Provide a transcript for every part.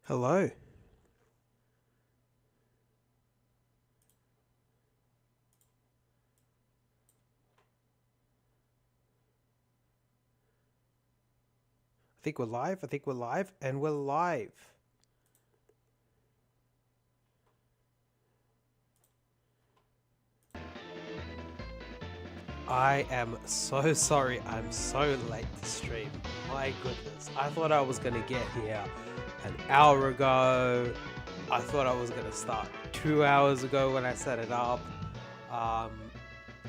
Hello. I think we're live. I think we're live, and we're live. I am so sorry I'm so late to stream. My goodness. I thought I was going to get here an hour ago. I thought I was going to start 2 hours ago when I set it up.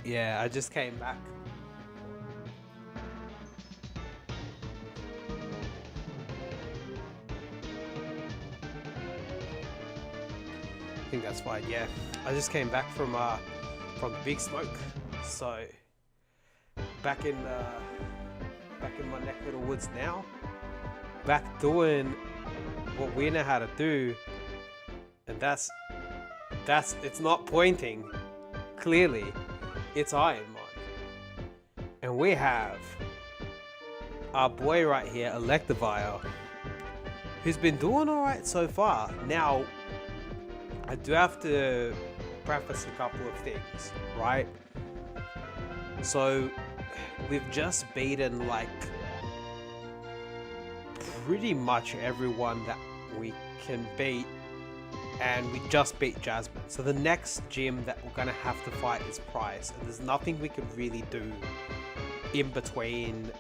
Yeah, I just came back. I think that's fine. Yeah, I just came back from the big smoke, so back in my neck of the woods now. Back doing what we know how to do, and that's it's not pointing. Clearly, it's Ironmon, and we have our boy right here, Electivire, who's been doing all right so far. Now, I do have to preface a couple of things, right? So, we've just beaten like pretty much everyone that we can beat, and we just beat Jasmine. So the next gym that we're gonna have to fight is Price, and there's nothing we can really do in between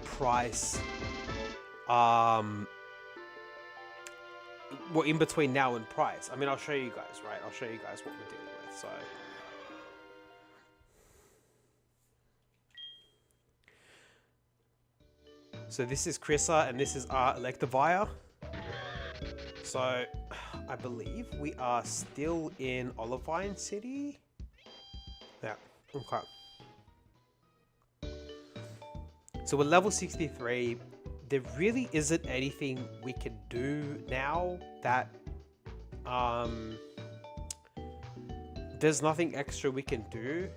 Price, well, in between now and Price. I mean, I'll show you guys, right? I'll show you guys what we're dealing with. So this is Chrissa, and this is our Electivire. So, I believe we are still in Olivine City. Yeah, okay. So we're level 63. There really isn't anything we can do now that, there's nothing extra we can do.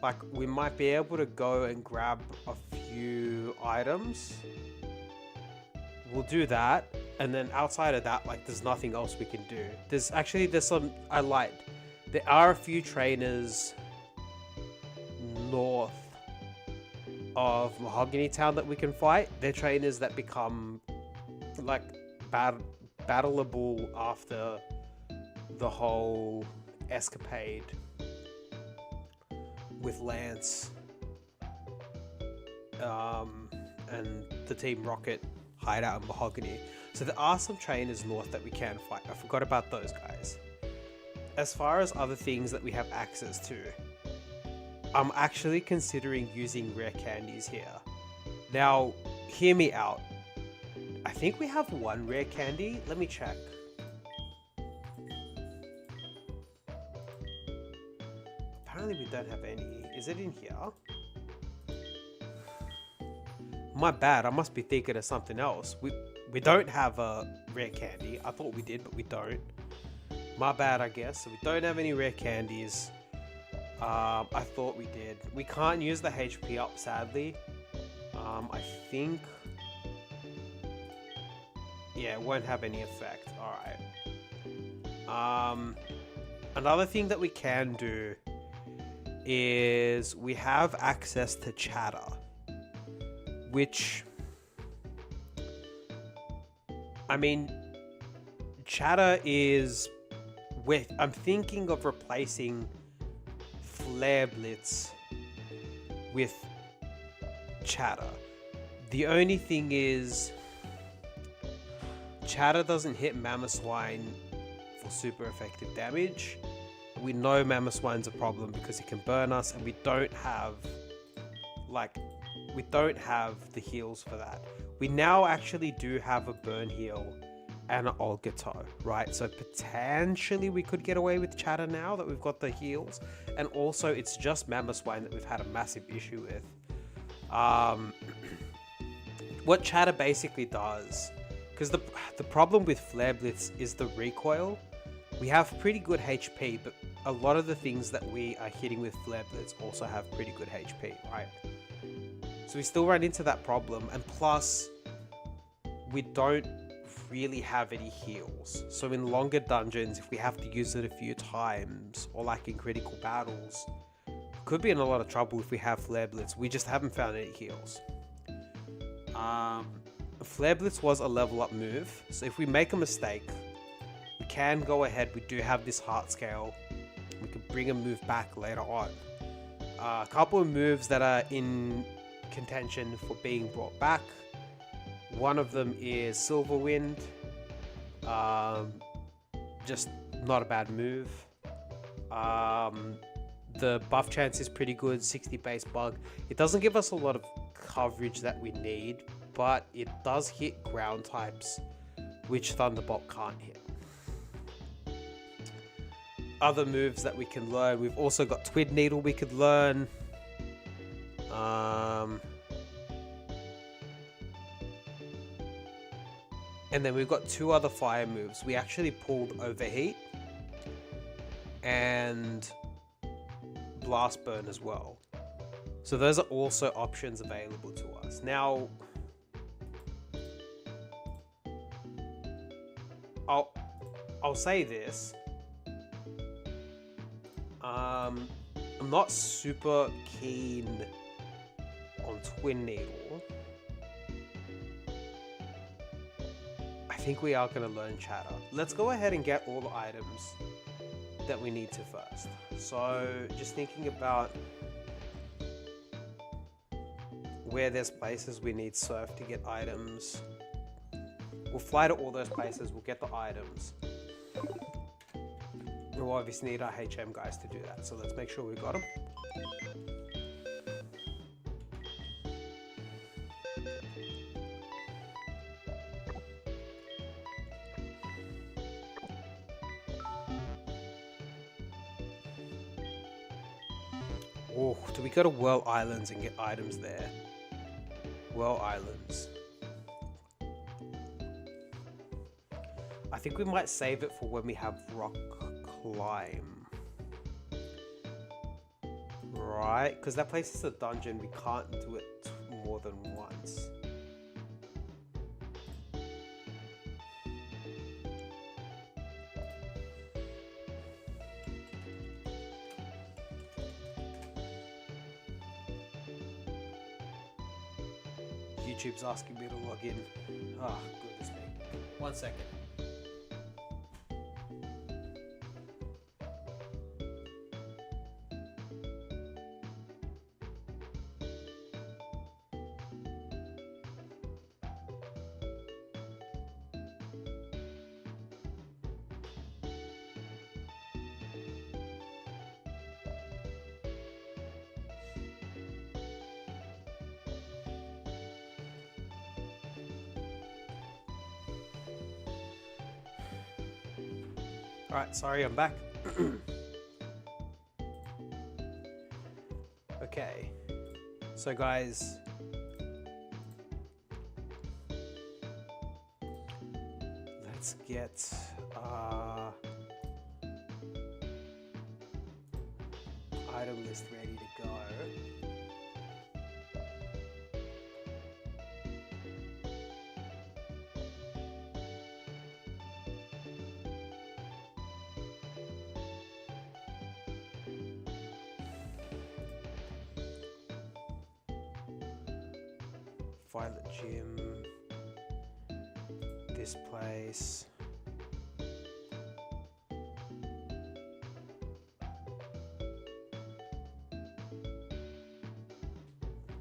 Like, we might be able to go and grab a few items. We'll do that. And then outside of that, like, there's nothing else we can do. There's some, I lied. There are a few trainers north of Mahogany Town that we can fight. They're trainers that become, like, battleable after the whole escapade with Lance and the Team Rocket hideout in Mahogany. So there are some trainers north that we can fight. I forgot about those guys. As far as other things that we have access to, I'm actually considering using rare candies here. Now, hear me out. I think we have one rare candy. Let me check. Apparently we don't have any. Is it in here? My bad, I must be thinking of something else. We don't have a rare candy. I thought we did, but we don't. My bad, I guess. So we don't have any rare candies. I thought we did. We can't use the HP up, sadly. I think... yeah, it won't have any effect. Alright. Another thing that we can do is we have access to chatter, which, I mean, chatter is with, I'm thinking of replacing Flare Blitz with chatter. The only thing is, chatter doesn't hit Mamoswine for super effective damage. We know Mamoswine's a problem because it can burn us, and we don't have, like, we don't have the heals for that. We now actually do have a burn heal and an Olgato, right? So potentially we could get away with chatter now that we've got the heals. And also it's just Mamoswine that we've had a massive issue with. What chatter basically does, because the problem with Flare Blitz is the recoil. We have pretty good HP, but a lot of the things that we are hitting with Flare Blitz also have pretty good HP, right? So we still run into that problem, and plus, we don't really have any heals. So in longer dungeons, if we have to use it a few times, or like in critical battles, could be in a lot of trouble if we have Flare Blitz. We just haven't found any heals. Flare Blitz was a level up move, so if we make a mistake, we can go ahead. We do have this heart scale. We can bring a move back later on. A couple of moves that are in contention for being brought back. One of them is Silver Wind. Just not a bad move. The buff chance is pretty good, 60 base bug. It doesn't give us a lot of coverage that we need, but it does hit ground types, which Thunderbolt can't hit. Other moves that we can learn, we've also got Twin Needle we could learn. And then we've got two other fire moves. We actually pulled Overheat and Blast Burn as well. So those are also options available to us. Now, I'll say this. I'm not super keen on Twin Needle. I think we are going to learn Chatter. Let's go ahead and get all the items that we need to first. So just thinking about where there's places we need Surf to get items. We'll fly to all those places, we'll get the items. We'll obviously need our HM guys to do that, so let's make sure we got them. Oh, do we go to Whirl Islands and get items there? Whirl Islands. I think we might save it for when we have Rock Climb. Right, because that place is a dungeon, we can't do it more than once. YouTube's asking me to log in. Oh, goodness me. 1 second. Alright, sorry, I'm back. Okay, so guys, let's get item list ready to go. Violet Gym, this place.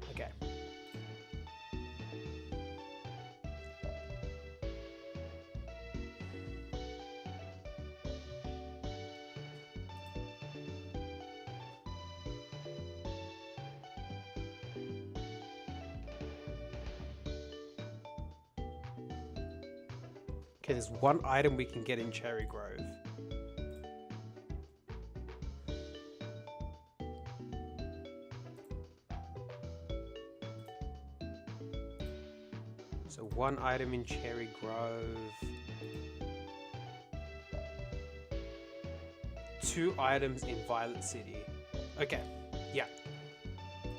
Okay. Okay, there's one item we can get in Cherry Grove. So one item in Cherry Grove. 2 items in Violet City. Okay, yeah.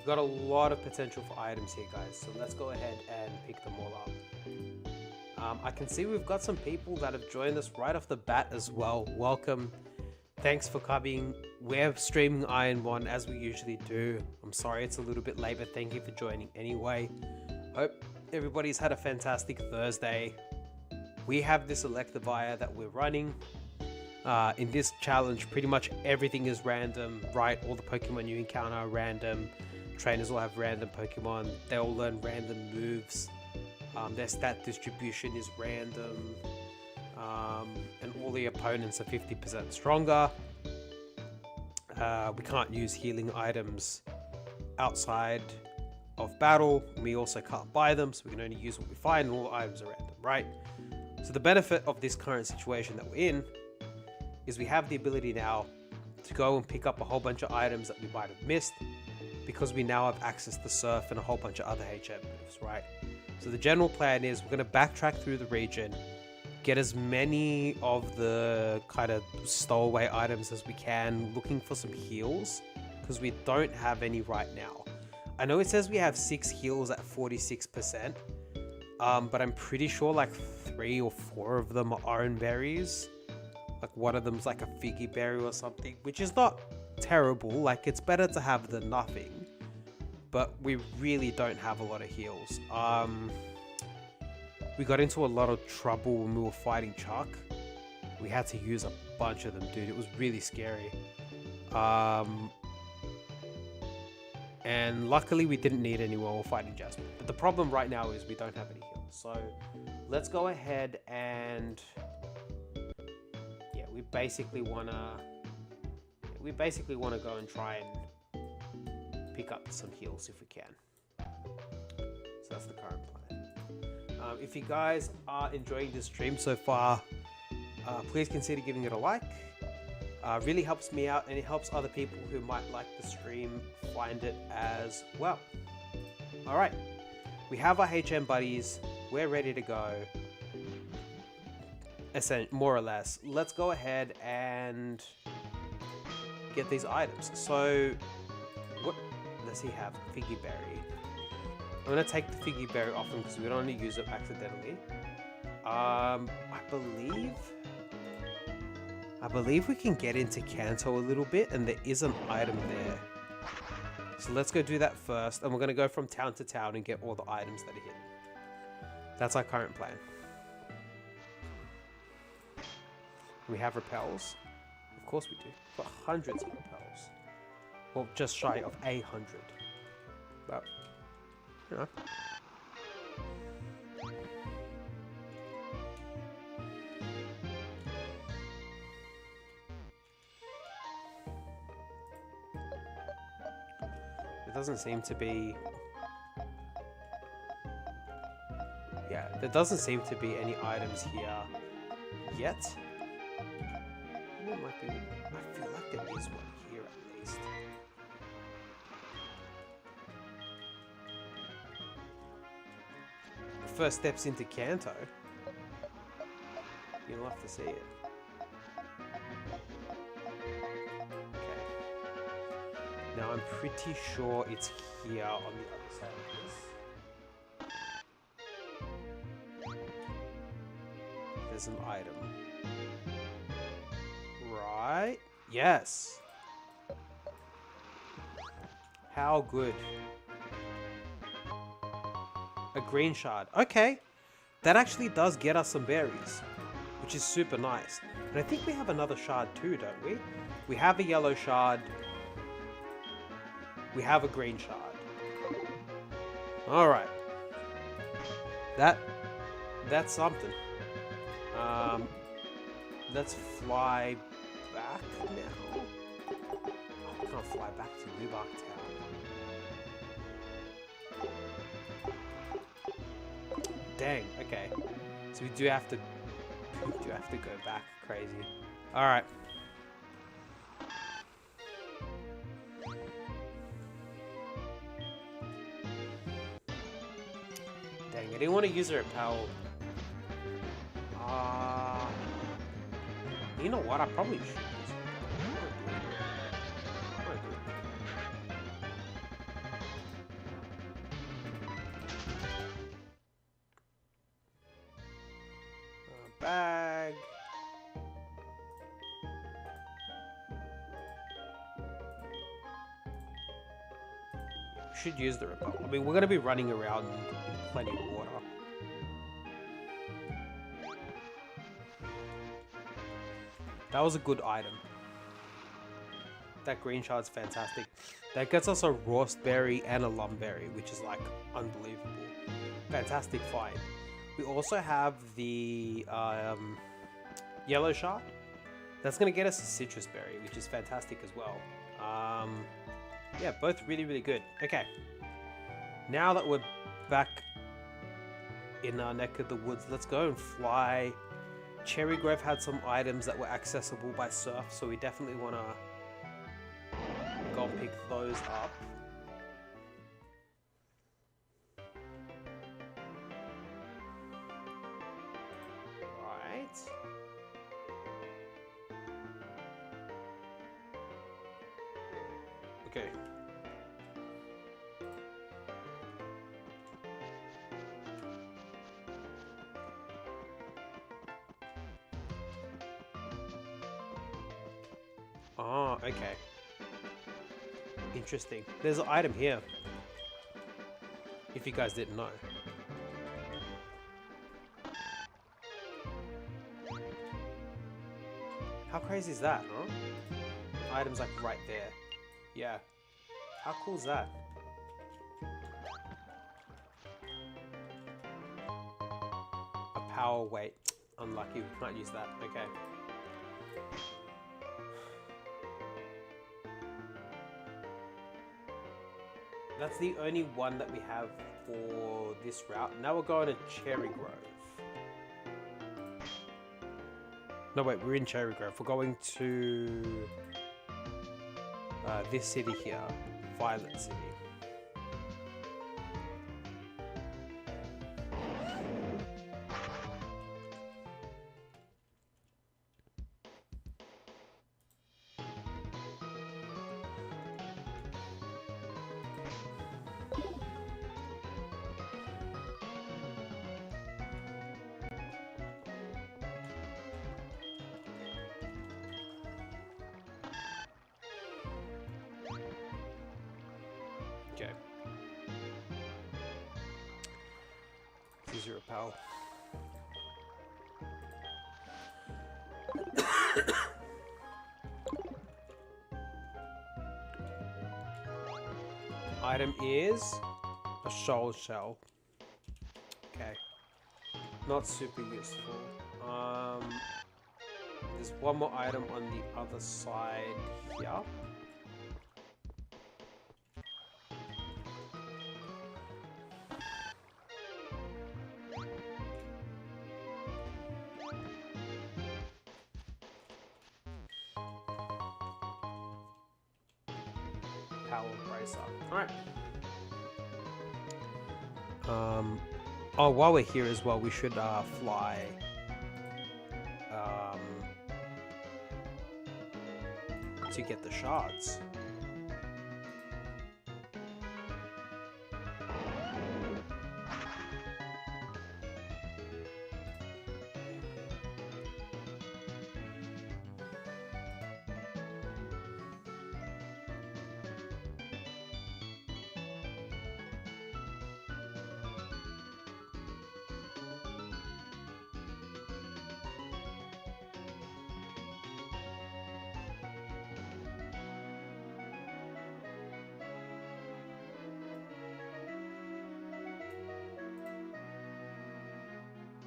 Got a lot of potential for items here, guys. So let's go ahead and pick them all up. I can see we've got some people that have joined us right off the bat as well. Welcome. Thanks for coming. We're streaming Ironmon as we usually do. I'm sorry it's a little bit late, but thank you for joining anyway. Hope everybody's had a fantastic Thursday. We have this Electivire that we're running. In this challenge, pretty much everything is random, right? All the Pokemon you encounter are random. Trainers will have random Pokemon. They all learn random moves. Their stat distribution is random. And all the opponents are 50% stronger. We can't use healing items outside of battle. We also can't buy them, so we can only use what we find, and all the items are random, right? So the benefit of this current situation that we're in is we have the ability now to go and pick up a whole bunch of items that we might have missed, because we now have access to Surf and a whole bunch of other HM moves, right? So the general plan is we're going to backtrack through the region, get as many of the kind of stowaway items as we can, looking for some heals, because we don't have any right now. I know it says we have 6 heals at 46%, but I'm pretty sure like 3 or 4 of them are orange berries. Like one of them's like a figgy berry or something, which is not terrible. Like it's better to have than nothing. But we really don't have a lot of heals. We got into a lot of trouble when we were fighting Chuck. We had to use a bunch of them, dude. It was really scary. And luckily we didn't need any while we were fighting Jasmine. But the problem right now is we don't have any heals. So let's go ahead and... yeah, we basically want to go and try and pick up some heals if we can. So that's the current plan. If you guys are enjoying this stream so far, please consider giving it a like. Really helps me out, and it helps other people who might like the stream find it as well. Alright, we have our HM buddies. We're ready to go. More or less. Let's go ahead and get these items. So, what does he have? Figgy berry. I'm gonna take the figgy berry off him because we don't want to use it accidentally. I believe we can get into Kanto a little bit, and there is an item there. So let's go do that first, and we're gonna go from town to town and get all the items that are hidden. That's our current plan. We have repels. Of course we do. We've got hundreds of repels. Well, just shy of 100. But, you know. There doesn't seem to be... yeah, there doesn't seem to be any items here yet. Might be, I feel like there is one here at least. The first steps into Kanto. You'll have to see it. Okay. Now I'm pretty sure it's here on the other side of this. There's an item. Right? Yes. How good. A green shard. Okay. That actually does get us some berries, which is super nice. And I think we have another shard too, don't we? We have a yellow shard. We have a green shard. Alright. That's something. Let's fly back now. I can't fly back to Newbark Town. Dang, okay. So we do have to go back. Crazy. Alright. Dang, I didn't want to use a repel. You know what? I probably should. Should use the repel. I mean, we're going to be running around in plenty of water. That was a good item. That green shard's fantastic. That gets us a Rost berry and a Lum berry, which is like unbelievable. Fantastic find. We also have the yellow shard. That's going to get us a citrus berry, which is fantastic as well. Yeah, both really, really good. Okay. Now that we're back in our neck of the woods, let's go and fly. Cherry Grove had some items that were accessible by surf, so we definitely want to go and pick those up. Right. Okay. Oh, okay. Interesting. There's an item here. If you guys didn't know. How crazy is that, huh? Item's like right there. Yeah. How cool is that? A power weight. Unlucky, we can't use that. Okay. That's the only one that we have for this route. Now we're going to Cherry Grove. No, wait, we're in Cherry Grove. We're going to this city here, Violet City. Okay. Use your repel. Item is a shoal shell. Okay. Not super useful. There's one more item on the other side here. Power bracer. Alright. Oh, while we're here as well, we should fly to get the shards.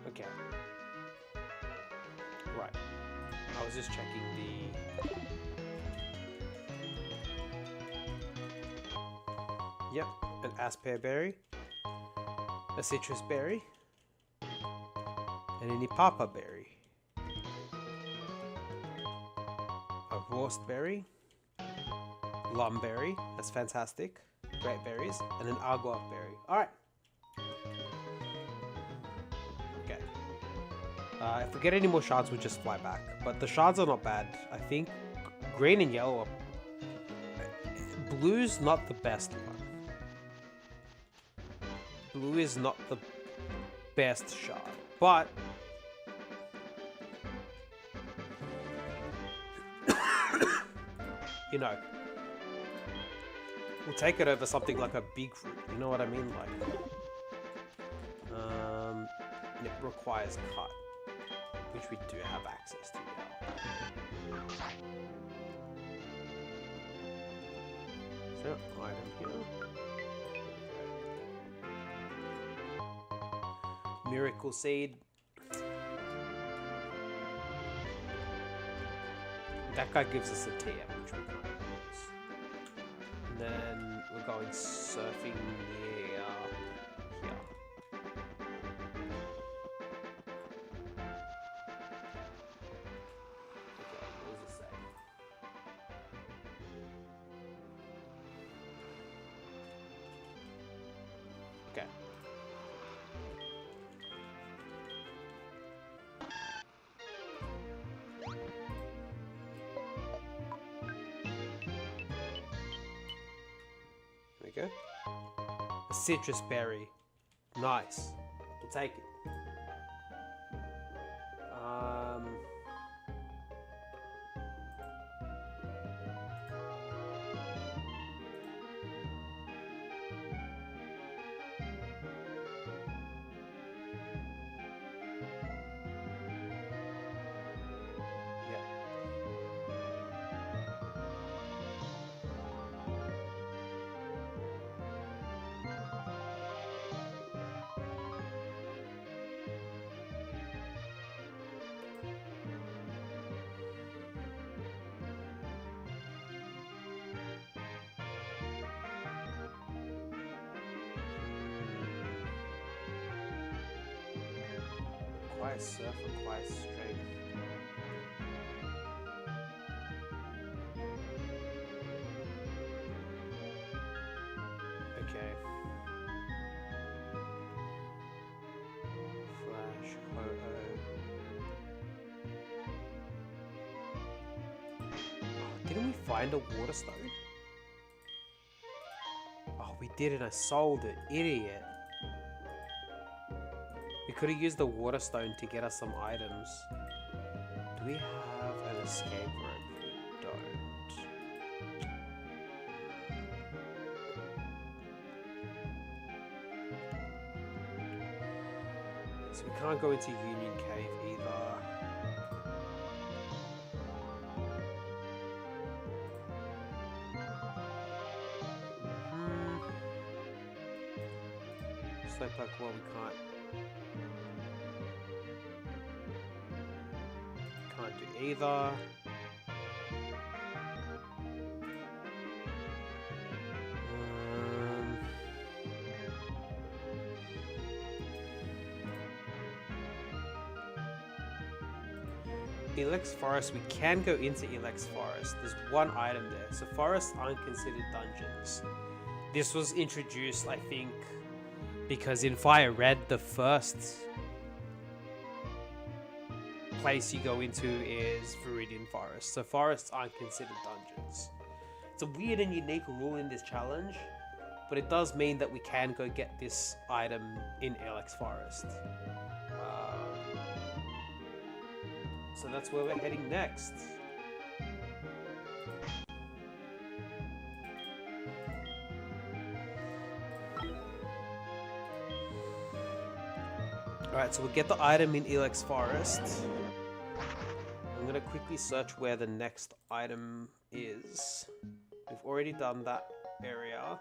Okay. Right. I was just checking the... Yep, an aspear berry, a citrus berry, and an ipapa berry, a Rost berry, Lum berry, that's fantastic, great berries, and an agua berry. Alright. If we get any more shards, we'll just fly back. But the shards are not bad. I think green and yellow are... Blue's not the best one. Blue is not the best shard. But... you know. We'll take it over something like a big root. You know what I mean? Like, it requires cut, which we do have access to now. So, item here. Miracle Seed. That guy gives us a TM, which we can't use. And then we're going surfing near here. Okay, what does it say? Okay. There we go. A citrus berry. Nice. We'll take it. Requires surf, requires strength. Okay. Flash, Ho-Oh. Oh, didn't we find a water stone? Oh, we did and I sold it. Idiot. We could have used the water stone to get us some items. Do we have an escape rope? We don't. So we can't go into Union Cave either. Slowpoke, well, we can't. Can't do either. Elex Forest, we can go into Elex Forest. There's one item there. So forests aren't considered dungeons. This was introduced, I think, because in Fire Red, the first place you go into is Viridian Forest. So forests aren't considered dungeons. It's a weird and unique rule in this challenge, but it does mean that we can go get this item in Elex Forest. So that's where we're heading next. Alright, so we'll get the item in Elex Forest. I'm going to quickly search where the next item is. We've already done that area.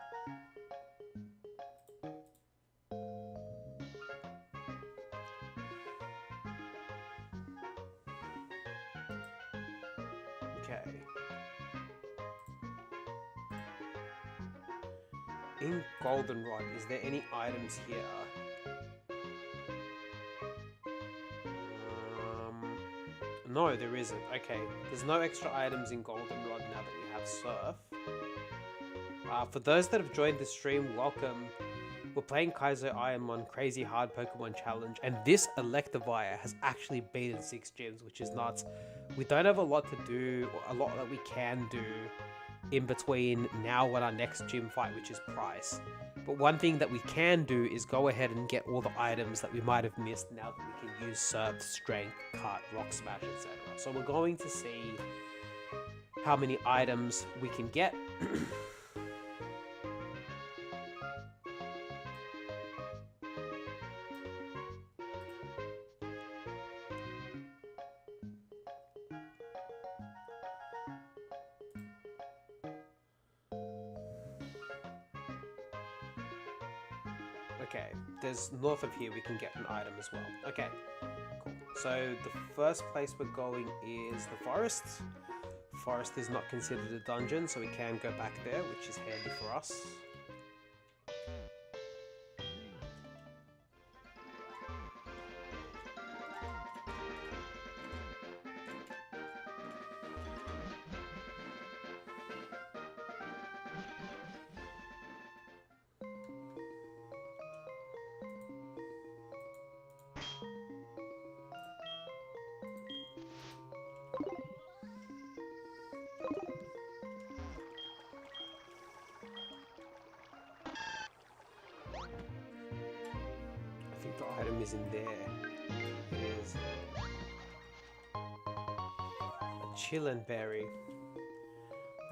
Okay. In Goldenrod, is there any items here? No, there isn't. Okay, there's no extra items in Goldenrod now that we have Surf. For those that have joined the stream, welcome. We're playing Kaizo Ironmon Crazy Hard Pokemon Challenge, and this Electivire has actually beaten 6 gyms, which is nuts. We don't have a lot to do, or a lot that we can do in between now and our next gym fight, which is Price. But one thing that we can do is go ahead and get all the items that we might have missed now that we can use Surf, Strength, Cut, Rock Smash, etc. So we're going to see how many items we can get. Okay, there's north of here we can get an item as well. Okay, cool. So the first place we're going is the forest. Forest is not considered a dungeon, so we can go back there, which is handy for us. I think the item is in there. It is a chillin' berry.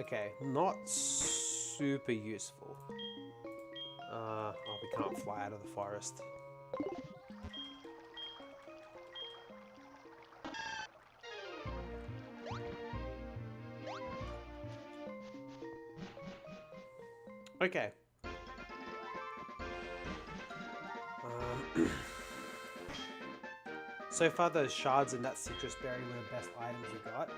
Okay, not super useful. Oh, we can't fly out of the forest. Okay. So far those shards and that citrus berry were the best items we got.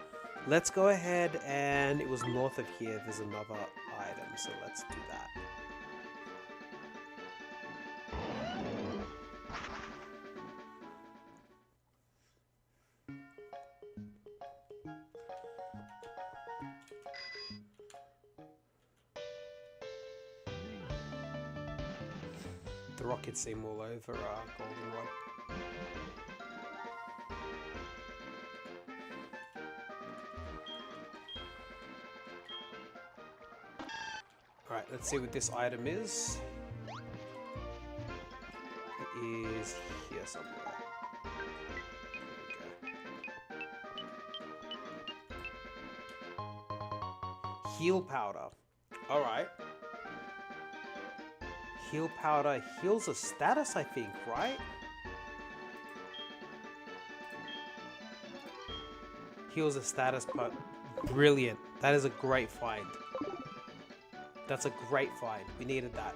Let's go ahead, and it was north of here, there's another item, so let's do that. The rockets seem all over Goldenrod. Alright, let's see what this item is. It is here somewhere. There we go. Heal powder. Alright. Heal powder heals a status, I think, right? Heals a status, but brilliant. That is a great find. That's a great find. We needed that.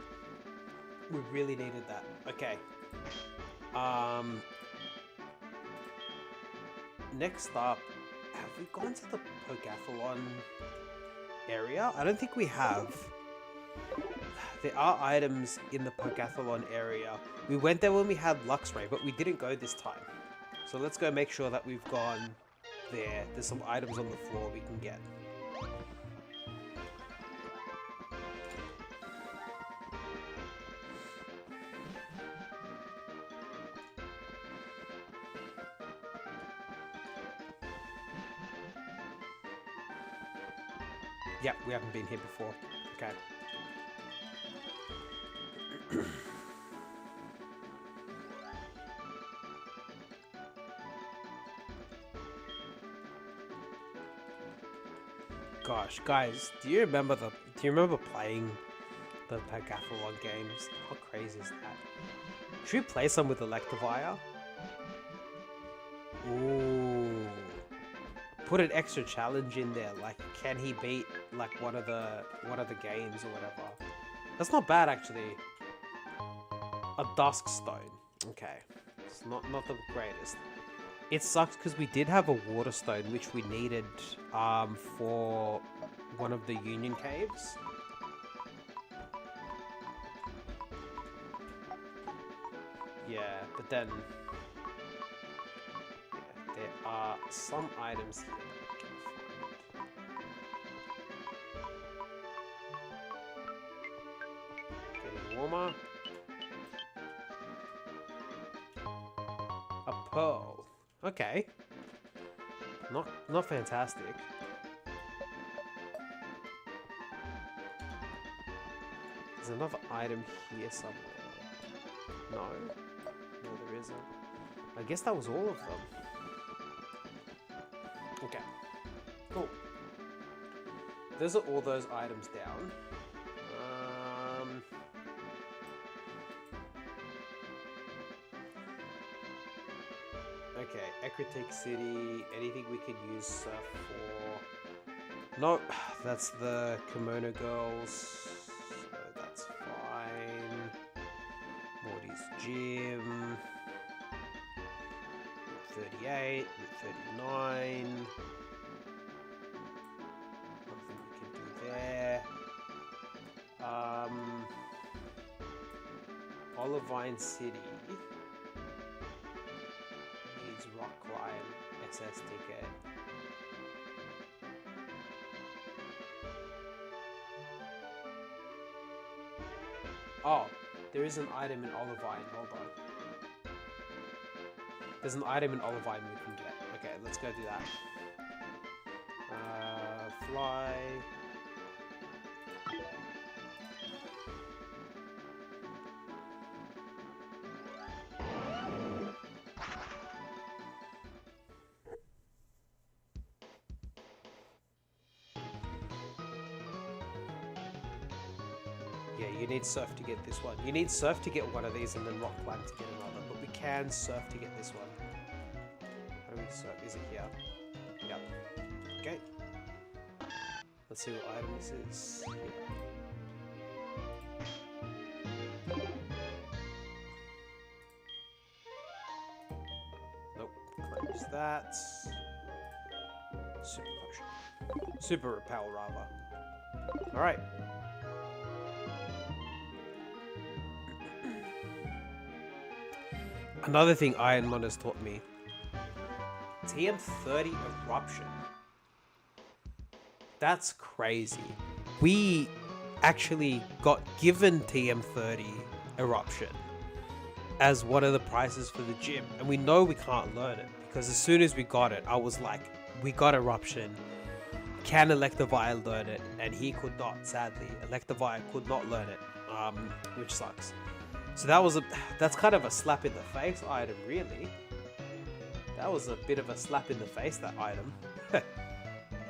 We really needed that. Okay. Next up, have we gone to the Pokeathlon area? I don't think we have. There are items in the Pokeathlon area. We went there when we had Luxray, but we didn't go this time. So let's go make sure that we've gone there. There's some items on the floor we can get. Yeah, we haven't been here before. Okay. Gosh, guys, do you remember playing the Pokeathlon games? How crazy is that? Should we play some with Electivire? Ooh. Put an extra challenge in there, like can he beat like one of the games or whatever. That's not bad actually. A Dusk Stone. Okay. It's not the greatest. It sucks because we did have a Water Stone which we needed for one of the Union Caves. Yeah, but then there are some items here that I can find. Getting warmer. A pearl. Okay. Not fantastic. There's another item here somewhere. No? No, there isn't. I guess that was all of them. Okay. Cool. Those are all those items down. Okay, Ecruteak City, anything we could use stuff for. No, that's the Kimono Girls, so that's fine. More gym. 38, 39. Nothing we can do there. Olivine City needs Rock Climb SS ticket. Oh, there is an item in Olivine. Hold on. There's an item in Olivine we can get. Okay, let's go do that. Fly. Yeah, you need Surf to get this one. You need Surf to get one of these and then Rock Climb to get another, but we can Surf to get this one. How do we Surf? Is it here? Yep. Okay. Let's see what item this is. Here. Nope. Close that. Super Potion. Super Repel, rather. Alright. Another thing Ironmon has taught me. TM30 Eruption. That's crazy. We actually got given TM30 Eruption as one of the prizes for the gym. And we know we can't learn it. Because as soon as we got it, I was like, we got Eruption. Can Electivire learn it? And he could not, sadly. Electivire could not learn it. Which sucks. So that's kind of a slap in the face item, really. That was a bit of a slap in the face, that item.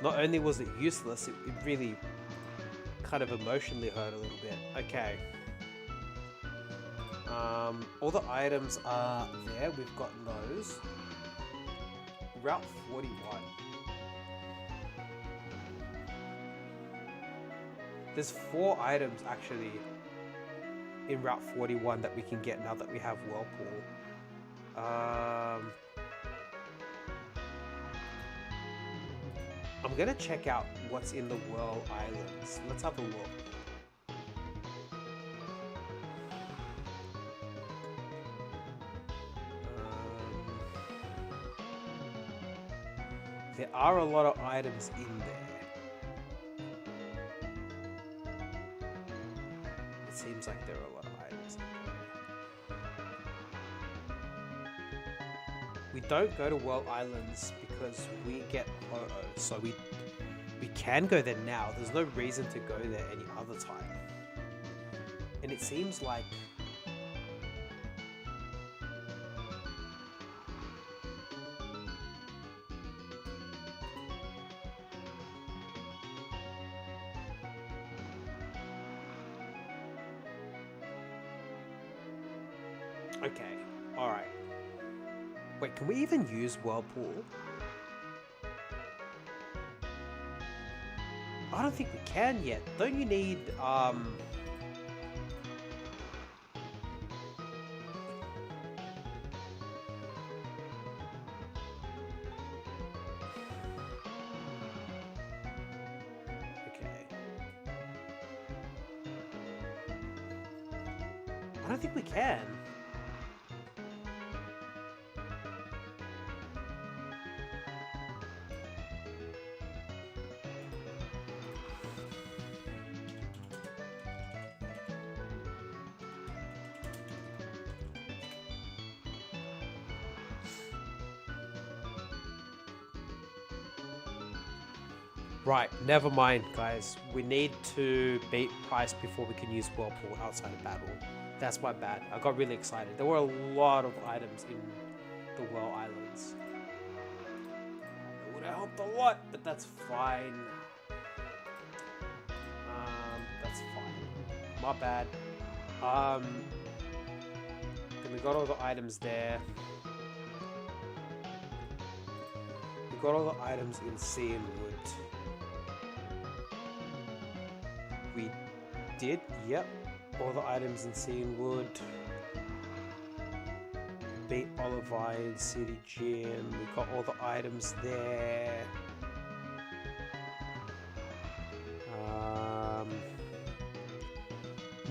Not only was it useless, it really kind of emotionally hurt a little bit. Okay. All the items are there. We've got those. Route 41. There's 4 items actually in Route 41 that we can get now that we have Whirlpool. I'm gonna check out what's in the Whirl Islands. Let's have a look. There are a lot of items in there. It seems like there are a lot of items in there. We don't go to Whirl Islands because we get Ho-Oh, so we can go there now. There's no reason to go there any other time. And it seems like okay, alright. Wait, can we even use Whirlpool? I don't think we can yet. Don't you need, okay. I don't think we can. Right, never mind, guys. We need to beat Price before we can use Whirlpool outside of battle. That's my bad. I got really excited. There were a lot of items in the Whirl Islands. It would have helped a lot, but that's fine. That's fine. My bad. Then we got all the items there. We got all the items in Sea and Wood. We did, yep. All the items in Sea and Wood. beat Electivire in City Gym. We got all the items there.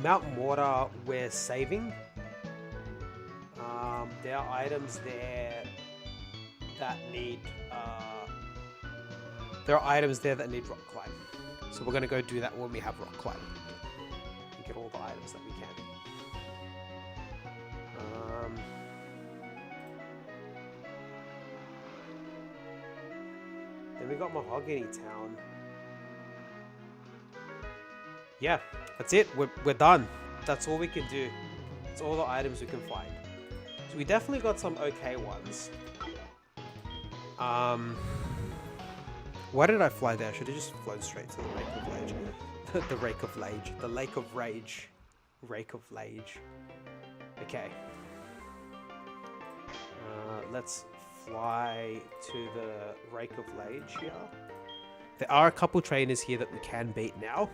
Mount Mortar, we're saving. There are items there that need rock climb. So we're gonna go do that when we have rock climb and get all the items that we can. Then we got Mahogany Town. Yeah, that's it. We're done. That's all we can do. That's all the items we can find. So we definitely got some okay ones. Why did I fly there? I should have just flown straight to the Rake of Rage. The Rake of Rage. The Lake of Rage. Rake of Rage. Okay. Let's fly to the Rake of Rage here. There are a couple trainers here that we can beat now.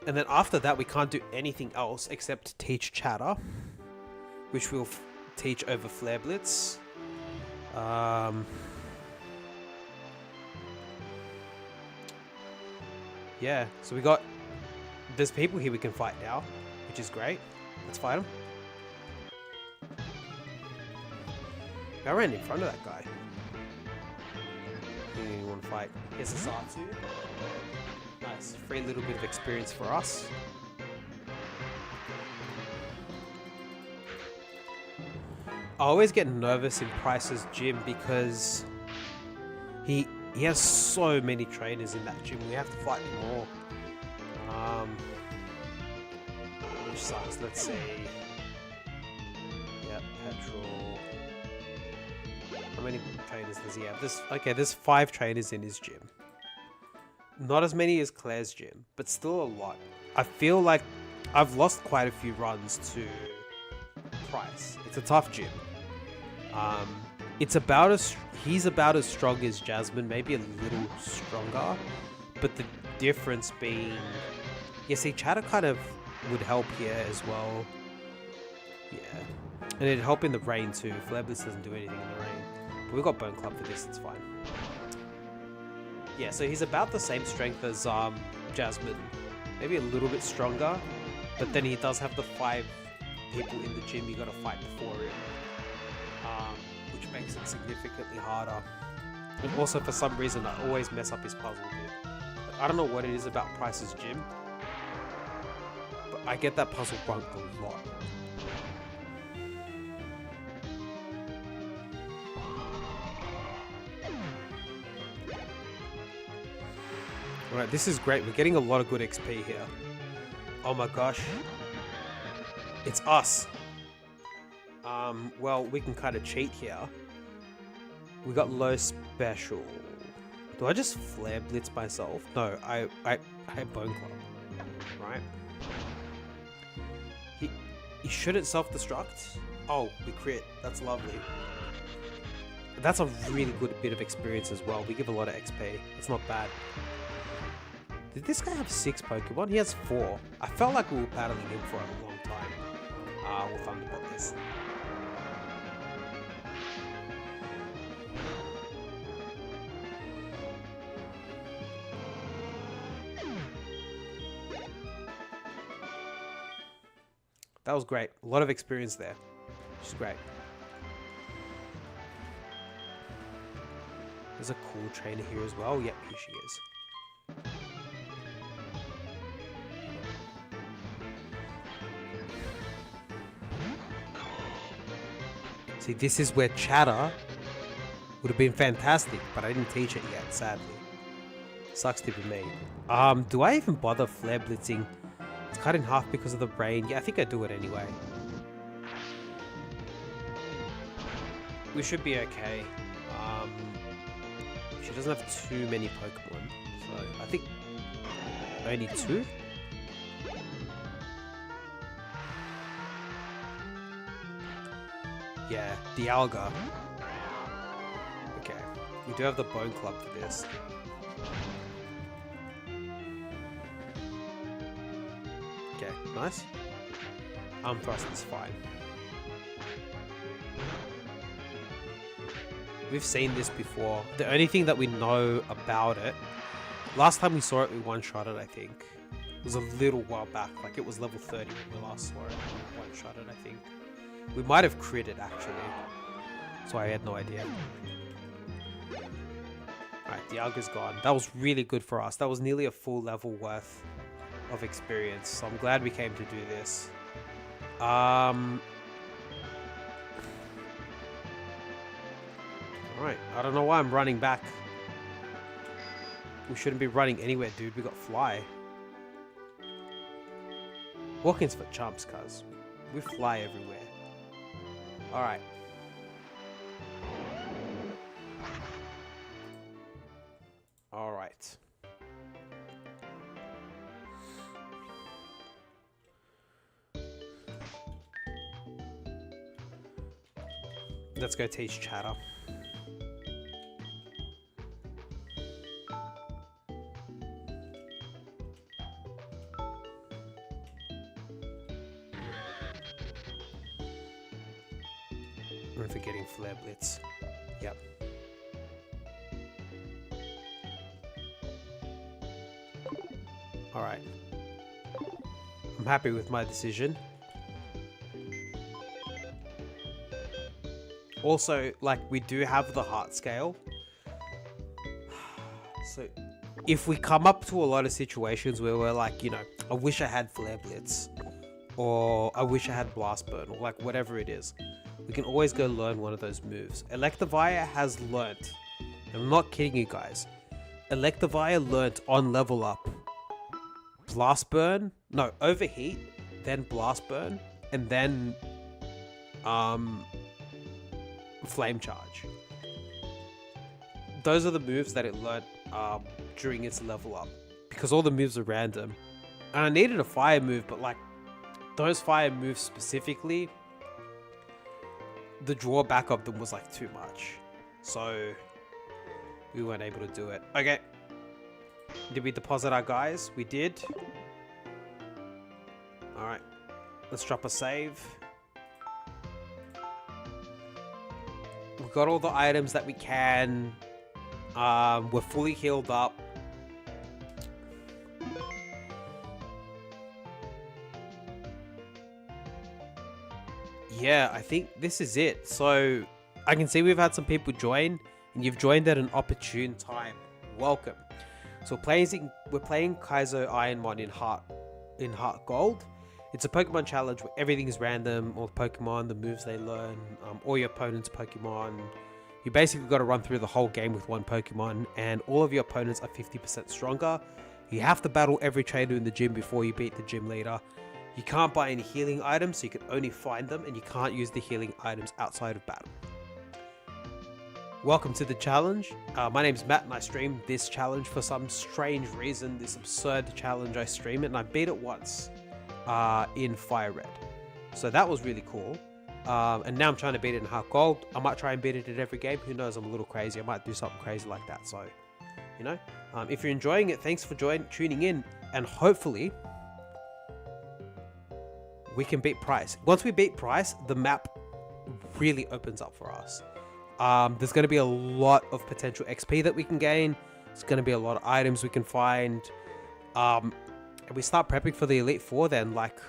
And then after that, we can't do anything else except teach Chatter, which we'll teach over Flare Blitz. Yeah, so there's people here we can fight now, which is great. Let's fight them. I ran in front of that guy. You want to fight? Here's a Sartu. Nice, free little bit of experience for us. I always get nervous in Price's gym because he has so many trainers in that gym. We have to fight more. Which sucks. Let's see. Yep, Petrol. How many trainers does he have? There's 5 trainers in his gym. Not as many as Claire's gym, but still a lot. I feel like I've lost quite a few runs to Price. It's a tough gym. He's about as strong as Jasmine, maybe a little stronger, but the difference being, yeah, see, Chatter kind of would help here as well. Yeah, and it'd help in the rain too. Flare Blitz doesn't do anything in the rain, but we've got Bone Club for this. It's fine. Yeah, so he's about the same strength as Jasmine, maybe a little bit stronger, but then he does have the 5 people in the gym you got to fight before him, which makes it significantly harder. And also, for some reason, I always mess up his puzzle bit. I don't know what it is about Price's gym, but I get that puzzle wrong a lot. Alright, this is great. We're getting a lot of good XP here. Oh my gosh. It's us. Well, we can kind of cheat here. We got low special. Do I just Flare Blitz myself? No, I Bone Club. Right? He shouldn't self-destruct. Oh, we crit. That's lovely. That's a really good bit of experience as well. We give a lot of XP. It's not bad. Did this guy have 6 Pokemon? He has 4. I felt like we were battling him for a long time. We'll Thunderbolt this. That was great. A lot of experience there. Which is great. There's a cool trainer here as well. Yep, here she is. See, this is where Chatter would have been fantastic, but I didn't teach it yet, sadly. Sucks to be me. Do I even bother Flare Blitzing? It's cut in half because of the rain. Yeah, I think I do it anyway. We should be okay. She doesn't have too many Pokemon, so I think only 2? Yeah, Dialga. Okay, we do have the Bone Club for this. Okay, nice. Arm Thrust is fine. We've seen this before. The only thing that we know about it, last time we saw it, we one-shotted, I think. It was a little while back. Like, it was level 30 when we last saw it. One-shotted, I think. We might have critted, actually. So I had no idea. Alright, the Dialga's gone. That was really good for us. That was nearly a full level worth of experience. So I'm glad we came to do this. Alright, I don't know why I'm running back. We shouldn't be running anywhere, dude. We got fly. Walk-ins for chumps, cuz. We fly everywhere. Alright. Alright. Let's go teach Chatter. We're forgetting Flare Blitz. Yep. Alright. I'm happy with my decision. Also, like, we do have the heart scale. So, if we come up to a lot of situations where we're like, you know, I wish I had Flare Blitz. Or I wish I had Blast Burn. Or like, whatever it is. We can always go learn one of those moves. Electivire has learnt. I'm not kidding you guys. Electivire learnt on level up. Blast Burn. No, Overheat. Then Blast Burn. And then... Flame Charge. Those are the moves that it learnt during its level up. Because all the moves are random. And I needed a fire move, but like... Those fire moves specifically... The drawback of them was like too much. So... We weren't able to do it. Okay. Did we deposit our guys? We did. Alright. Let's drop a save. We've got all the items that we can. We're fully healed up. Yeah, I think this is it. So, I can see we've had some people join. And you've joined at an opportune time. Welcome. So we're playing Kaizo Ironmon in Heart Gold. It's a Pokemon challenge where everything is random. All the Pokemon, the moves they learn, all your opponent's Pokemon. You basically got to run through the whole game with one Pokemon, and all of your opponents are 50% stronger. You have to battle every trainer in the gym before you beat the gym leader. You can't buy any healing items, so you can only find them, and you can't use the healing items outside of battle. Welcome to the challenge. My name's Matt and I stream this challenge for some strange reason. This absurd challenge, I stream it and I beat it once in Fire Red. So that was really cool. And now I'm trying to beat it in Heart Gold. I might try and beat it at every game. Who knows, I'm a little crazy. I might do something crazy like that. So, you know, if you're enjoying it, thanks for tuning in. And hopefully we can beat Price. Once we beat Price, the map really opens up for us. There's going to be a lot of potential XP that we can gain. There's going to be a lot of items we can find. And we start prepping for the Elite Four then, like,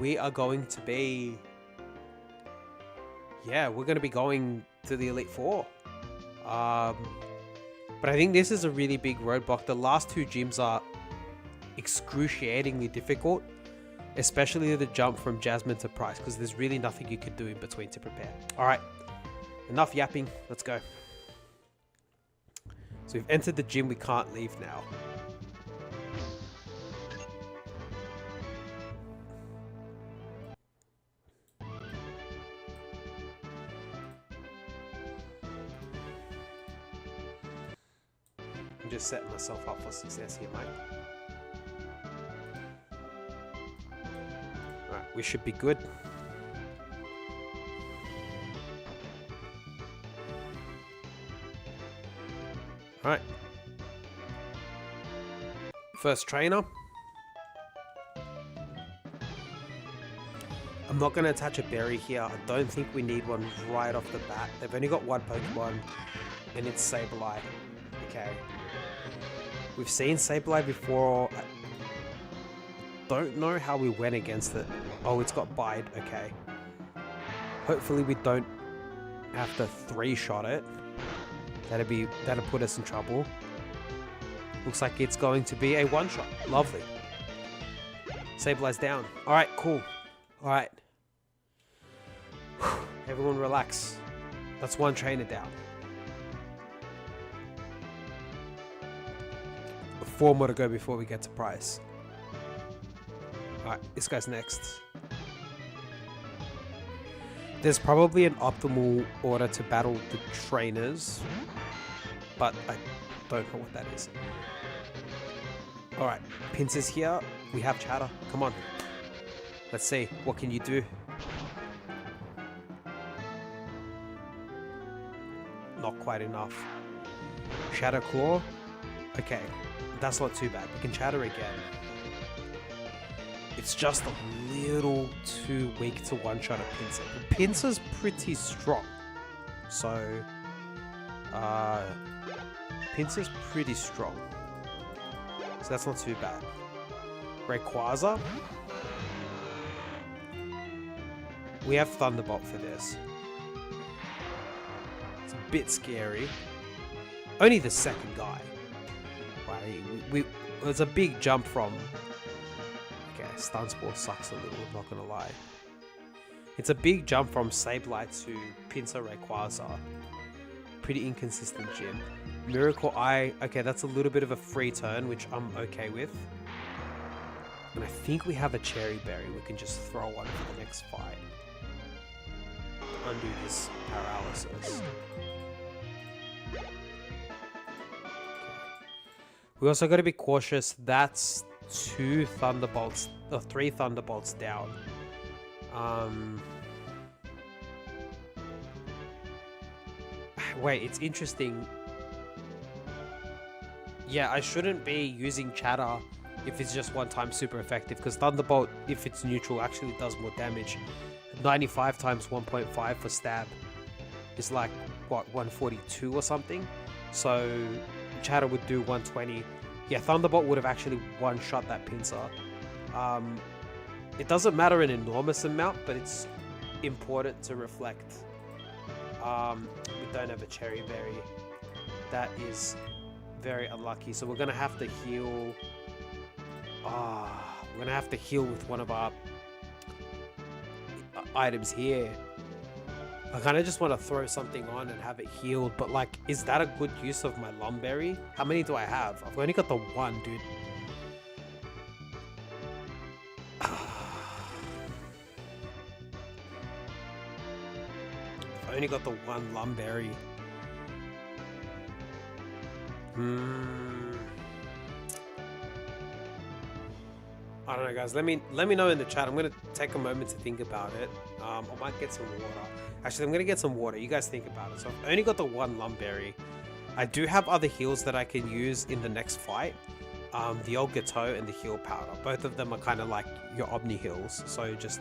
we are going to be, yeah, we're going to be going to the Elite Four. But I think this is a really big roadblock. The last two gyms are excruciatingly difficult, especially the jump from Jasmine to Price, because there's really nothing you can do in between to prepare. All right. Enough yapping, let's go. So we've entered the gym, we can't leave now. I'm just setting myself up for success here, mate. Alright, we should be good. Alright. First trainer. I'm not going to attach a berry here. I don't think we need one right off the bat. They've only got one Pokemon, and it's Sableye. Okay. We've seen Sableye before. I don't know how we went against it. Oh, it's got Bide. Okay. Hopefully we don't have to 3-shot it. That'll put us in trouble. Looks like it's going to be a 1-shot. Lovely. Sableye's down. Alright, cool. Alright. Everyone relax. That's one trainer down. 4 more to go before we get to prize. Alright, this guy's next. There's probably an optimal order to battle the trainers, but I don't know what that is. Alright, Pincers here. We have Chatter. Come on. Let's see. What can you do? Not quite enough. Shadow Claw. Okay. That's not too bad. We can Chatter again. It's just a little too weak to one-shot a Pinsir. The Pinsir's pretty strong. So, Pinsir's pretty strong. So that's not too bad. Rayquaza. We have Thunderbolt for this. It's a bit scary. Only the second guy. Right, it's a big jump from... Okay, Stun Spore sucks a little, I'm not gonna lie. It's a big jump from Sableye to Pinsir Rayquaza. Pretty inconsistent gym. Miracle Eye, okay, that's a little bit of a free turn, which I'm okay with. And I think we have a Cherry Berry we can just throw on for the next fight. Undo this paralysis. We also got to be cautious. That's 2 Thunderbolts, or 3 Thunderbolts down. Wait, it's interesting. Yeah, I shouldn't be using Chatter if it's just one time super effective, because Thunderbolt, if it's neutral, actually does more damage. 95 times 1.5 for stab is like, what, 142 or something? So Chatter would do 120. Yeah, Thunderbolt would have actually one-shot that Pinsir. It doesn't matter an enormous amount, but it's important to reflect. We don't have a Cherry Berry. That is very unlucky. So we're going to have to heal... we're going to have to heal with one of our items here. I kind of just want to throw something on and have it healed, but like, is that a good use of my Lumberry? How many do I have? I've only got the 1, dude. I've only got the 1 Lumberry. I don't know, guys. Let me know in the chat. I'm gonna take a moment to think about it. I might get some water. Actually, I'm gonna get some water. You guys think about it. So I've only got the 1 Lumberry. I do have other heals that I can use in the next fight. The old Gateau and the heal powder. Both of them are kind of like your Omni heals. So just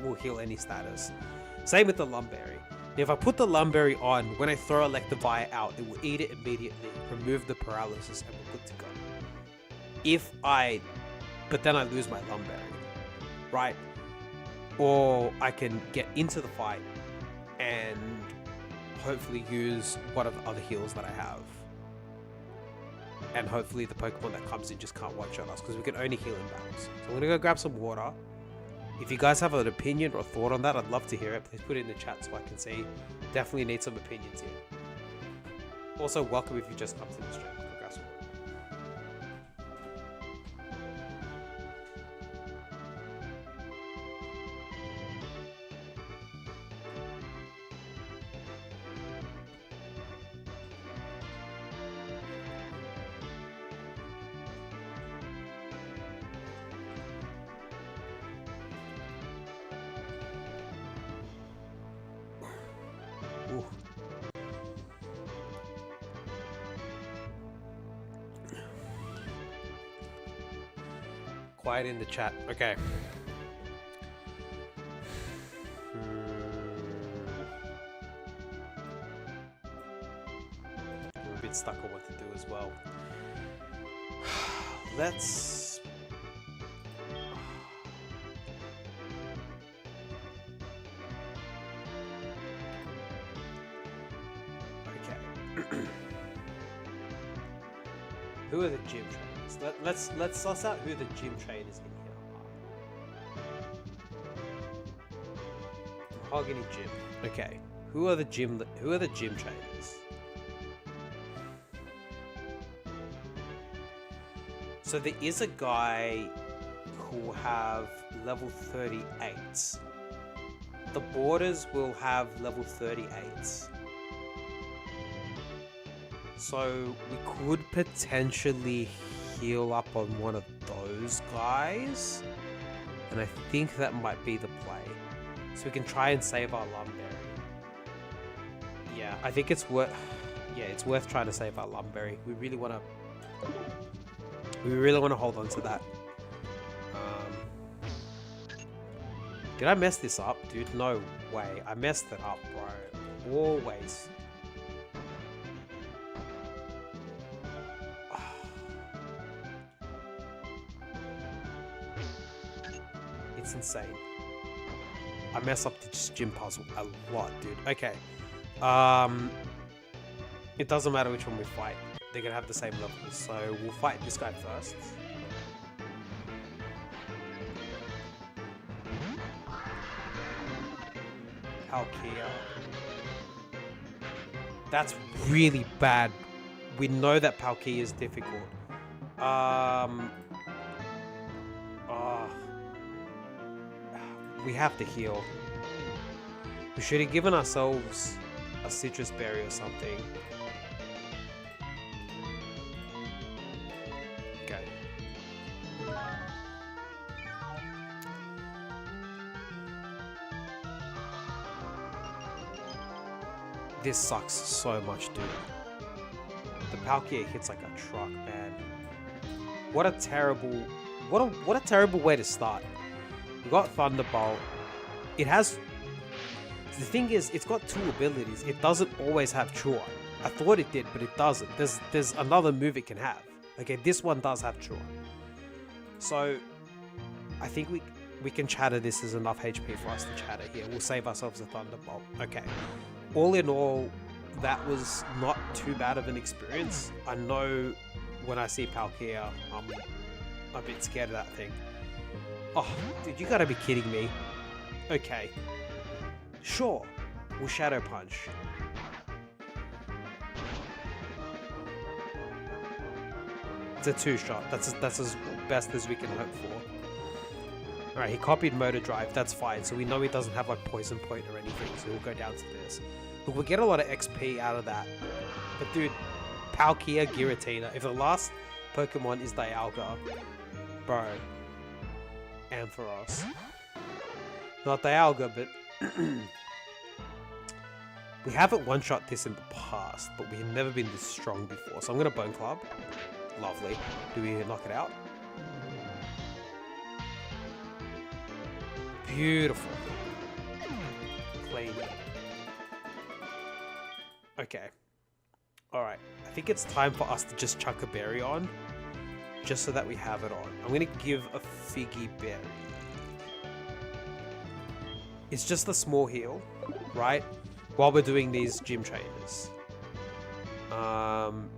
will heal any status. Same with the Lumberry. Now, if I put the Lumberry on, when I throw Electivire out, it will eat it immediately, remove the paralysis, and we're good to go. But then I lose my Lumberry, right? Or I can get into the fight and hopefully use one of the other heals that I have. And hopefully the Pokemon that comes in just can't one-shot us, because we can only heal in battles. So I'm going to go grab some water. If you guys have an opinion or a thought on that, I'd love to hear it. Please put it in the chat so I can see. Definitely need some opinions here. Also, welcome if you just come to the stream. Congrats. Ooh. Quiet in the chat. Okay. get stuck on what to do as well. Let's... Okay. Who are the gym trainers? Let's suss out who the gym trainers in here are. Mahogany Gym. Okay. Who are the gym trainers? So there is a guy who will have level 38s. The boarders will have level 38s. So we could potentially heal up on one of those guys. And I think that might be the play. So we can try and save our Lumberry. Yeah, I think it's worth... Yeah, it's worth trying to save our Lumberry. We really want to hold on to that. Did I mess this up, dude? No way. I messed it up, bro. Always. It's insane. I mess up this gym puzzle a lot, dude. Okay. It doesn't matter which one we fight. They're gonna have the same levels. So we'll fight this guy first. Palkia. That's really bad. We know that Palkia is difficult. We have to heal. We should have given ourselves a citrus berry or something. Okay. This sucks so much, dude. The Palkia hits like a truck, man. What a terrible way to start. We got Thunderbolt. It has... The thing is, it's got two abilities. It doesn't always have Chew-On. I thought it did, but it doesn't. There's another move it can have. Okay, this one does have Chew-On. So, I think we can chatter this as enough HP for us to chatter here. We'll save ourselves a Thunderbolt. Okay. All in all, that was not too bad of an experience. I know when I see Palkia, I'm a bit scared of that thing. Oh, dude, you gotta be kidding me. Okay. Sure, we'll Shadow Punch. It's a 2-shot. That's as best as we can hope for. Alright, he copied Motor Drive. That's fine. So we know he doesn't have like Poison Point or anything. So we'll go down to this. Look, we'll get a lot of XP out of that. But dude, Palkia, Giratina. If the last Pokemon is Dialga, bro. Ampharos. Not Dialga, but... we haven't one-shot this in the past, but we have never been this strong before. So I'm going to Bone Club. Lovely. Do we knock it out? Beautiful. Clean. Okay. Alright. I think it's time for us to just chuck a berry on. Just so that we have it on. I'm going to give a Figgy Berry. It's just a small heal, right? While we're doing these gym trainers. I'm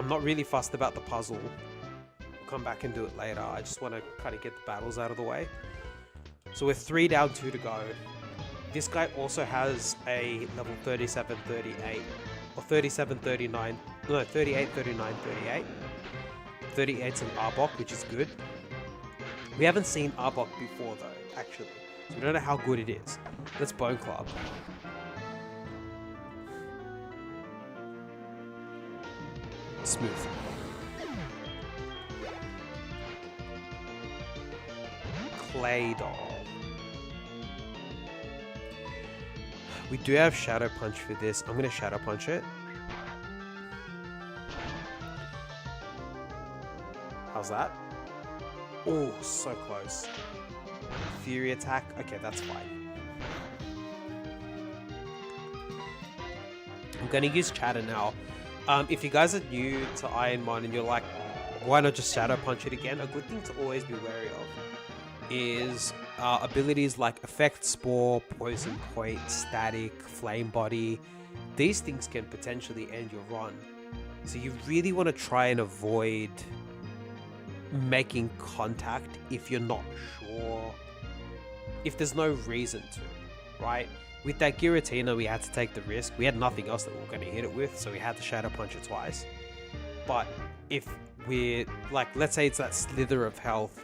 not really fussed about the puzzle. We'll come back and do it later. I just want to kind of get the battles out of the way. So we're 3 down, 2 to go. This guy also has a level 37, 38. Or 37, 39. No, 38, 39, 38. 38's an Arbok, which is good. We haven't seen Arbok before though, actually. So we don't know how good it is. Let's Bone Club. Smooth. Claydol. We do have Shadow Punch for this. I'm going to Shadow Punch it. How's that? Oh, so close. Fury attack. Okay, that's fine. I'm going to use Chatter now. If you guys are new to Ironmon and you're like, why not just Shadow Punch it again? A good thing to always be wary of is abilities like Effect Spore, Poison Point, Static, Flame Body. These things can potentially end your run. So you really want to try and avoid making contact if you're not sure, if there's no reason to, right? With that Giratina, we had to take the risk. We had nothing else that we were going to hit it with, so we had to Shadow Punch it twice. But if we're like, let's say it's that slither of health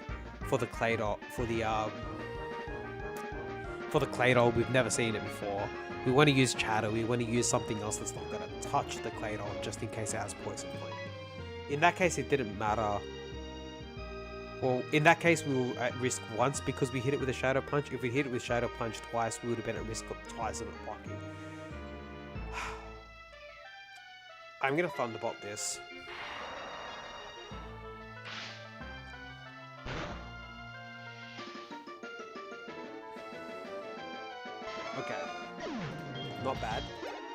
for the Claydol, for the Claydol, we've never seen it before. We want to use Chatter. We want to use something else that's not going to touch the Claydol, just in case it has Poison Point. In that case, it didn't matter. Well, in that case, we were at risk once because we hit it with a Shadow Punch. If we hit it with Shadow Punch twice, we would have been at risk of twice of it blocking. I'm going to Thunderbolt this. Okay. Not bad.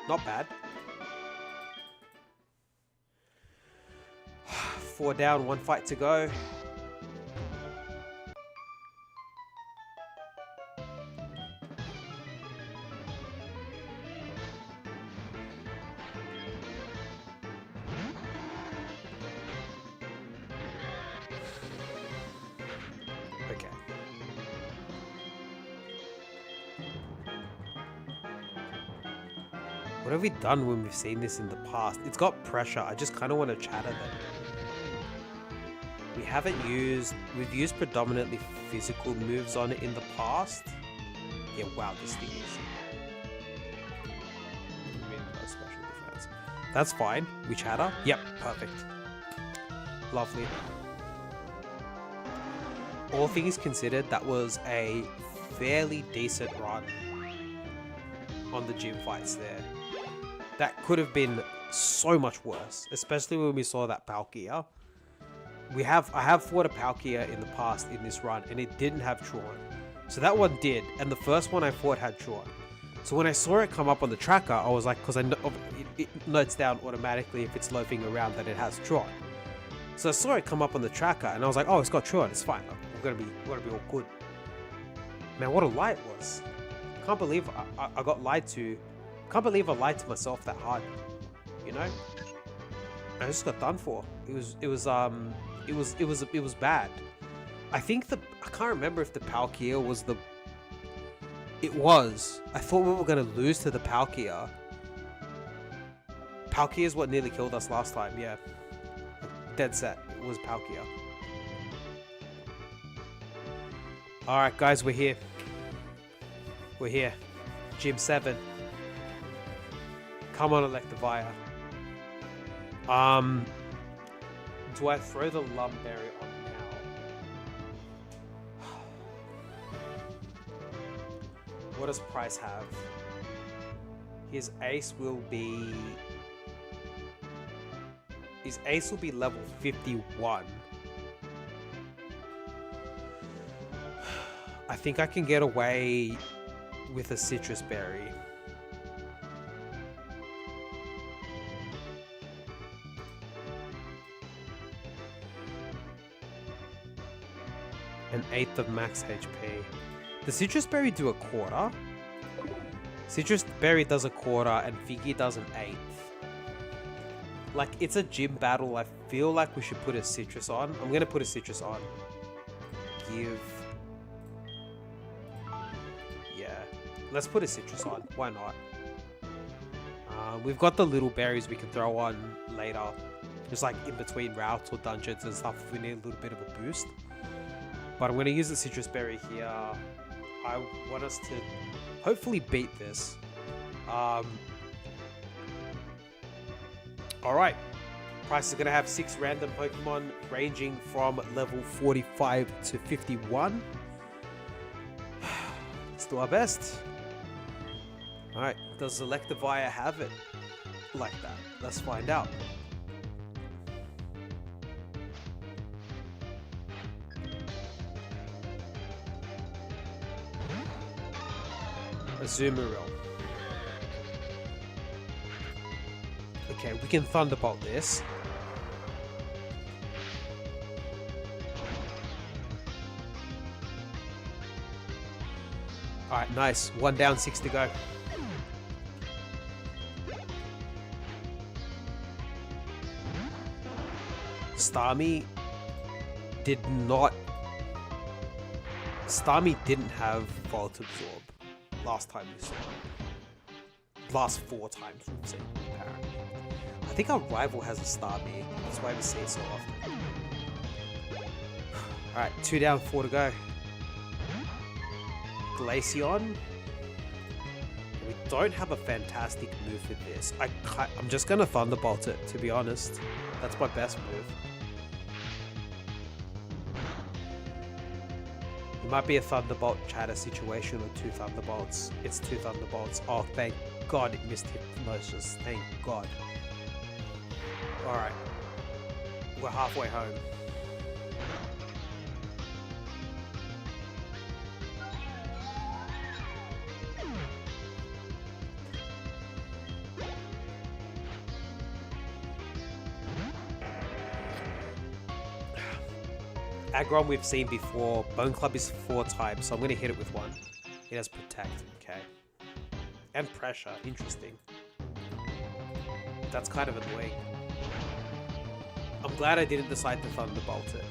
Not bad. 4 down, 1 fight to go. Okay. What have we done when we've seen this in the past? It's got pressure. I just kind of want to Chatter them. We've used predominantly physical moves on it in the past. Yeah, wow, this thing is really no special defense. That's fine. We Chatter. Yep, perfect. Lovely. All things considered, that was a fairly decent run on the gym fights there. That could have been so much worse, especially when we saw that Palkia. I have fought a Palkia in the past in this run, and it didn't have Truant. So that one did, and the first one I fought had Truant. So when I saw it come up on the tracker, I was like, because it notes down automatically if it's loafing around that it has Truant. So I saw it come up on the tracker, and I was like, oh, it's got Truant, it's fine. We're gonna be all good. Man, what a lie it was. Can't believe I got lied to. Can't believe I lied to myself that hard. You know? I just got done for. It was bad. I think I can't remember if the Palkia was the... It was. I thought we were going to lose to the Palkia. Palkia is what nearly killed us last time, yeah. Dead set. It was Palkia. Alright guys, we're here. We're here. Gym 7. Come on, Electivire. Do I throw the Lumberry on now? What does Price have? His ace will be level 51. I think I can get away with a Citrus Berry. An 1/8 of max HP. Does Citrus Berry do a quarter? Citrus Berry does a quarter and Figgy does an 1/8. Like, it's a gym battle. I feel like we should put a Citrus on. I'm gonna put a Citrus on. Yeah. Let's put a Citrus on. Why not? We've got the little berries we can throw on later. Just like in between routes or dungeons and stuff if we need a little bit of a boost. But I'm going to use the Citrus Berry here. I want us to hopefully beat this. Alright. Price is going to have 6 random Pokemon ranging from level 45 to 51. Let's do our best. Alright, does Electivire have it like that? Let's find out. Azumarill. Okay, we can Thunderbolt this. Alright, nice. 1 down, 6 to go. Starmie didn't have Volt Absorb last time we saw it. Last 4 times we've seen it, apparently. I think our rival has a Starmie. That's why we see it so often. Alright, 2 down, 4 to go. Glaceon. We don't have a fantastic move with this. I'm just going to Thunderbolt it, to be honest. That's my best move. It might be a Thunderbolt Chatter situation or 2 Thunderbolts. It's 2 Thunderbolts. Oh, thank God it missed Hypnosis. Thank God. Alright. We're halfway home. Aggron we've seen before. Bone Club is 4 types, so I'm going to hit it with 1. It has Protect, okay. And Pressure, interesting. That's kind of annoying. I'm glad I didn't decide to Thunderbolt it.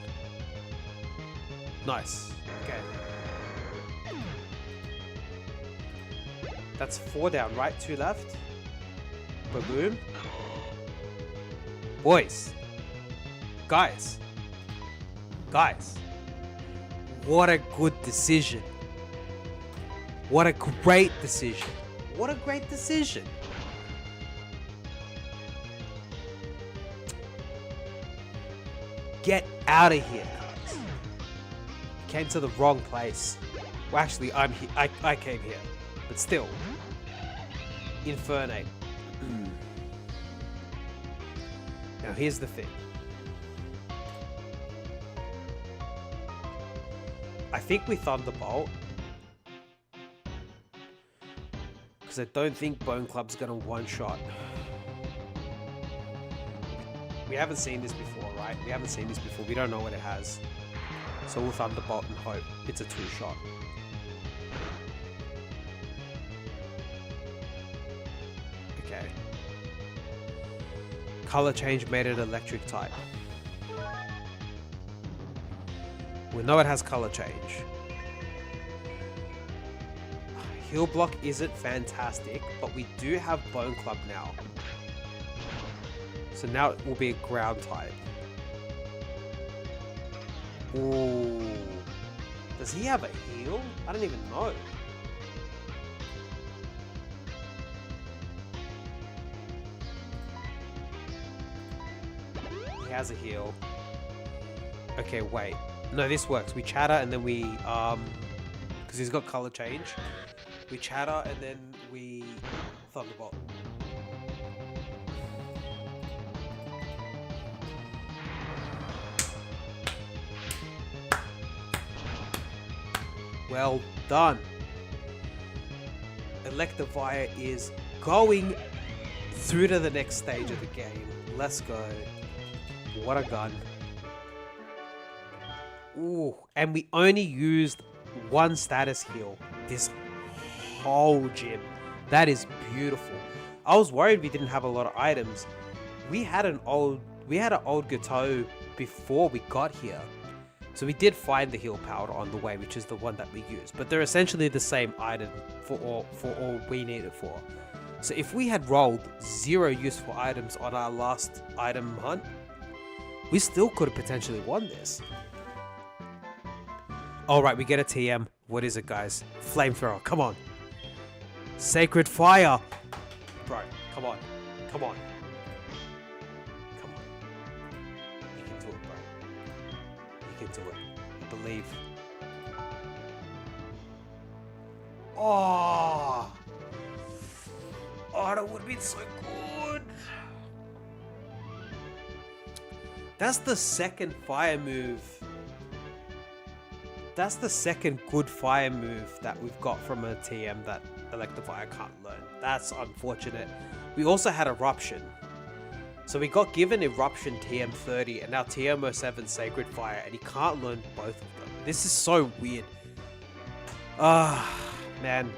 Nice, okay. That's 4 down, right? 2 left. Boom. Boys. Guys. What a good decision. What a great decision. What a great decision. Get out of here, guys. Came to the wrong place. Well, actually, I'm here. I came here. But still. Infernape. Now, here's the thing. I think we Thunderbolt. Because I don't think Bone Club's going to one-shot. We haven't seen this before, right? We haven't seen this before. We don't know what it has. So we'll Thunderbolt and hope it's a 2-shot. Okay. Color change made it electric type. We know it has color change. Heal block isn't fantastic, but we do have Bone Club now. So now it will be a ground type. Ooh. Does he have a heal? I don't even know. He has a heal. Okay, wait. No, this works. We chatter and then we, because he's got color change. We chatter and then we Thunderbolt. Well done. Electivire is going through to the next stage of the game. Let's go. What a gun. Ooh, and we only used 1 status heal this whole gym. That is beautiful. I was worried we didn't have a lot of items. We had an old Gateau before we got here. So we did find the heal powder on the way, which is the one that we used. But they're essentially the same item for all we need it for. So if we had rolled 0 useful items on our last item hunt, we still could have potentially won this. Alright, we get a TM. What is it, guys? Flamethrower, come on. Sacred Fire. Bro, come on. Come on. Come on. You can do it, bro. You can do it. I believe. Oh, that would have been so good. That's the second fire move. That's the second good fire move that we've got from a TM that Electivire can't learn. That's unfortunate. We also had Eruption. So we got given Eruption TM30 and now TM07 Sacred Fire, and he can't learn both of them. This is so weird. Man.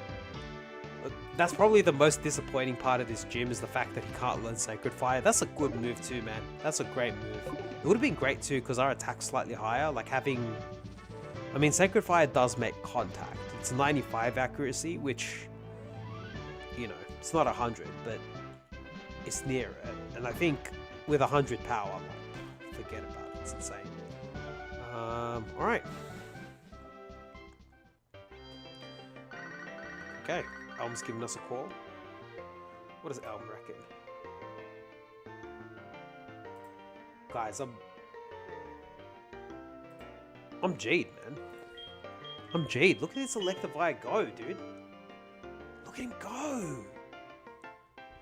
That's probably the most disappointing part of this gym, is the fact that he can't learn Sacred Fire. That's a good move too, man. That's a great move. It would have been great too, because our attack's slightly higher. Like having... I mean, Sacred Fire does make contact. It's 95 accuracy, which... You know, it's not 100, but... It's near it. And I think with 100 power, forget about it. It's insane. Alright. Okay. Elm's giving us a call. What does Elm reckon? Guys, I'm Jade, man. I'm Jade. Look at this Electivire go, dude. Look at him go.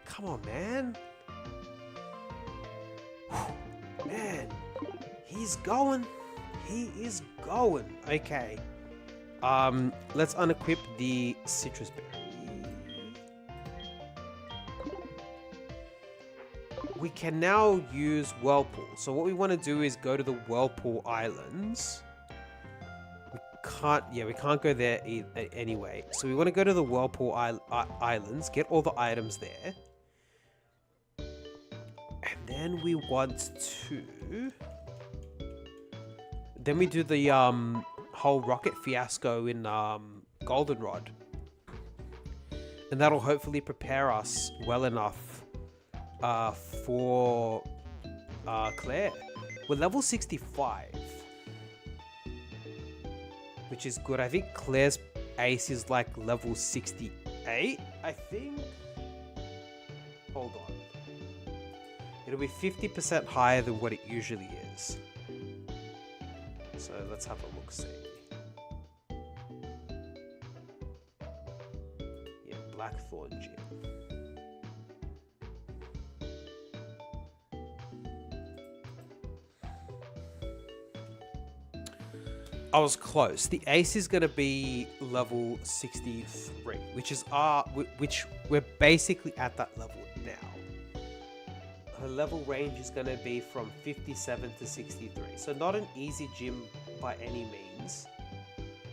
Come on, man. Whew. Man. He's going. He is going. Okay. Let's unequip the citrus berry. We can now use Whirlpool. So what we want to do is go to the Whirlpool Islands. We can't go there anyway. So we want to go to the Whirlpool Islands, get all the items there. And then we want to... Then we do the whole rocket fiasco in Goldenrod. And that'll hopefully prepare us well enough for Claire. We're level 65, which is good. I think Claire's ace is like level 68, I think. Hold on. It'll be 50% higher than what it usually is. So let's have a look-see. Yeah, Blackthorn Gym. I was close. The ace is going to be level 63, which we're basically at that level now. Her level range is going to be from 57 to 63. So not an easy gym by any means.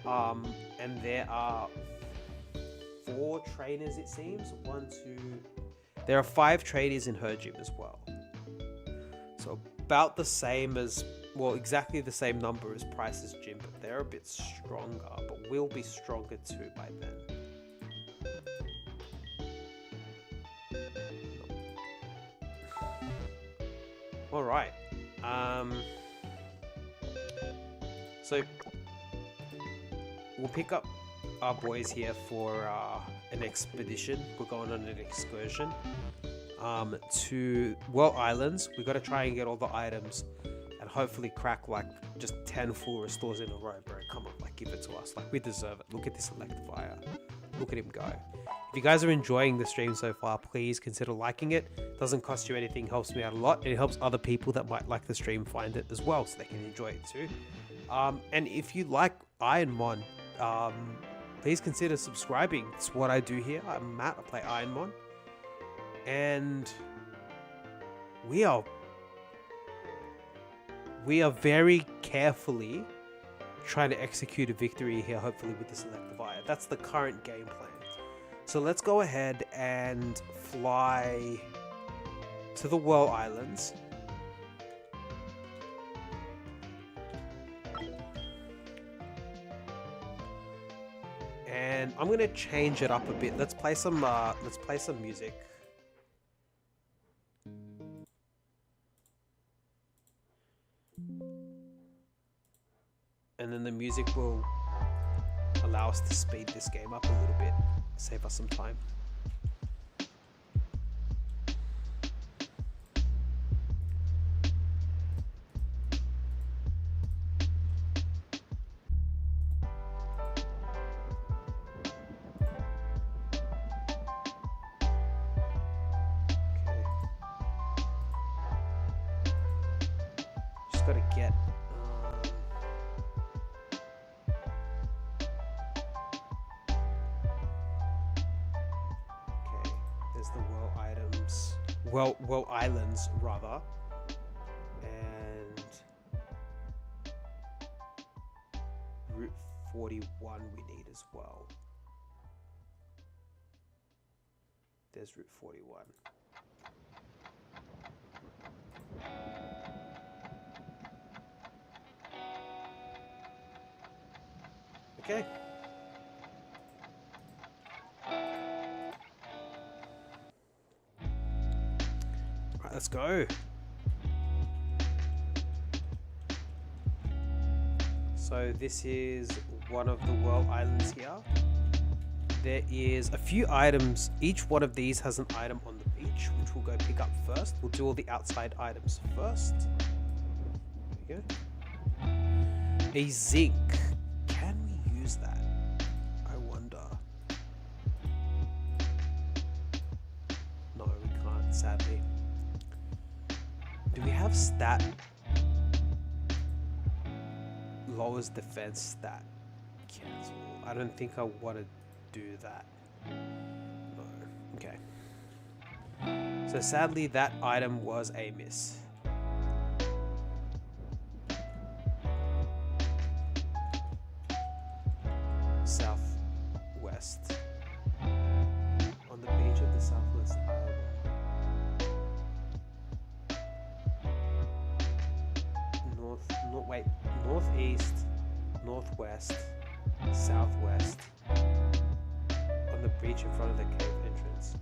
And there are 4 trainers, it seems. 1, 2... There are 5 trainers in her gym as well. So about the same as... Well, exactly the same number as Price's gym, but they're a bit stronger, but we'll be stronger too by then. Alright. So, we'll pick up our boys here for an expedition. We're going on an excursion to World Islands. We've got to try and get all the items and hopefully crack like just 10 full restores in a row, bro. Come on, like give it to us. Like we deserve it. Look at this Electivire. Look at him go. If you guys are enjoying the stream so far, please consider liking it. Doesn't cost you anything, helps me out a lot, and it helps other people that might like the stream find it as well, so they can enjoy it too. And if you like Ironmon, please consider subscribing. It's what I do here. I'm Matt. I play Ironmon, and we are very carefully trying to execute a victory here, hopefully with this Electivire. That's the current game plan. So let's go ahead and fly to the World Islands. And I'm gonna change it up a bit. Let's play some music. And then the music will allow us to speed this game up a little bit, save us some time. Okay. Just gotta get Well, islands rather, and Route 41 we need as well. There's Route 41. Okay. Right, let's go. So this is one of the world islands here. There is a few items. Each one of these has an item on the beach, which we'll go pick up first. We'll do all the outside items first. There we go. A zinc. Can we use that? I wonder. No, we can't, sadly. Do we have stat? Lowers defense stat. Cancel. I don't think I want to do that. No. Okay. So sadly that item was a miss. Southwest. On the beach of the Southwest Island. Northeast, northwest, southwest. On the beach in front of the cave entrance.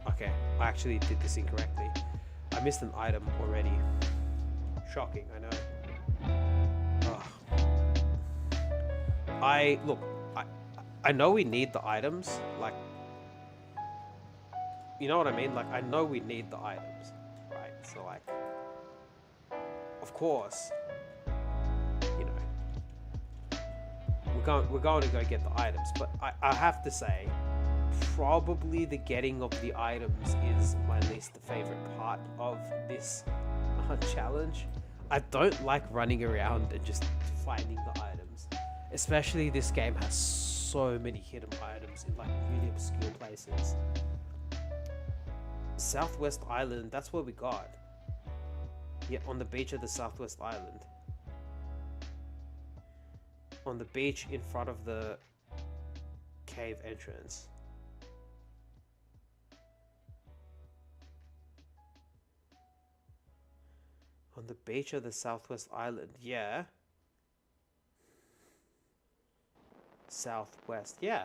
Okay, I actually did this incorrectly. I missed an item already. Shocking, I know. Ugh. I know we need the items, like, you know what I mean? Like, I know we need the items, right? So, like, of course, you know, we're going to go get the items, but I have to say, probably the getting of the items is my least favorite part of this challenge. I don't like running around and just finding the items, especially this game has so many hidden items in like really obscure places. Southwest Island, that's where we got. Yeah, on the beach of the Southwest Island. On the beach in front of the cave entrance. On the beach of the Southwest Island, yeah. Southwest, yeah.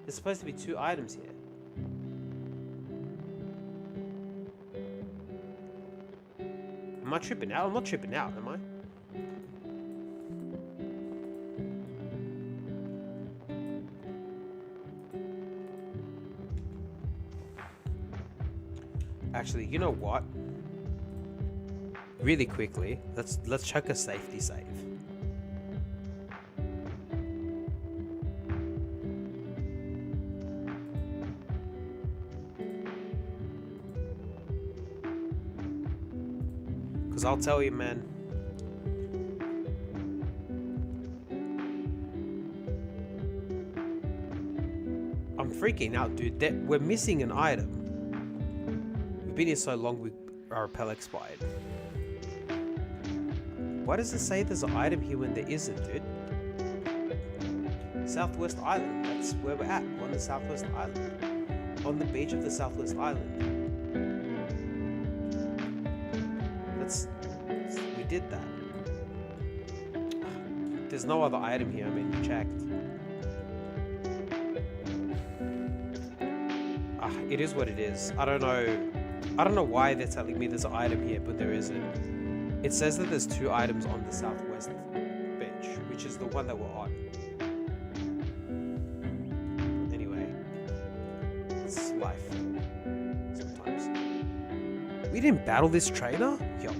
There's supposed to be 2 items here. Am I tripping out? I'm not tripping out, am I? Actually, you know what? Really quickly, let's check a safety save. Because I'll tell you, man, I'm freaking out, dude. We're missing an item. We've been here so long, our repel expired. Why does it say there's an item here when there isn't, dude? Southwest Island, that's where we're at, on the Southwest Island. On the beach of the Southwest Island. We did that. There's no other item here, I mean, you checked. It is what it is. I don't know why they're telling me there's an item here, but there isn't. It says that there's 2 items on the Southwest beach, which is the one that we're on. Anyway, it's life. Sometimes. We didn't battle this trainer? Yo.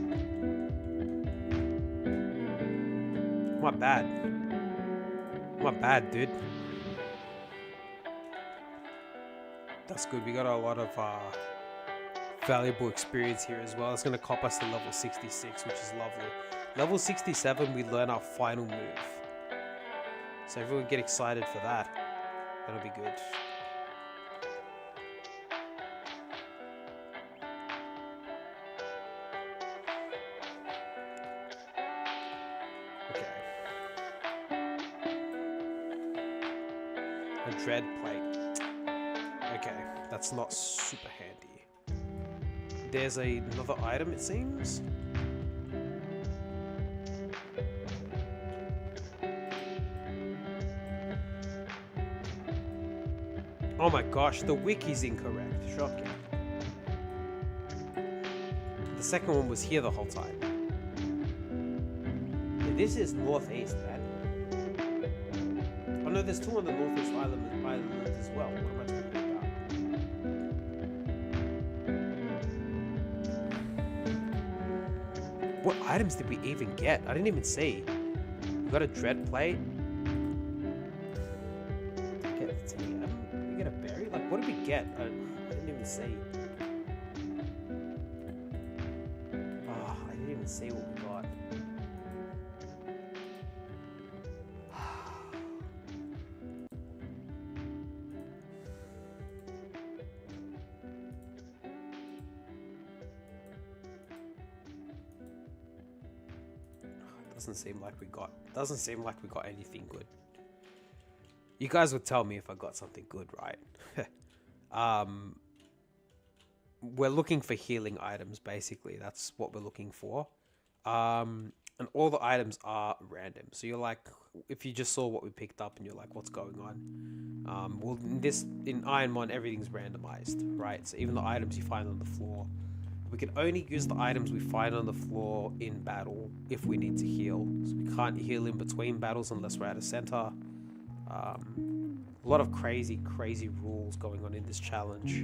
My bad. My bad, dude. That's good. We got a lot of valuable experience here as well. It's going to cop us to level 66, which is lovely. Level 67, we learn our final move. So everyone get excited for that. That'll be good. A dread plate. Okay, that's not super handy. There's another item, it seems. Oh my gosh, the wiki's incorrect. Shocking. The second one was here the whole time. Yeah, this is northeast, man. Oh no, there's two on the northeast island as well. What am I talking about? What items did we even get? I didn't even see. We got a dread plate. We get a berry? Like, what did we get? I didn't even see. Oh, I didn't even see what we got. Doesn't seem like we got anything good. You guys would tell me if I got something good, right? We're looking for healing items, basically. That's what we're looking for. And all the items are random. So you're like, if you just saw what we picked up and you're like, what's going on? Well, in Ironmon, everything's randomized, right? So even the items you find on the floor, we can only use the items we find on the floor in battle if we need to heal. So we can't heal in between battles unless we're at a center. A lot of crazy rules going on in this challenge.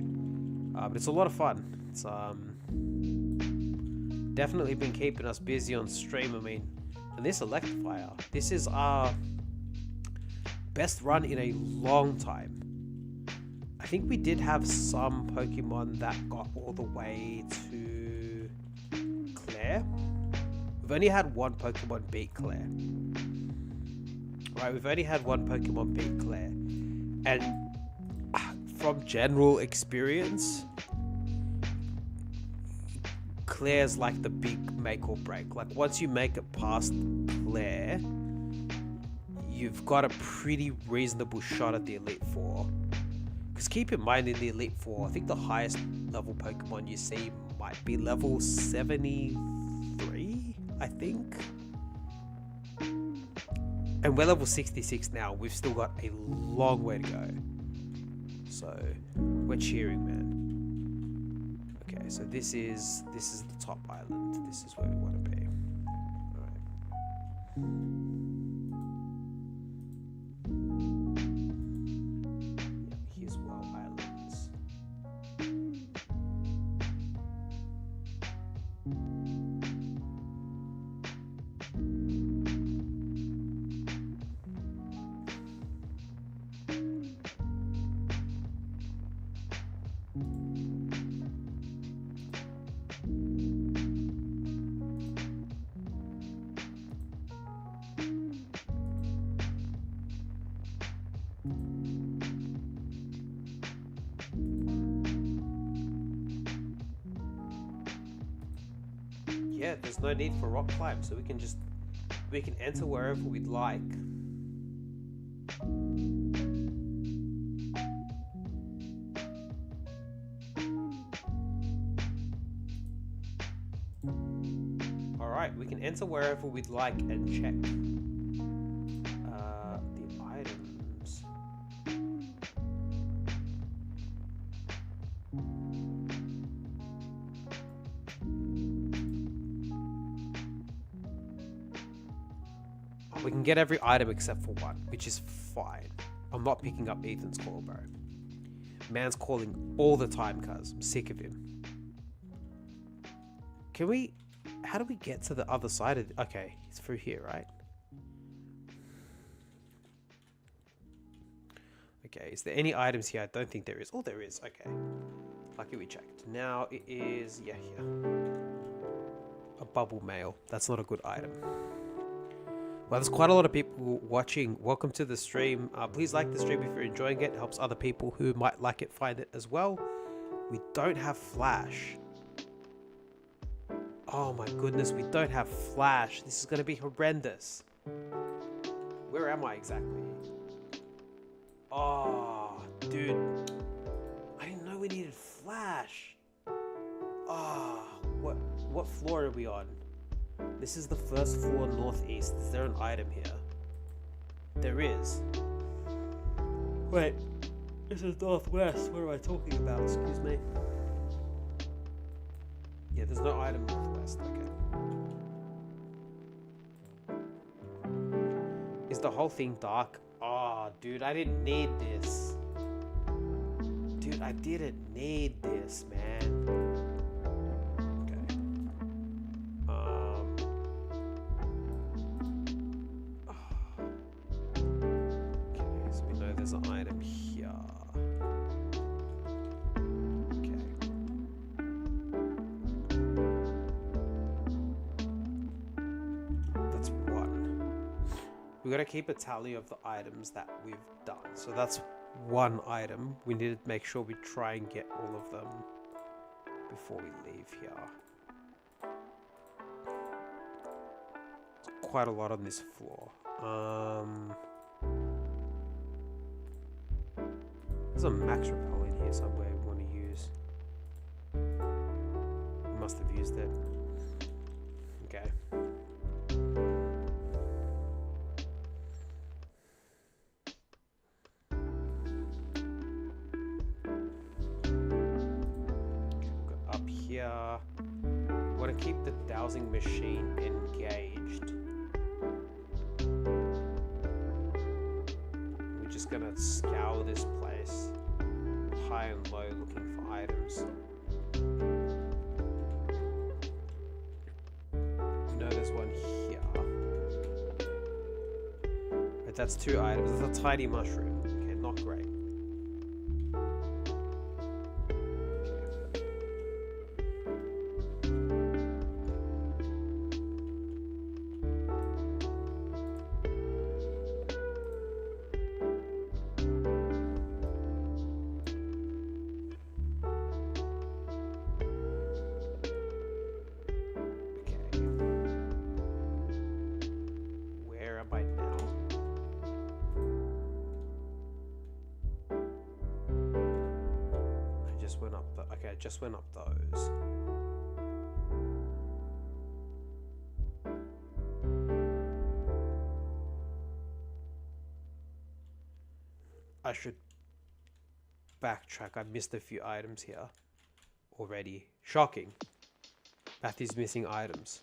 But it's a lot of fun. It's definitely been keeping us busy on stream. I mean, and this Electivire, this is our best run in a long time. I think we did have some Pokemon that got all the way to Claire. We've only had one Pokemon beat Claire. Right, we've only had one Pokemon beat Claire. And from general experience, Claire's like the big make or break. Like, once you make it past Claire, you've got a pretty reasonable shot at the Elite Four. Because keep in mind, in the Elite Four, I think the highest level Pokemon you see might be level 73, I think. And we're level 66 now. We've still got a long way to go. So, we're cheering, man. Okay, so this is the top island. This is where we want to be. Alright. Yeah, there's no need for rock climb, so we can enter wherever we'd like. Alright, we can enter wherever we'd like and check the items. We can get every item except for one, which is fine. I'm not picking up Ethan's call, bro. Man's calling all the time, cuz I'm sick of him. Can we... How do we get to the other side of... Okay, it's through here, right? Okay, is there any items here? I don't think there is. Oh, there is. Okay. Lucky we checked. Now it is... Yeah, here. A bubble mail. That's not a good item. Well, there's quite a lot of people watching. Welcome to the stream. Please like the stream if you're enjoying it. It helps other people who might like it find it as well. We don't have Flash. Oh my goodness, we don't have Flash. This is going to be horrendous. Where am I exactly? Oh, dude. I didn't know we needed flash. Ah, what floor are we on? This is the first floor northeast. Is there an item here? There is. Wait, this is northwest. What am I talking about? Excuse me. Yeah, there's no item northwest. Okay. Is the whole thing dark? Oh, dude, I didn't need this. Dude, I didn't need this, man. Okay. Okay, so we know there's an item here. Okay. That's one. We gotta keep a tally of the items that we've done. So that's one item. We need to make sure we try and get all of them before we leave here. There's quite a lot on this floor. There's a max repel in here somewhere we want to use. We must have used it. Okay. Want to keep the dowsing machine engaged. We're just gonna scour this place, high and low, looking for items. You know there's one here. But that's two items. That's a tiny mushroom. Okay, not great. Just went up those. I should backtrack. I missed a few items here already. Shocking. Matthew's missing items.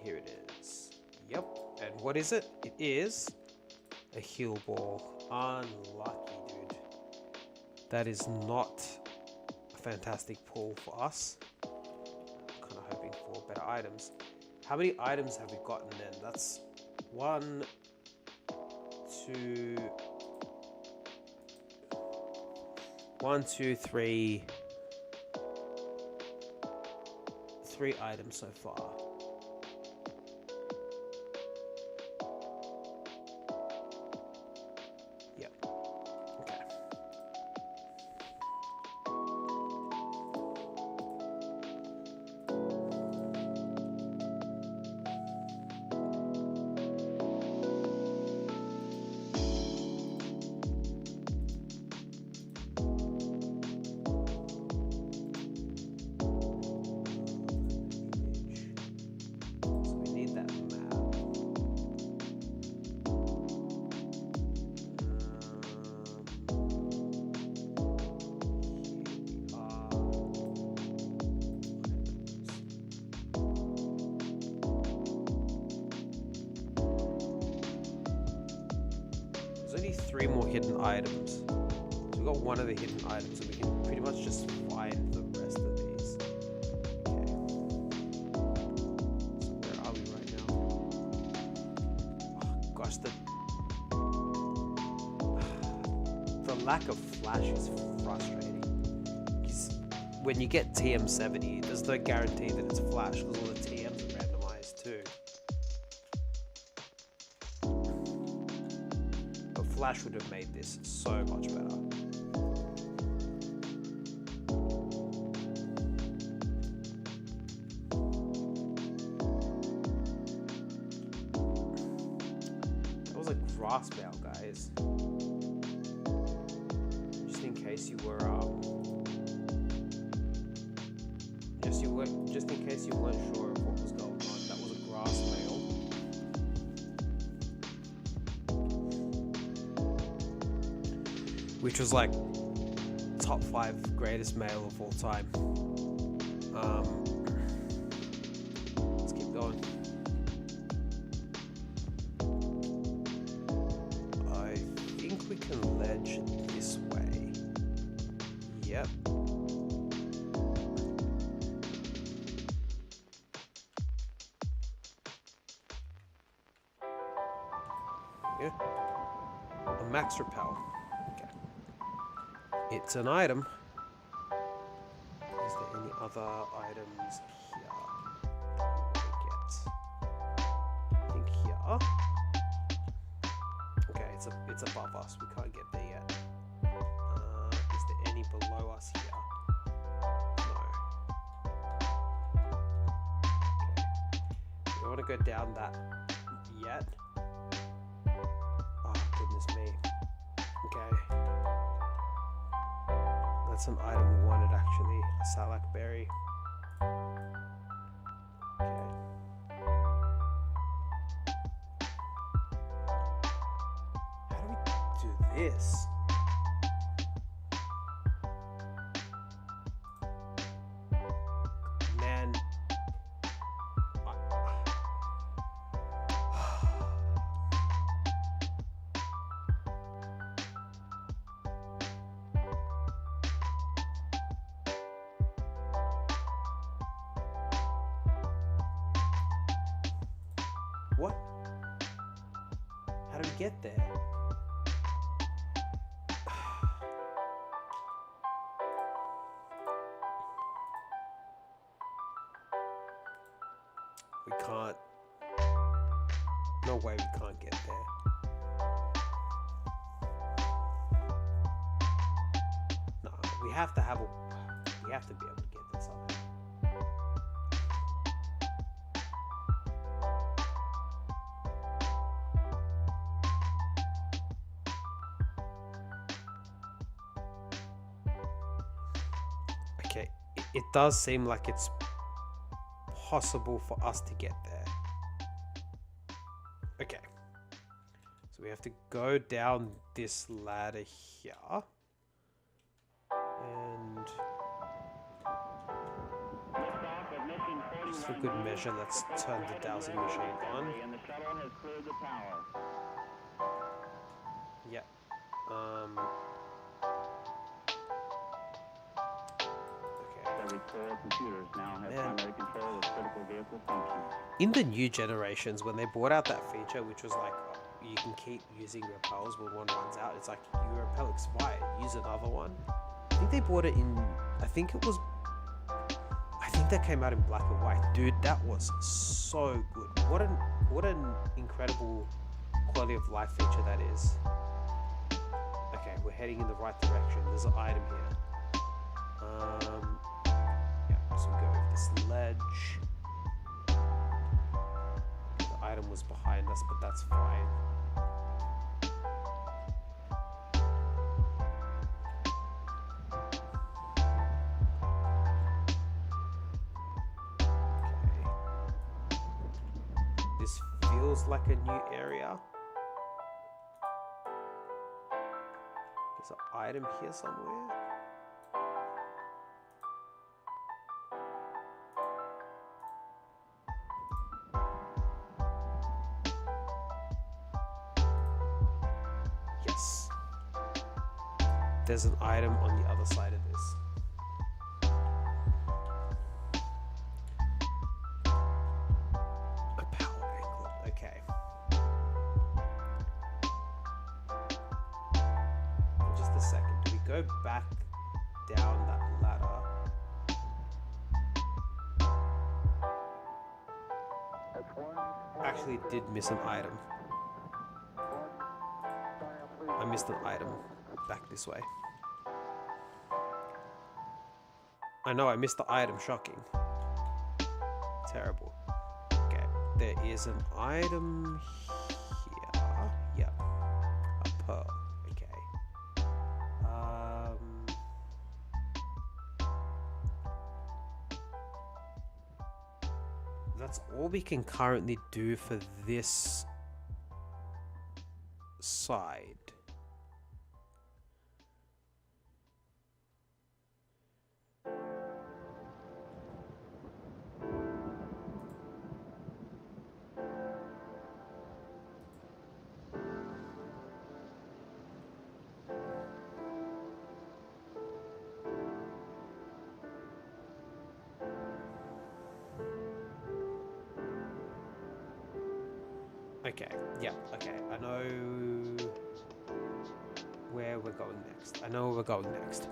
Here it is. Yep. And what is it? It is a heal ball. Unlucky, dude. That is not a fantastic pull for us. Kind of hoping for better items. How many items have we gotten then? That's 1, 2, 3 items so far. Only 3 more hidden items. So we've got one of the hidden items and we can pretty much just find the rest of these. Okay. So where are we right now? Oh gosh, the lack of flash is frustrating. Because when you get TM70, there's no guarantee that it's flash because all the TMs are randomized too. Flash would have made this so much better. grass mail, guys. Just in case you were just in case you weren't sure of what was going on, that was a grass mail. Which was like top 5 greatest mail of all time. Let's keep going. I think we can ledge this way. Yep. Yeah. A max repel. Okay. It's an item. Is there any other items here that we want to get? I think here. Okay, it's above us. We can't get there yet. Is there any below us here? No. Okay. We don't want to go down that yet. Oh, goodness me. Okay. That's an item we wanted actually. A Salak berry. Okay. How do we do this? Man. What? How do we get there? We can't. No way we can't get there. No, we have to have a. We have to be able to get there somehow. Okay, it does seem like it's possible for us to get there. Okay, so we have to go down this ladder here, and just for good measure, let's turn the dowsing machine on. Yep. Computers now have primary control of critical vehicle functions. In the new generations, when they brought out that feature, which was like, you can keep using repels when one runs out, it's like, your repel expired, use another one. I think they bought it in, I think that came out in black and white. Dude, that was so good. What an incredible quality of life feature that is. Okay, we're heading in the right direction. There's an item here. So we go over this ledge. The item was behind us, but that's fine. Okay. This feels like a new area. There's an item here somewhere. There's an item on the other side of this. A power anklet, okay. Just a second, do we go back down that ladder? Actually did miss an item. I missed an item. Back this way. I know I missed the item, shocking. Terrible. Okay, there is an item here. Yep. pearl. Okay. That's all we can currently do for this side. Okay, yeah, okay. I know where we're going next. I know where we're going next.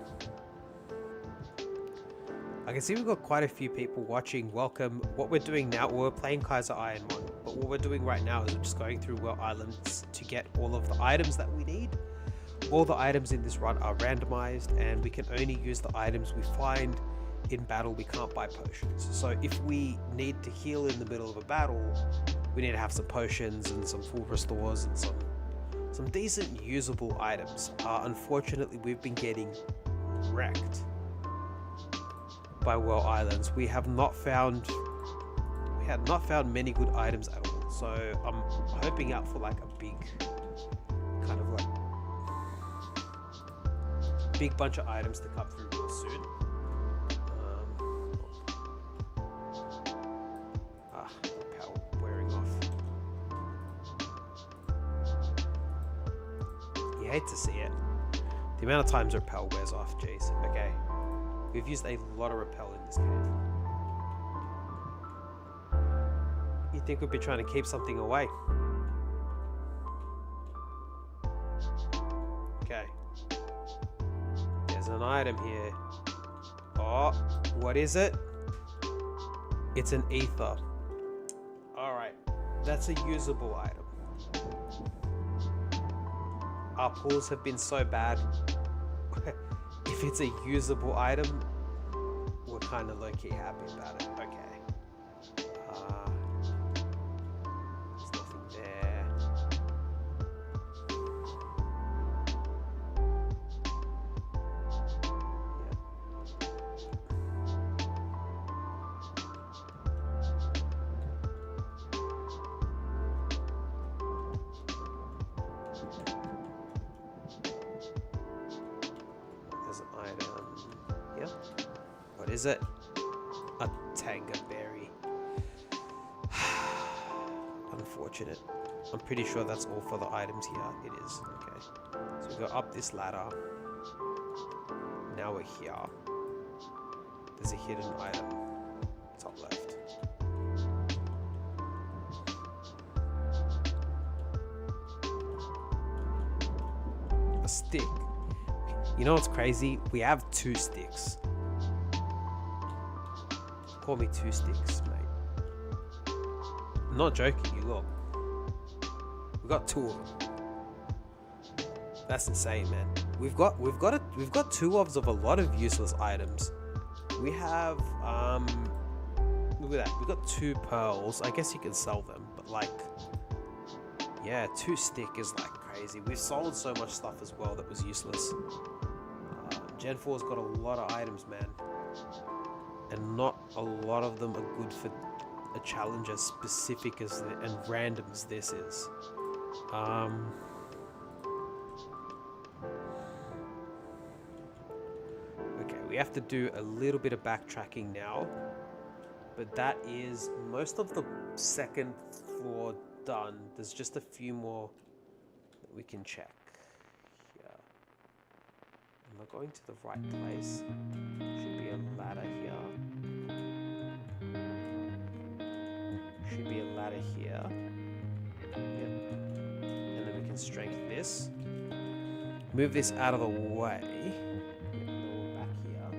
I can see we've got quite a few people watching. Welcome. What we're doing now, we're playing Kaizo Ironmon, but what we're doing right now is we're just going through World Islands to get all of the items that we need. All the items in this run are randomized, and we can only use the items we find in battle. We can't buy potions. So if we need to heal in the middle of a battle, we need to have some potions and some full restores and some decent usable items. Unfortunately, we've been getting wrecked by World Islands. We had not found many good items at all. So I'm hoping out for like a big kind of like big bunch of items to come through real soon. Power wearing off. You hate to see it. The amount of times repel wears off, jeez. Okay. We've used a lot of repel in this cave. You'd think we'd be trying to keep something away. Okay. There's an item here. Oh, what is it? It's an ether. Alright, that's a usable item. Our pulls have been so bad. If it's a usable item, we're kind of low-key happy about it. Okay. There's nothing there. Is it a tanga berry? Unfortunate. I'm pretty sure that's all for the items here. It is. Okay. So we go up this ladder. Now we're here. There's a hidden item. Top left. A stick. You know what's crazy? We have 2 sticks. Call me 2 sticks, mate. I'm not joking, you look. We've got 2 of them. That's insane, man. We've got 2 of a lot of useless items. We have look at that. We've got 2 pearls. I guess you can sell them, but like, yeah, 2 stick is like crazy. We've sold so much stuff as well that was useless. Gen 4's got a lot of items, man. And not a lot of them are good for a challenge as specific as and random as this is. Okay, we have to do a little bit of backtracking now, but that is most of the 2nd floor done. There's just a few more that we can check. Here. Am I going to the right place? Should be a ladder here. Should be a ladder here. Yep. And then we can strengthen this. Move this out of the way. Yep, and then we're back here.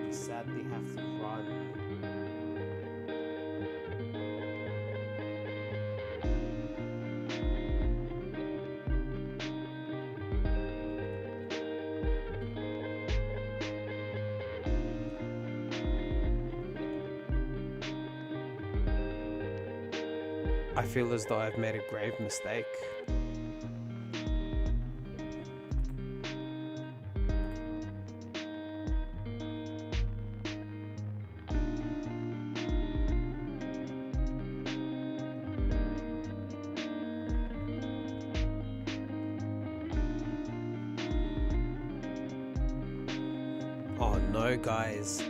We sadly have to run. I feel as though I've made a grave mistake. Oh no, guys.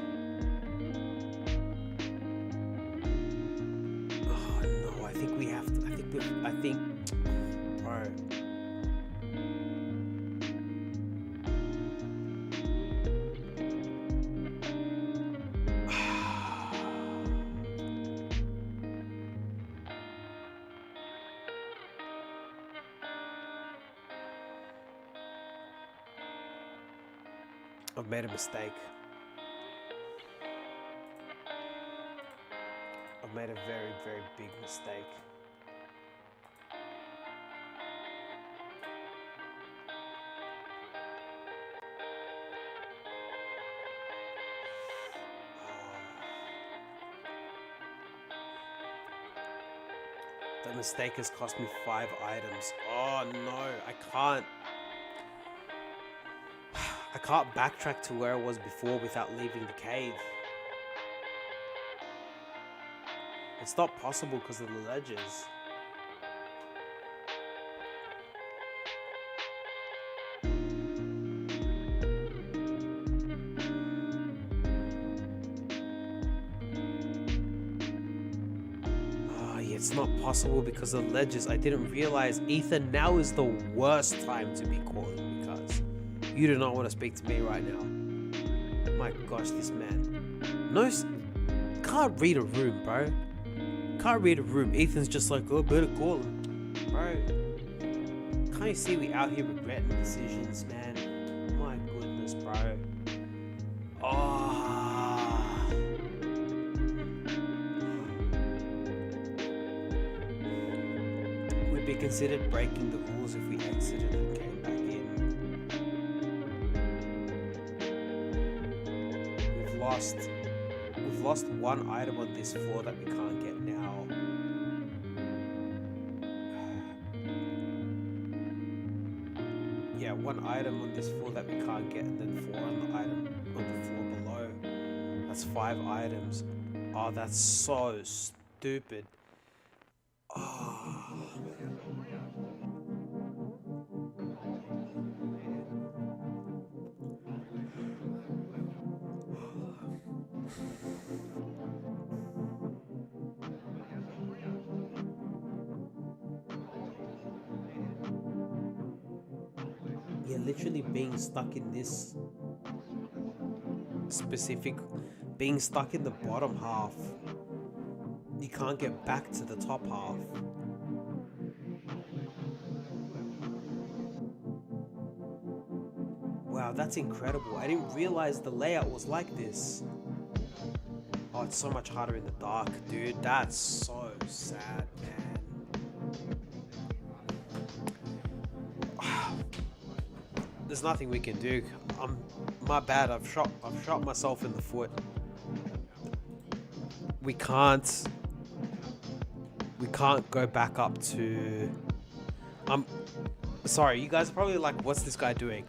Oh no, I think we have to. I think. Bro. I've made a mistake. I've made a very, very big mistake. The mistake has cost me 5 items. Oh no, I can't backtrack to where I was before without leaving the cave. It's not possible because of the ledges. Oh, yeah, it's not possible because of the ledges. I didn't realize, Ethan, now is the worst time to be calling because you do not want to speak to me right now. My gosh, this man. Can't read a room, bro. Can't read a room. Ethan's just like, oh, better call him. Bro, can't you see we out here regretting decisions, man? My goodness, bro. Oh. We'd be considered breaking the rules if we exited and came back in. We've lost one item on this floor that we can't get now. Yeah, one item on this floor that we can't get, and then 4 on the floor below. That's 5 items. Oh, that's so stupid. Oh. Yeah, literally being stuck in this being stuck in the bottom half, you can't get back to the top half. Wow, that's incredible. I didn't realize the layout was like this. Oh, it's so much harder in the dark, dude. That's so sad, man. There's nothing we can do. My bad. I've shot myself in the foot. We can't go back up to. Sorry, you guys are probably like, what's this guy doing?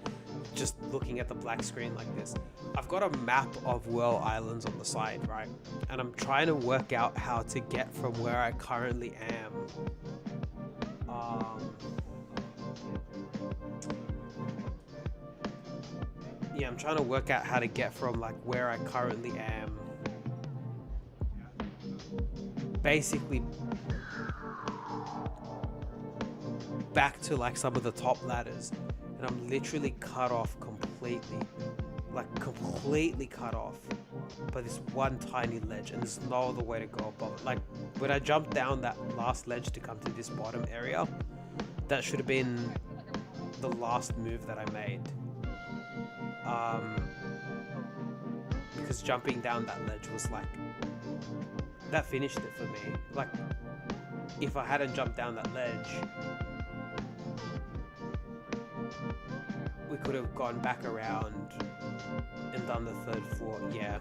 Just looking at the black screen like this. I've got a map of Whirl Islands on the side, right? And I'm trying to work out how to get from where I currently am. Yeah, I'm trying to work out how to get from like where I currently am, basically back to like some of the top ladders, and I'm literally cut off completely, like completely cut off by this one tiny ledge, and there's no other way to go above it. Like when I jumped down that last ledge to come to this bottom area, that should have been the last move that I made. Because jumping down that ledge was like, that finished it for me. Like, if I hadn't jumped down that ledge, we could have gone back around and done the 3rd floor. Yeah,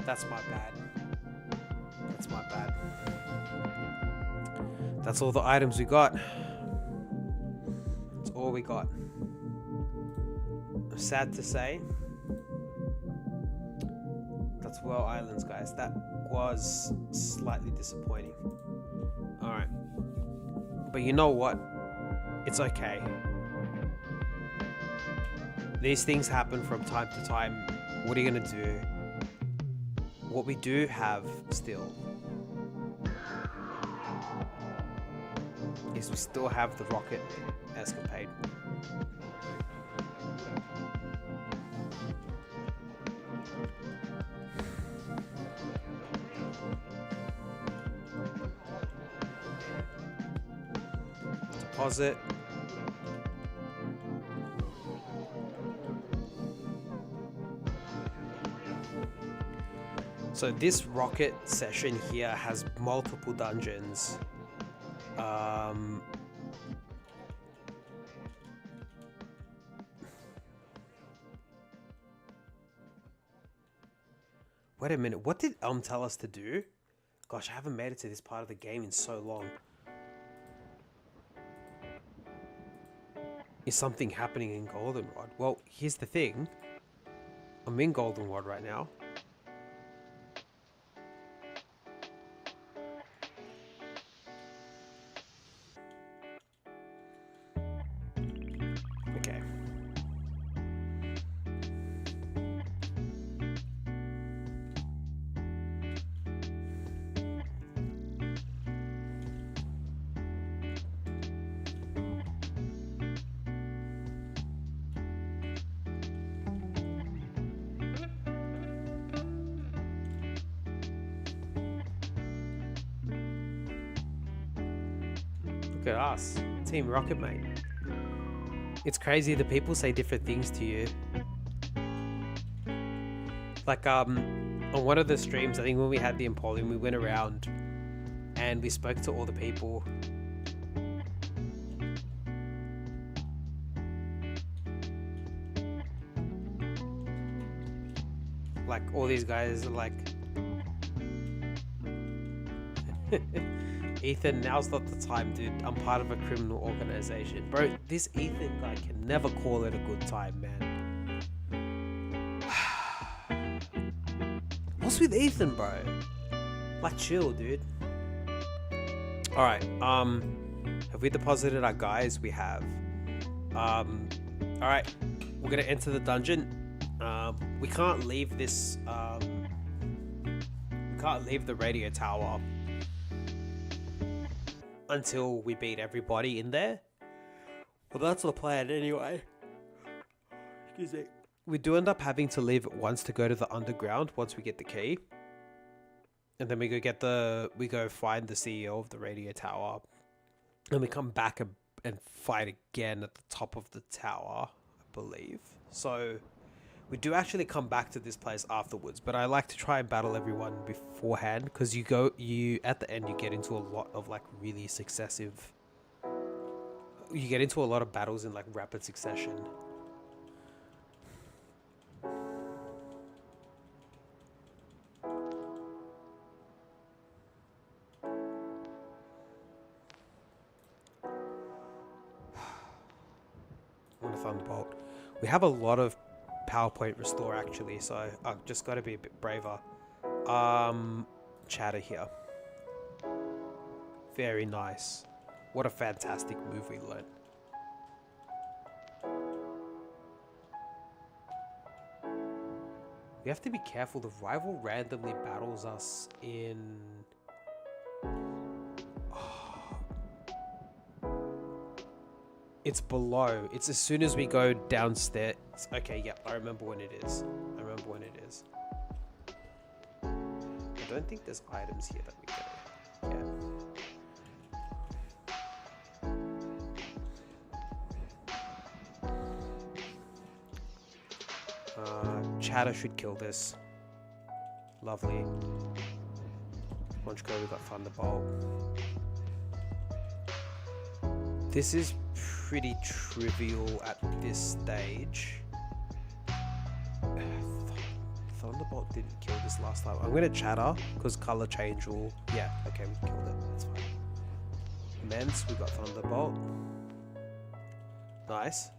that's my bad. That's my bad. That's all the items we got. That's all we got. Sad to say. That's Well Islands, guys. That was slightly disappointing. Alright. But you know what? It's okay. These things happen from time to time. What are you gonna do? What we do have still is we still have the rocket escapade. Deposit. So this rocket session here has multiple dungeons. Wait a minute, what did tell us to do? Gosh, I haven't made it to this part of the game in so long. Is something happening in Goldenrod? Well, here's the thing. I'm in Goldenrod right now. Okay. Look at us, Team Rocket, mate. It's crazy that people say different things to you. Like, on one of the streams, I think when we had the Empoleon, we went around and we spoke to all the people. Like, all these guys are like... Ethan, now's not the time, dude. I'm part of a criminal organization. Bro, this Ethan guy can never call it a good time, man. What's with Ethan, bro? Like, chill, dude. Alright, have we deposited our guys? We have. Alright, we're gonna enter the dungeon. We can't leave this, we can't leave the radio tower until we beat everybody in there. Well, that's the plan anyway. Excuse me. We do end up having to leave it once to go to the underground once we get the key. And then we go find the CEO of the radio tower. And we come back and fight again at the top of the tower, I believe. So we do actually come back to this place afterwards, but I like to try and battle everyone beforehand, because at the end you get into a lot of like really successive, you get into a lot of battles in like rapid succession. I'm gonna Thunderbolt. We have a lot of PowerPoint restore actually, so I've just got to be a bit braver. Chatter here. Very nice. What a fantastic move we learned. We have to be careful. The rival randomly battles us in... It's below. It's as soon as we go downstairs. Okay, yep, I remember when it is. I don't think there's items here that we get. Yeah. Chatter should kill this. Lovely. Launch code, we got Thunderbolt. This is pretty trivial at this stage. Thunderbolt didn't kill this last time. I'm gonna Chatter because color change will... Yeah, okay, we killed it. That's fine. Mens, we got Thunderbolt. Nice.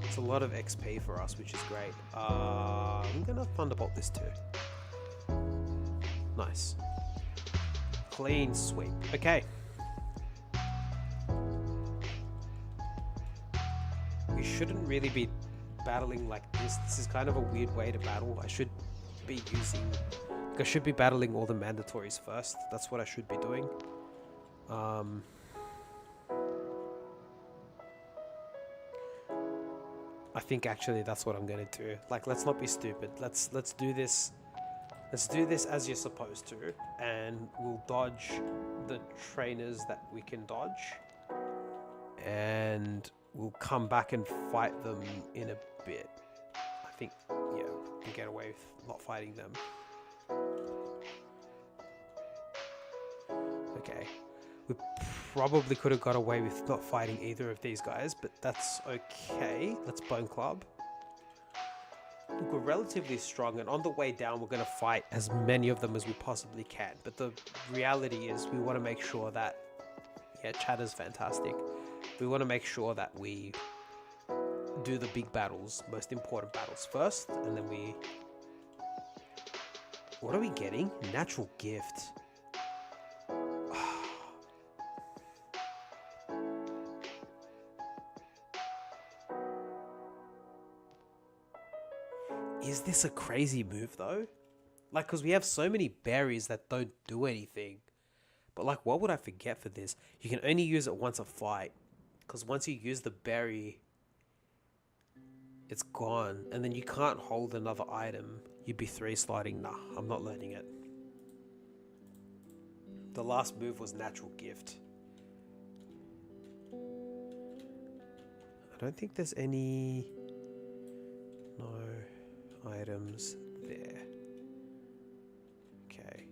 It's a lot of XP for us, which is great. I'm gonna Thunderbolt this too. Nice. Clean sweep. Okay. We shouldn't really be battling like this. This is kind of a weird way to battle. I should be battling all the mandatories first. That's what I should be doing. I think actually that's what I'm gonna do. Like, let's not be stupid. Let's do this. Let's do this as you're supposed to, and we'll dodge the trainers that we can dodge, and we'll come back and fight them in a bit. I think, yeah, we can get away with not fighting them. Okay. We probably could have got away with not fighting either of these guys, but that's okay. Let's Bone Club. Look, we're relatively strong, and on the way down we're going to fight as many of them as we possibly can. But the reality is we want to make sure that, yeah, Chatter's fantastic. We want to make sure that we do the big battles, most important battles first, and then we... What are we getting? Natural Gift. Is this a crazy move though? Like, because we have so many berries that don't do anything. But like, what would I forget for this? You can only use it once a fight. Because once you use the berry, it's gone. And then you can't hold another item. You'd be 3-sliding. Nah, I'm not learning it. The last move was Natural Gift. I don't think there's any... No items there. Okay.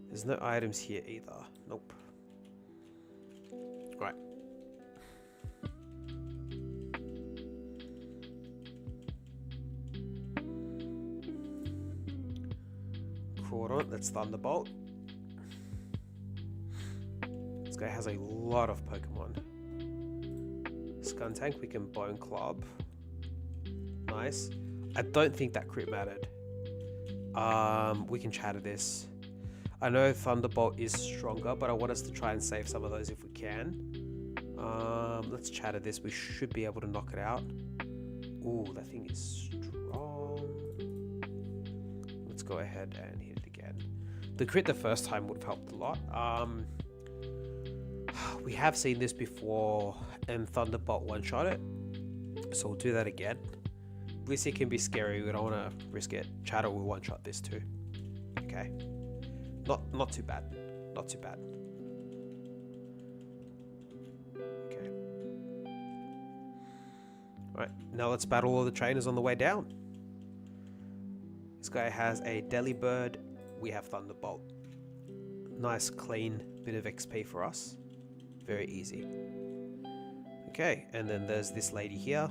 There's no items here either. Nope. Right. Crawdaunt, let's Thunderbolt. This guy has a lot of Pokemon. Skuntank, we can Bone Club. Nice. I don't think that crit mattered. We can chatter this. I know Thunderbolt is stronger, but I want us to try and save some of those if we can. Let's chatter this. We should be able to knock it out. Ooh, that thing is strong. Let's go ahead and hit it again. The crit the first time would have helped a lot. We have seen this before, and Thunderbolt one-shot it. So we'll do that again. Blissey can be scary. We don't want to risk it. Chatter will one-shot this too. Okay. Not too bad. Not too bad. Okay. Alright, now let's battle all the trainers on the way down. This guy has a Delibird. We have Thunderbolt. Nice, clean bit of XP for us. Very easy. Okay, and then there's this lady here.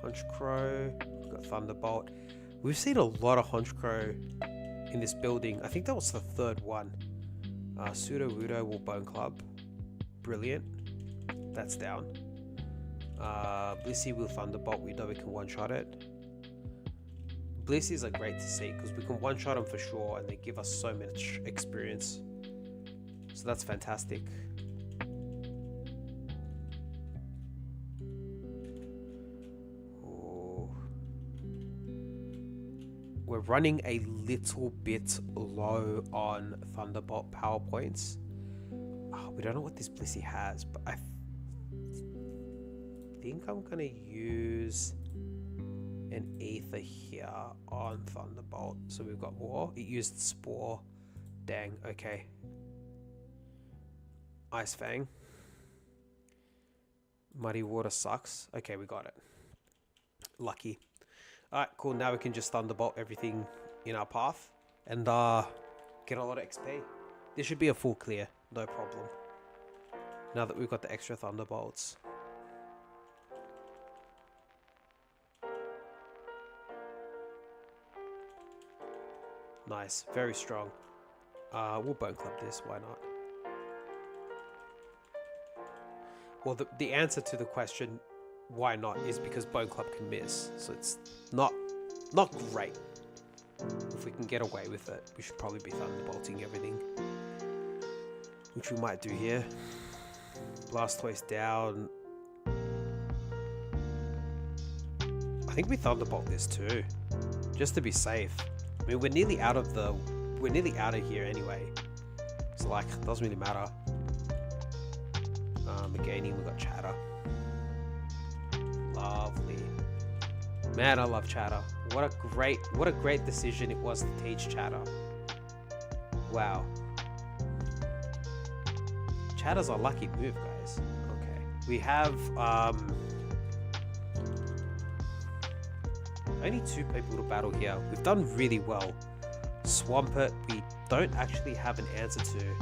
Honchkrow, we've got Thunderbolt. We've seen a lot of Honchkrow in this building. I think that was the third one. Sudowoodo will Bone Club. Brilliant. That's down. Blissey will Thunderbolt. We know we can one-shot it. Blissey's are great to see because we can one-shot them for sure, and they give us so much experience. So that's fantastic. We're running a little bit low on Thunderbolt power points. We don't know what this Blissey has, but I think I'm gonna use an Ether here on Thunderbolt. So we've got more. It used Spore. Dang, okay. Ice Fang. Muddy Water sucks. Okay, we got it. Lucky. Alright, cool. Now we can just Thunderbolt everything in our path and get a lot of XP. This should be a full clear, no problem. Now that we've got the extra Thunderbolts. Nice. Very strong. We'll Bone Club this. Why not? Well, the answer to the question, why not, is because Bone Club can miss. So it's not great. If we can get away with it, we should probably be Thunderbolting everything. Which we might do here. Blastoise down. I think we Thunderbolt this too. Just to be safe. I mean, we're nearly out of here anyway. So like, it doesn't really matter. Gaining, we got Chatter. Lovely. Man, I love Chatter. What a great decision it was to teach Chatter. Wow. Chatter's a lucky move, guys. Okay. We have only 2 people to battle here. We've done really well. Swampert, we don't actually have an answer to.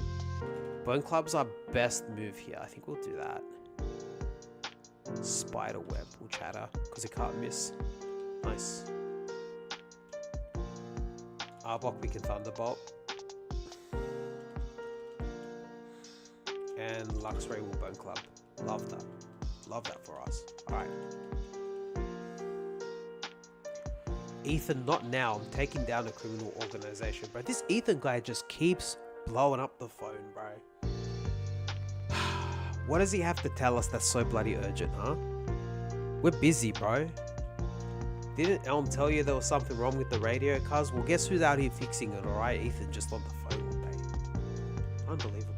Bone Club's our best move here. I think we'll do that. Spider Web will Chatter because it can't miss. Nice. Arbok we can Thunderbolt. And Luxray will Bone Club. Love that. Love that for us. Alright. Ethan, not now. I'm taking down a criminal organization. Bro, this Ethan guy just keeps blowing up the phone, bro. What does he have to tell us that's so bloody urgent, huh? We're busy, bro. Didn't Elm tell you there was something wrong with the radio, cuz? Well, guess who's out here fixing it, alright? Ethan just on the phone all day. Unbelievable.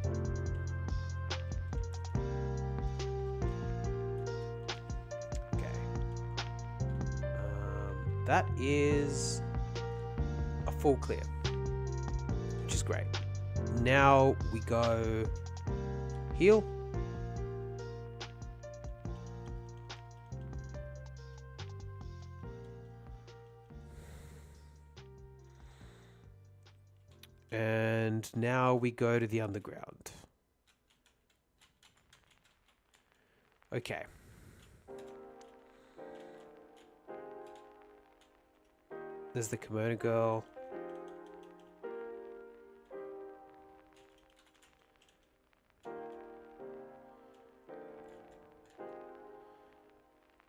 Okay. That is a full clear, which is great. Now we go heal. And now we go to the underground. Okay. There's the Kimono girl.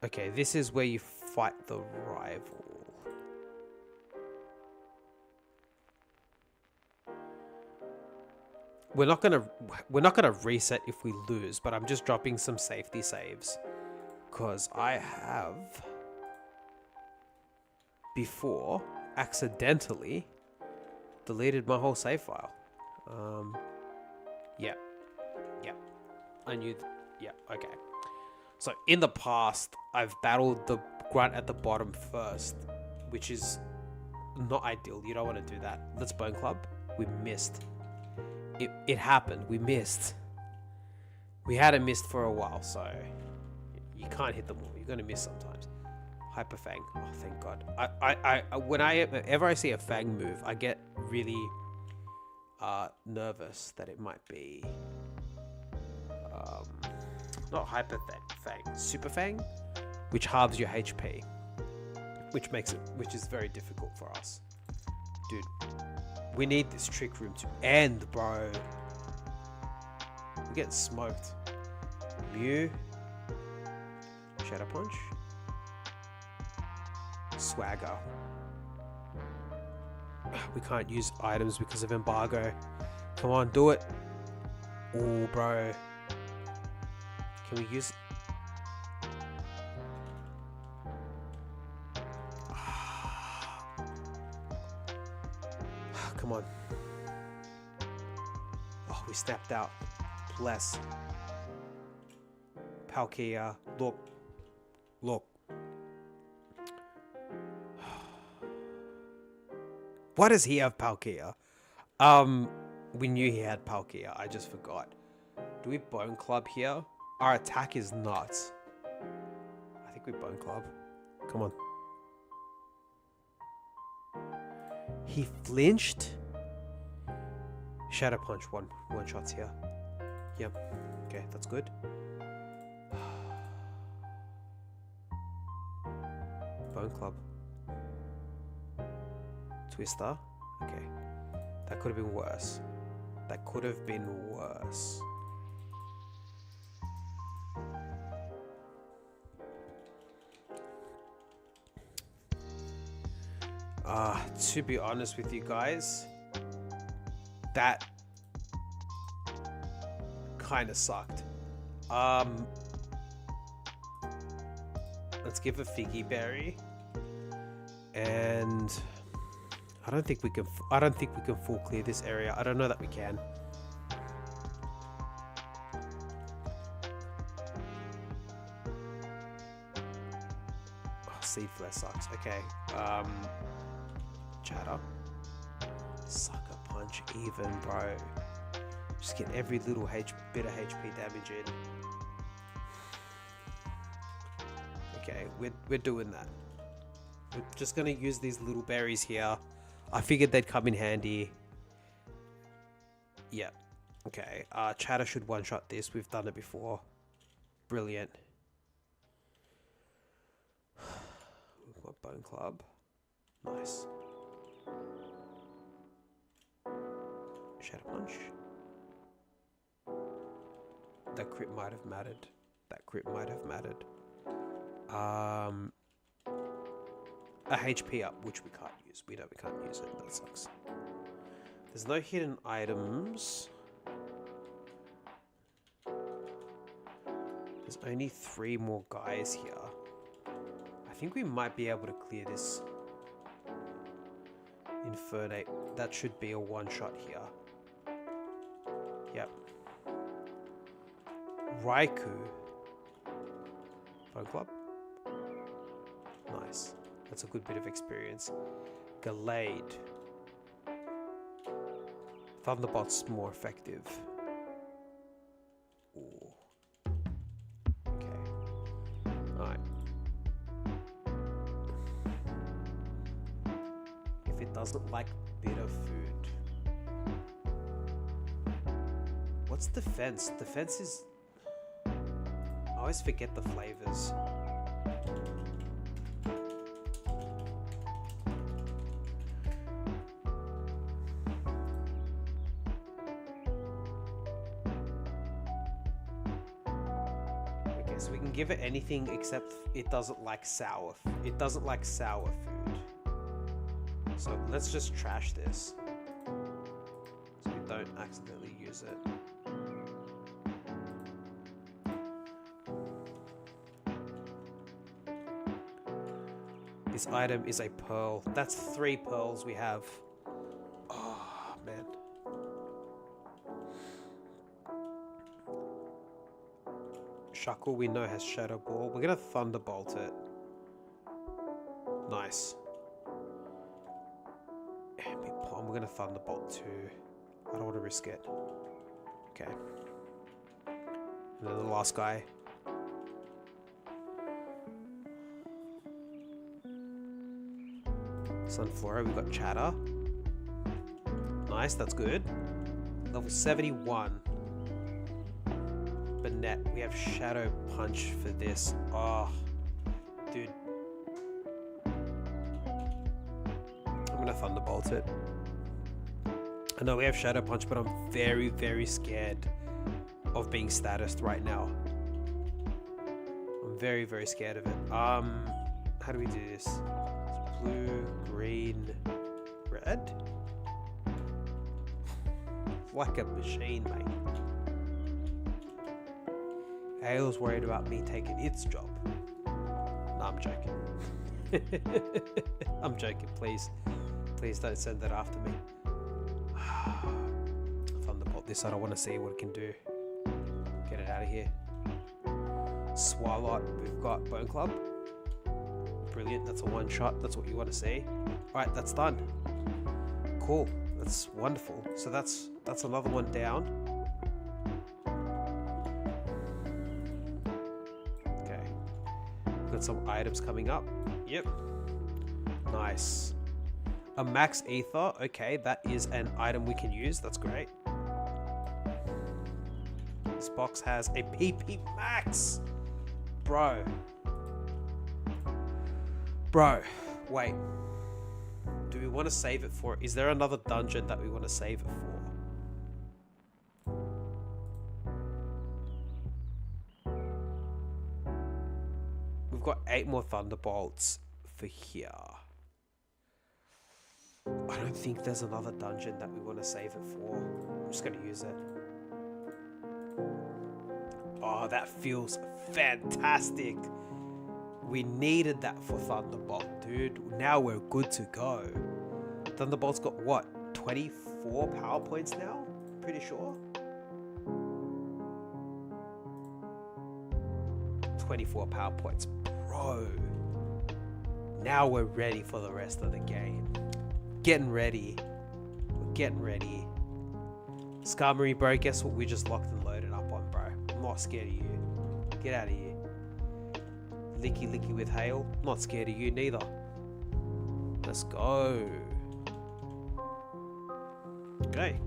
Okay, this is where you fight the rival. We're not gonna reset if we lose, but I'm just dropping some safety saves. Cause I have before accidentally deleted my whole save file. Yeah. I knew, yeah, okay. So in the past, I've battled the grunt at the bottom first, which is not ideal. You don't want to do that. Let's Bone Club. We missed. It happened. We missed. We hadn't missed for a while, so you can't hit them all. You're gonna miss sometimes. Hyper Fang. Oh, thank God. Whenever I see a Fang move, I get really nervous that it might be not Hyper Fang, Super Fang, which halves your HP, which is very difficult for us, dude. We need this trick room to end, bro. We're getting smoked. Mew. Shadow Punch. Swagger. We can't use items because of embargo. Come on, do it. Oh, bro. Can we use... Come on. Oh, we stepped out. Bless. Palkia. Look. Look. Why does he have Palkia? We knew he had Palkia. I just forgot. Do we Bone Club here? Our attack is nuts. I think we Bone Club. Come on. He flinched. Shadow Punch one shots here. Yep. Okay, that's good. Bone Club. Twister. Okay. That could have been worse. That could have been worse. To be honest with you guys, that kind of sucked. Let's give a Figgy Berry, and I don't think we can full clear this area. I don't know that we can. Oh, Seed Flare sucks. Okay. Chatter. Sucker Punch even, bro. Just get every little bit of HP damage in. Okay, we're doing that. We're just gonna use these little berries here. I figured they'd come in handy. Yep. Okay. Chatter should one-shot this. We've done it before. Brilliant. We've got Bone Club. Nice. Shadow Punch. That crit might have mattered. That crit might have mattered. A HP up, which we can't use. We know we can't use it. That sucks. There's no hidden items. There's only 3 more guys here. I think we might be able to clear this. Infernate. That should be a one-shot here. Yep. Raikou. Bone Club. Nice. That's a good bit of experience. Gallade. Thunderbolt's more effective. Ooh. Okay. Alright. If it doesn't like bitter food. What's defense? Defense is... I always forget the flavors. Okay, so we can give it anything except it doesn't like sour. It doesn't like sour food. So let's just trash this, so we don't accidentally use it. This item is a pearl. That's 3 pearls we have. Oh, man. Shuckle we know has Shadow Ball. We're going to Thunderbolt it. Nice. We're going to Thunderbolt too. I don't want to risk it. Okay. And then the last guy. Sunflora, we've got Chatter. Nice, that's good. Level 71. Banette, we have Shadow Punch for this. Oh, dude. I'm gonna Thunderbolt it. I know we have Shadow Punch, but I'm very, very scared of being statused right now. I'm very, very scared of it. How do we do this? Blue, green, red? Like a machine, mate. Hale's worried about me taking its job. No, I'm joking. I'm joking, please. Please don't send that after me. Thunderbolt this, I don't want to see what it can do. Get it out of here. Swalot, we've got Bone Club. Brilliant, that's a one-shot. That's what you want to see. Alright, that's done. Cool, that's wonderful. So that's another one down. Okay. Got some items coming up. Yep. Nice. A Max Ether. Okay, that is an item we can use. That's great. This box has a PP Max. Bro, wait. do we want to save it for? Is there another dungeon that we want to save it for? We've got 8 more Thunderbolts for here. I don't think there's another dungeon that we want to save it for. I'm just going to use it. Oh, that feels fantastic. We needed that for Thunderbolt, dude. Now we're good to go. Thunderbolt's got what? 24 power points now? Pretty sure. 24 power points. Bro. Now we're ready for the rest of the game. Getting ready. We're getting ready. Skarmory, bro, guess what we just locked and loaded up on, bro? I'm not scared of you. Get out of here. Licky Licky with Hail. I'm not scared of you neither. Let's go. Okay.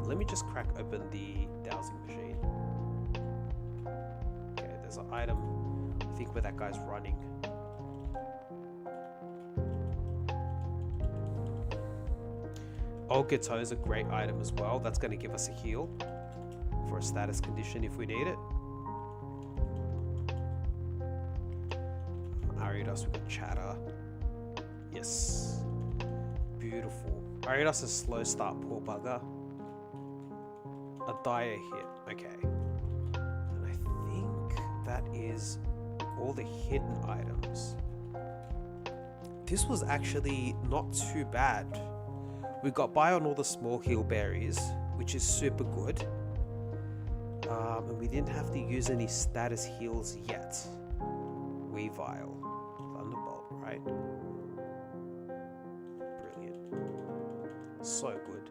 Let me just crack open the dowsing machine. Okay, there's an item. I think where that guy's running. Olgato is a great item as well. That's going to give us a heal for a status condition if we need it. Ariados, we've got Chatter. Yes. Beautiful. Ariados is slow start, poor bugger. A dire hit. Okay. And I think that is all the hidden items. This was actually not too bad. We got by on all the small heal berries, which is super good. And we didn't have to use any status heals yet. Weavile. Thunderbolt, right? Brilliant. So good.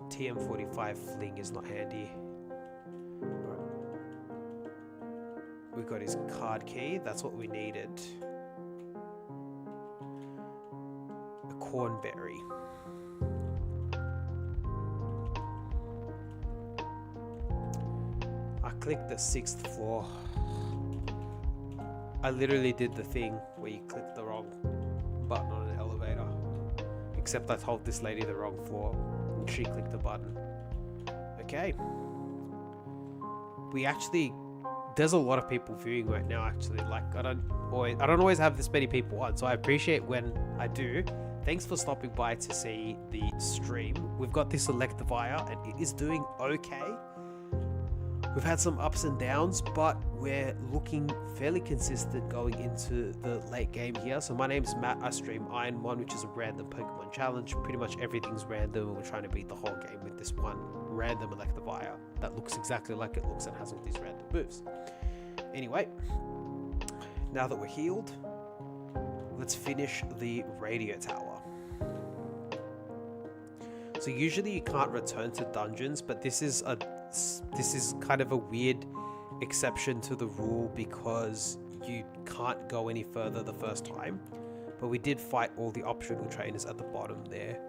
TM45 Fling is not handy. We got his card key. That's what we needed. A cornberry. I clicked the 6th floor. I literally did the thing where you click the wrong button on an elevator. Except I told this lady the wrong floor and she clicked the button. Okay. We actually... There's a lot of people viewing right now actually. Like I don't always have this many people on, so I appreciate when I do. Thanks for stopping by to see the stream. We've got this Electivire and it is doing okay. We've had some ups and downs, but we're looking fairly consistent going into the late game here. So my name's Matt, I stream Ironmon, which is a random Pokemon challenge. Pretty much everything's random and we're trying to beat the whole game with this one random Electivire that looks exactly like it looks and has all these random moves. Anyway, now that we're healed, let's finish the radio tower. So usually you can't return to dungeons, but this is kind of a weird exception to the rule because you can't go any further the first time. But we did fight all the optional trainers at the bottom there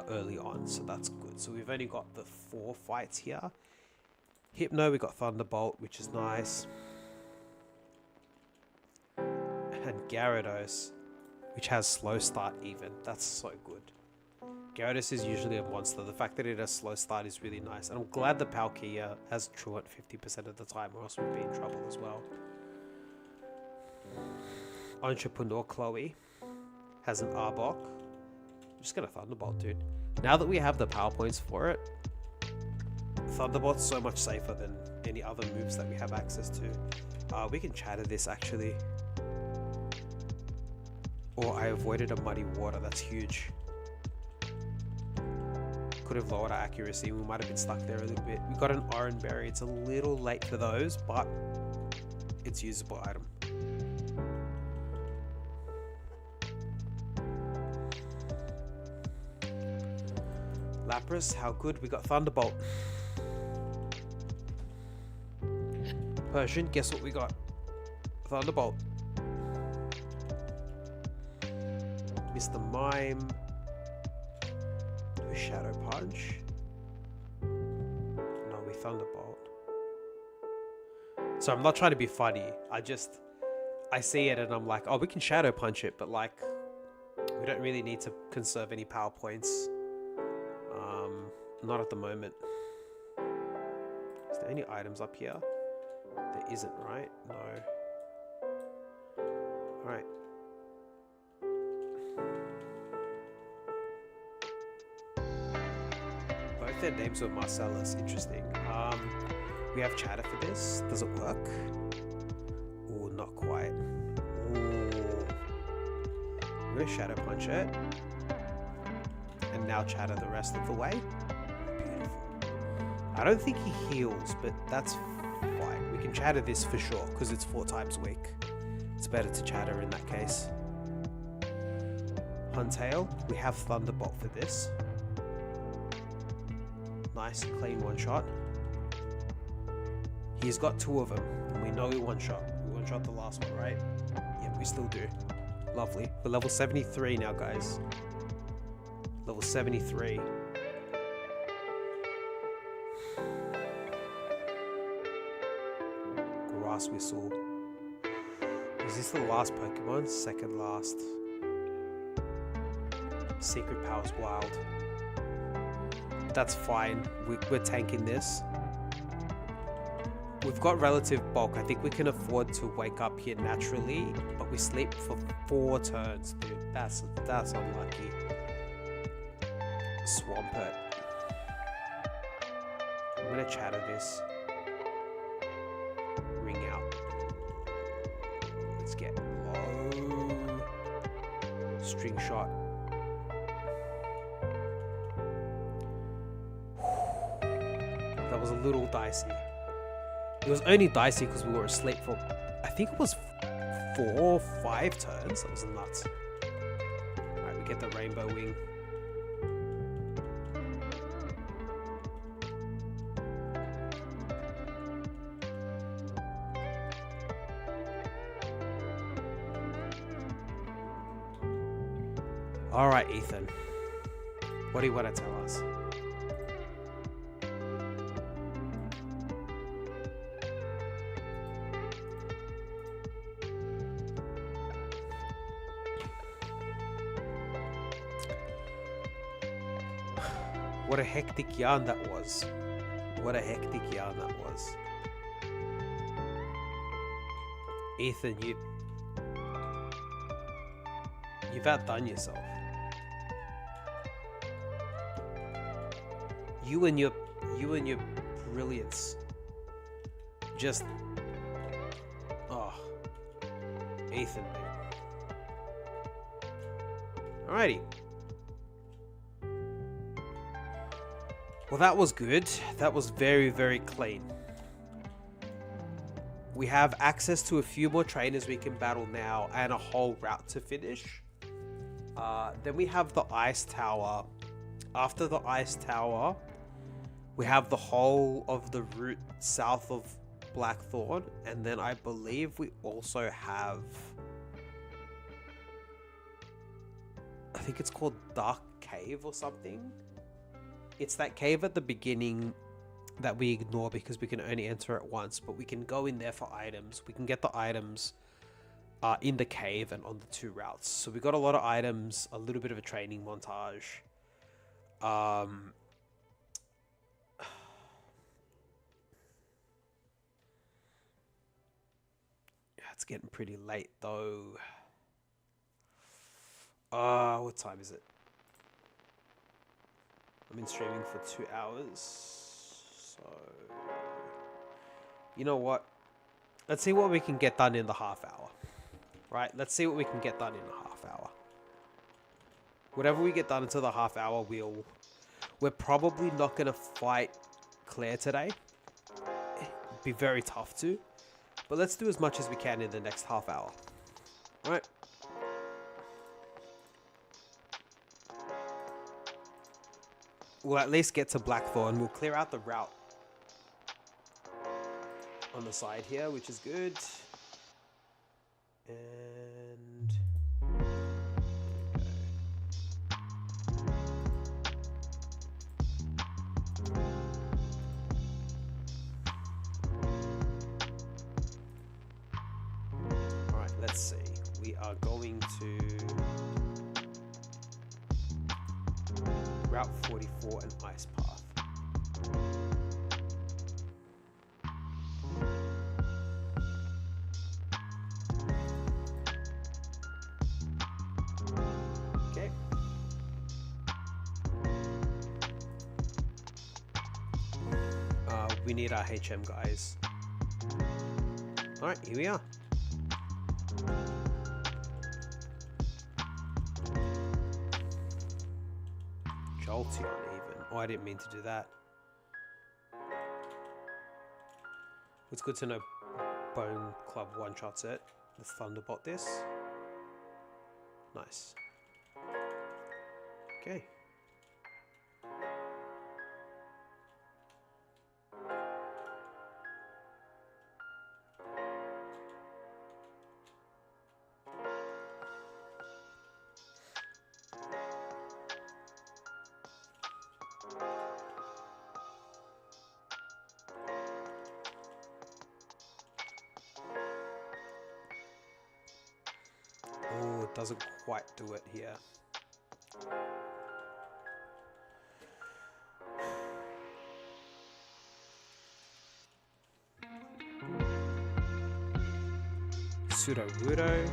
early on, so that's good. So we've only got the 4 fights here. Hypno, we got Thunderbolt, which is nice. And Gyarados, which has slow start even. That's so good. Gyarados is usually a monster. The fact that it has slow start is really nice. And I'm glad the Palkia has Truant 50% of the time, or else we'd be in trouble as well. Entrepreneur Chloe has an Arbok. I'm just gonna Thunderbolt, dude. Now that we have the power points for it, Thunderbolt's so much safer than any other moves that we have access to. We can chatter this actually. Or I avoided a Muddy Water, that's huge. Could have lowered our accuracy, we might have been stuck there a little bit. We got an Oran Berry, it's a little late for those, but it's a usable item. Lapras, how good, we got Thunderbolt. Persian, guess what we got? Thunderbolt. Mr. Mime. Do a Shadow Punch. No, we Thunderbolt. So I'm not trying to be funny. I see it and I'm like, oh, we can Shadow Punch it, but like, we don't really need to conserve any power points. Not at the moment. Is there any items up here? There isn't, right? No. Alright. Both their names were Marcellus. Interesting. We have chatter for this. Does it work? Oh, not quite. Ooh. I'm gonna Shadow Punch it. And now chatter the rest of the way. I don't think he heals, but that's fine. We can chatter this for sure, because it's 4 times weak. It's better to chatter in that case. Huntail, we have Thunderbolt for this. Nice, clean one-shot. He's got 2 of them, and we know we one-shot. We one-shot the last one, right? Yeah, we still do. Lovely. We're level 73 now, guys. Level 73. Grass Whistle. Is this the last Pokemon? Second last. Secret Power's wild. But that's fine. We're tanking this. We've got relative bulk. I think we can afford to wake up here naturally, but we sleep for 4 turns, dude. That's unlucky. Swampert. I'm gonna chatter this. Ring out. Let's get low. String shot. That was a little dicey. It was only dicey because we were asleep for, I think it was 4 or 5 turns. That was nuts. Alright, we get the Rainbow Wing. Alright, Ethan. What do you want to tell us? What a hectic yarn that was. What a hectic yarn that was. Ethan, you've outdone yourself. You and your brilliance. Just, oh, Ethan. Alrighty. Well, that was good. That was very, very clean. We have access to a few more trainers we can battle now and a whole route to finish. Then we have the Ice Tower. After the Ice Tower, we have the whole of the route south of Blackthorn. And then I believe we also have, I think it's called Dark Cave or something. It's that cave at the beginning that we ignore because we can only enter it once, but we can go in there for items. We can get the items in the cave and on the 2 routes. So we got a lot of items, a little bit of a training montage. It's getting pretty late though. What time is it? I've been streaming for 2 hours, so you know what? Let's see what we can get done in the half hour, right? Let's see what we can get done in the half hour. Whatever we get done into the half hour, we're probably not gonna fight Claire today. It'd be very tough to, but let's do as much as we can in the next half hour, all right? We'll at least get to Blackthorn. We'll clear out the route on the side here, which is good. And let's see. We are going to Route 44 and Ice Path. Okay. We need our HM guys. Alright, here we are. Jolteon even. Oh, I didn't mean to do that. It's good to know Bone Club one-shots it. Let's Thunderbolt this. Nice. Okay. Oh, it doesn't quite do it here. Sudowoodo.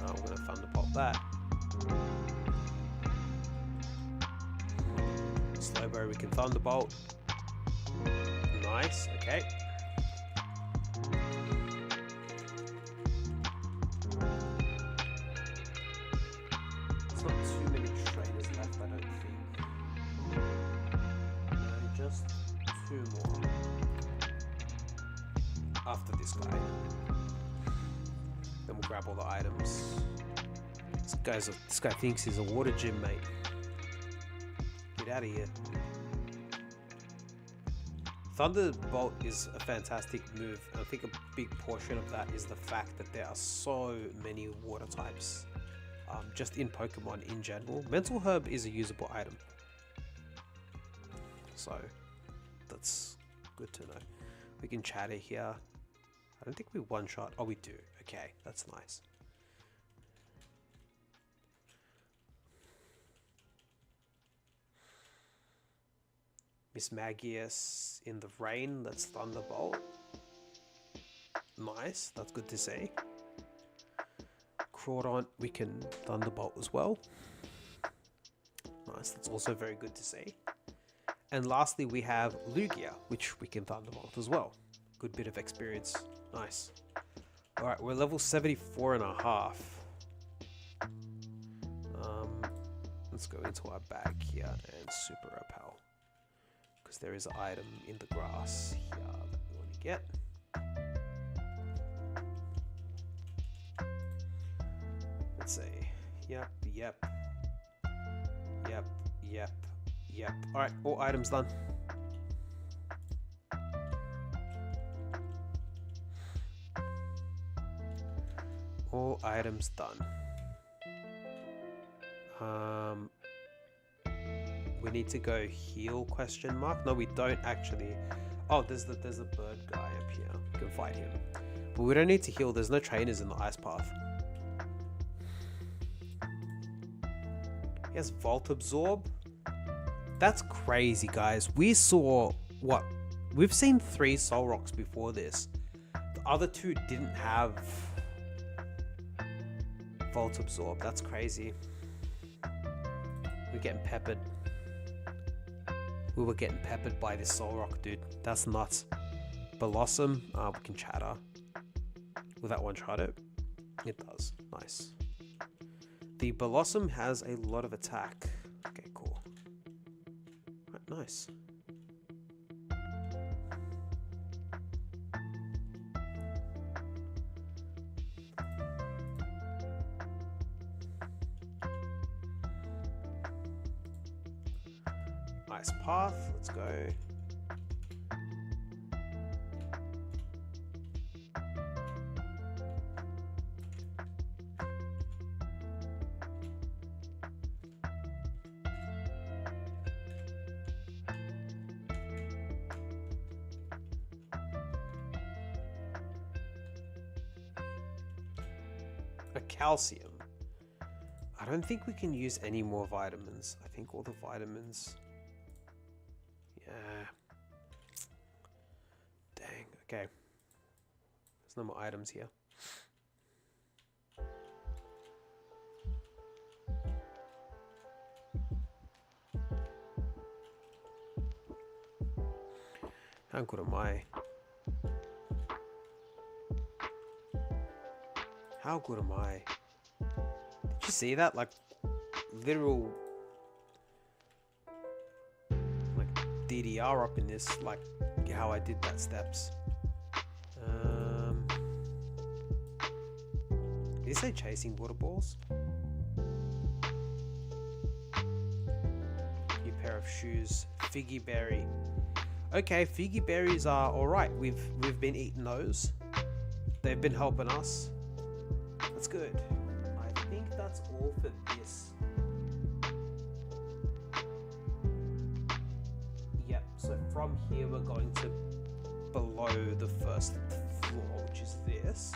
Oh, I'm gonna Thunderbolt that. Slowbro we can Thunderbolt. Nice, okay. There's not too many trainers left, I don't think. No, just 2 more. After this guy. Then we'll grab all the items. This guy thinks he's a water gym, mate. Get out of here. Thunderbolt is a fantastic move. I think a big portion of that is the fact that there are so many water types. Just in Pokemon in general. Mental Herb is a usable item. So, that's good to know. We can chatter here. I don't think we one-shot. Oh, we do. Okay, that's nice. Miss Magius in the rain. Let's Thunderbolt. Nice. That's good to see. Crawdont, we can Thunderbolt as well. Nice. That's also very good to see. And lastly, we have Lugia, which we can Thunderbolt as well. Good bit of experience. Nice. Alright, we're level 74 and a half. Let's go into our bag here and Super Repel. Because there is an item in the grass here that we want to get. Let's see. Yep. Alright, all items done. All items done. We need to go heal question mark. No, we don't actually. Oh, there's a bird guy up here. We can fight him. But we don't need to heal. There's no trainers in the ice path. He has Volt Absorb. That's crazy, guys. We saw what? We've seen 3 Soul Rocks before this. The other 2 didn't have Volt Absorb. That's crazy. We're getting peppered. We were getting peppered by this Soul Rock, dude. That's nuts. Blossom. We can chatter. Will that one-shot it? It does. Nice. The Blossom has a lot of attack. Okay, cool. Right, nice. Nice path. Let's go. A calcium. I don't think we can use any more vitamins. I think all the vitamins... Yeah. Dang, okay. There's no more items here. How good am I? How good am I? Did you see that? Like, literal... like, DDR up in this, like, how I did that steps. Did you say chasing water balls? New pair of shoes. Figgy berry. Okay, figgy berries are alright. We've been eating those. They've been helping us. That's good. I think that's all for this. Yep, so from here we're going to below the first floor, which is this.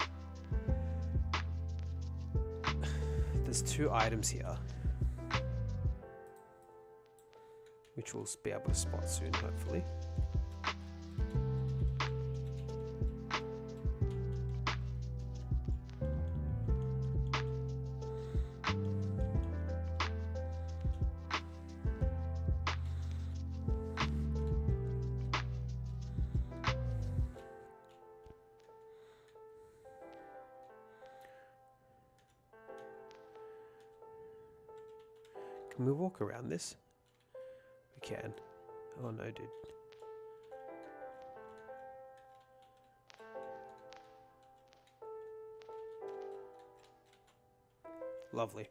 There's 2 items here, which we'll be able to spot soon, hopefully. Can we walk around this? We can. Oh no, dude. Lovely.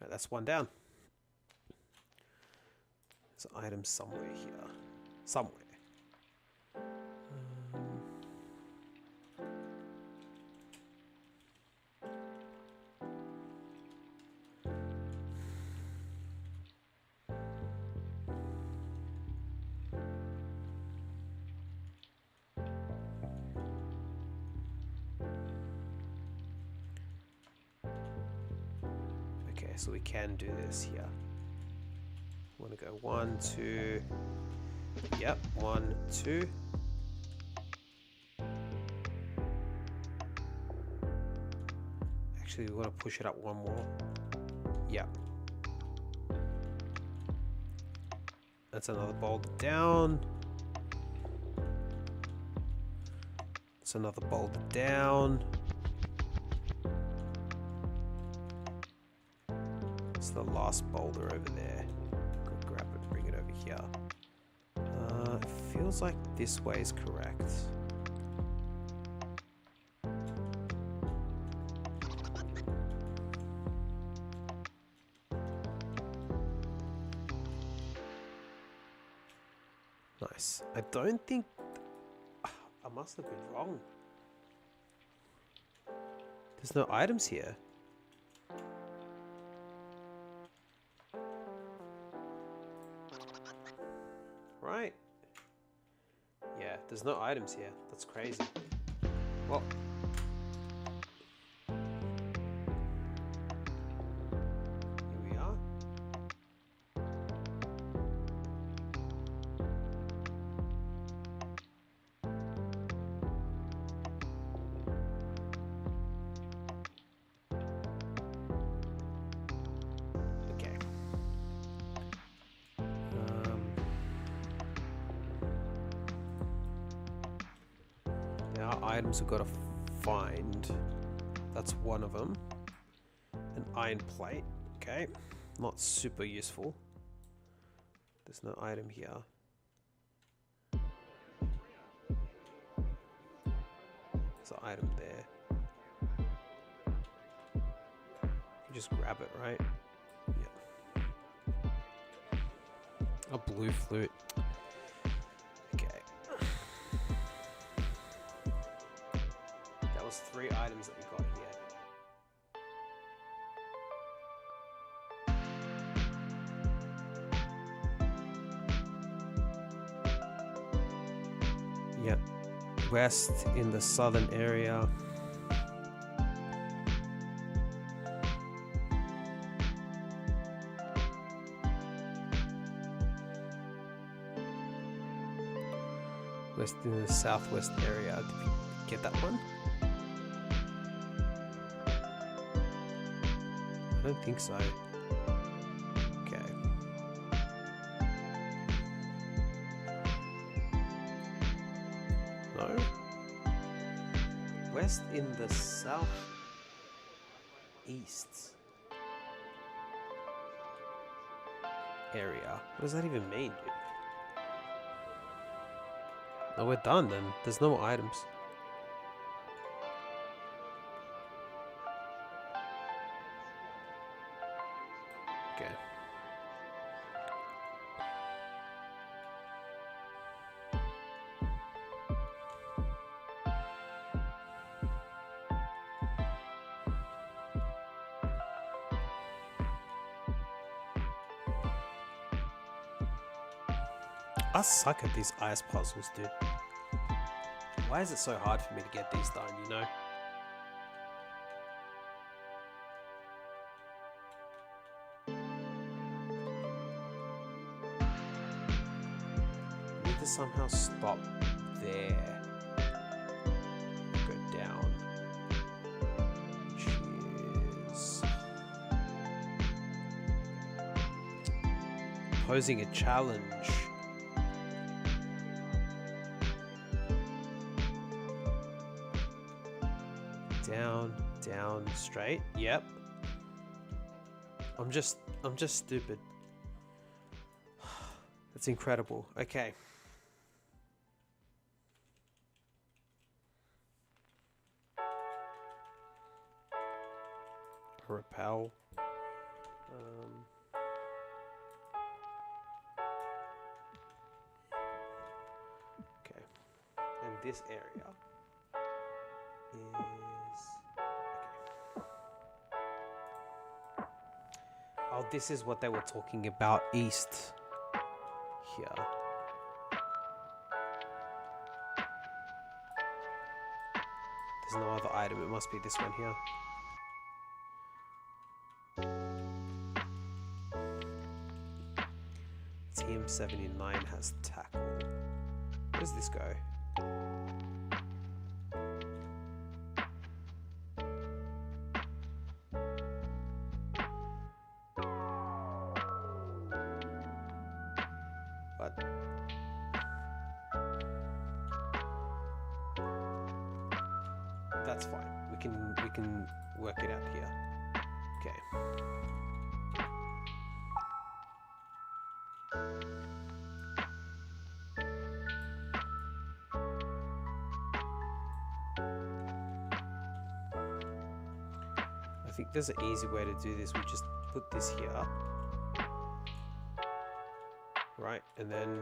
Right, that's one down. There's an item somewhere here. Somewhere. So we can do this here. Want to go 1, 2. Yep, 1, 2. Actually, we want to push it up 1 more. Yep. That's another boulder down. That's another boulder down. The last boulder over there. Go grab it, bring it over here. It feels like this way is correct. Nice. I don't think... I must have been wrong. There's no items here. Right. Yeah, there's no items here. That's crazy. Well. Here we are. Okay. Items we've got to find. That's one of them. An iron plate. Okay. Not super useful. There's no item here. There's an item there. You just grab it, right? Yep. A blue flute. That was 3 items that we got here. Yep. West in the southern area. West in the southwest area. Did you get that one? I don't think so. Okay. No. West in the south east area. What does that even mean, dude? No, we're done then. There's no more items. Okay. I suck at these ice puzzles, dude. Why is it so hard for me to get these done, you know? I need to somehow stop there. Go down. Which is posing a challenge. Down, straight. Yep. I'm just stupid. That's incredible. Okay. Repel. Okay. And this area is... Oh, this is what they were talking about east here. There's no other item. It must be this one here. Team 79 has tackle. Where does this go? That's fine. We can work it out here. Okay. I think there's an easy way to do this. We just put this here. Right, and then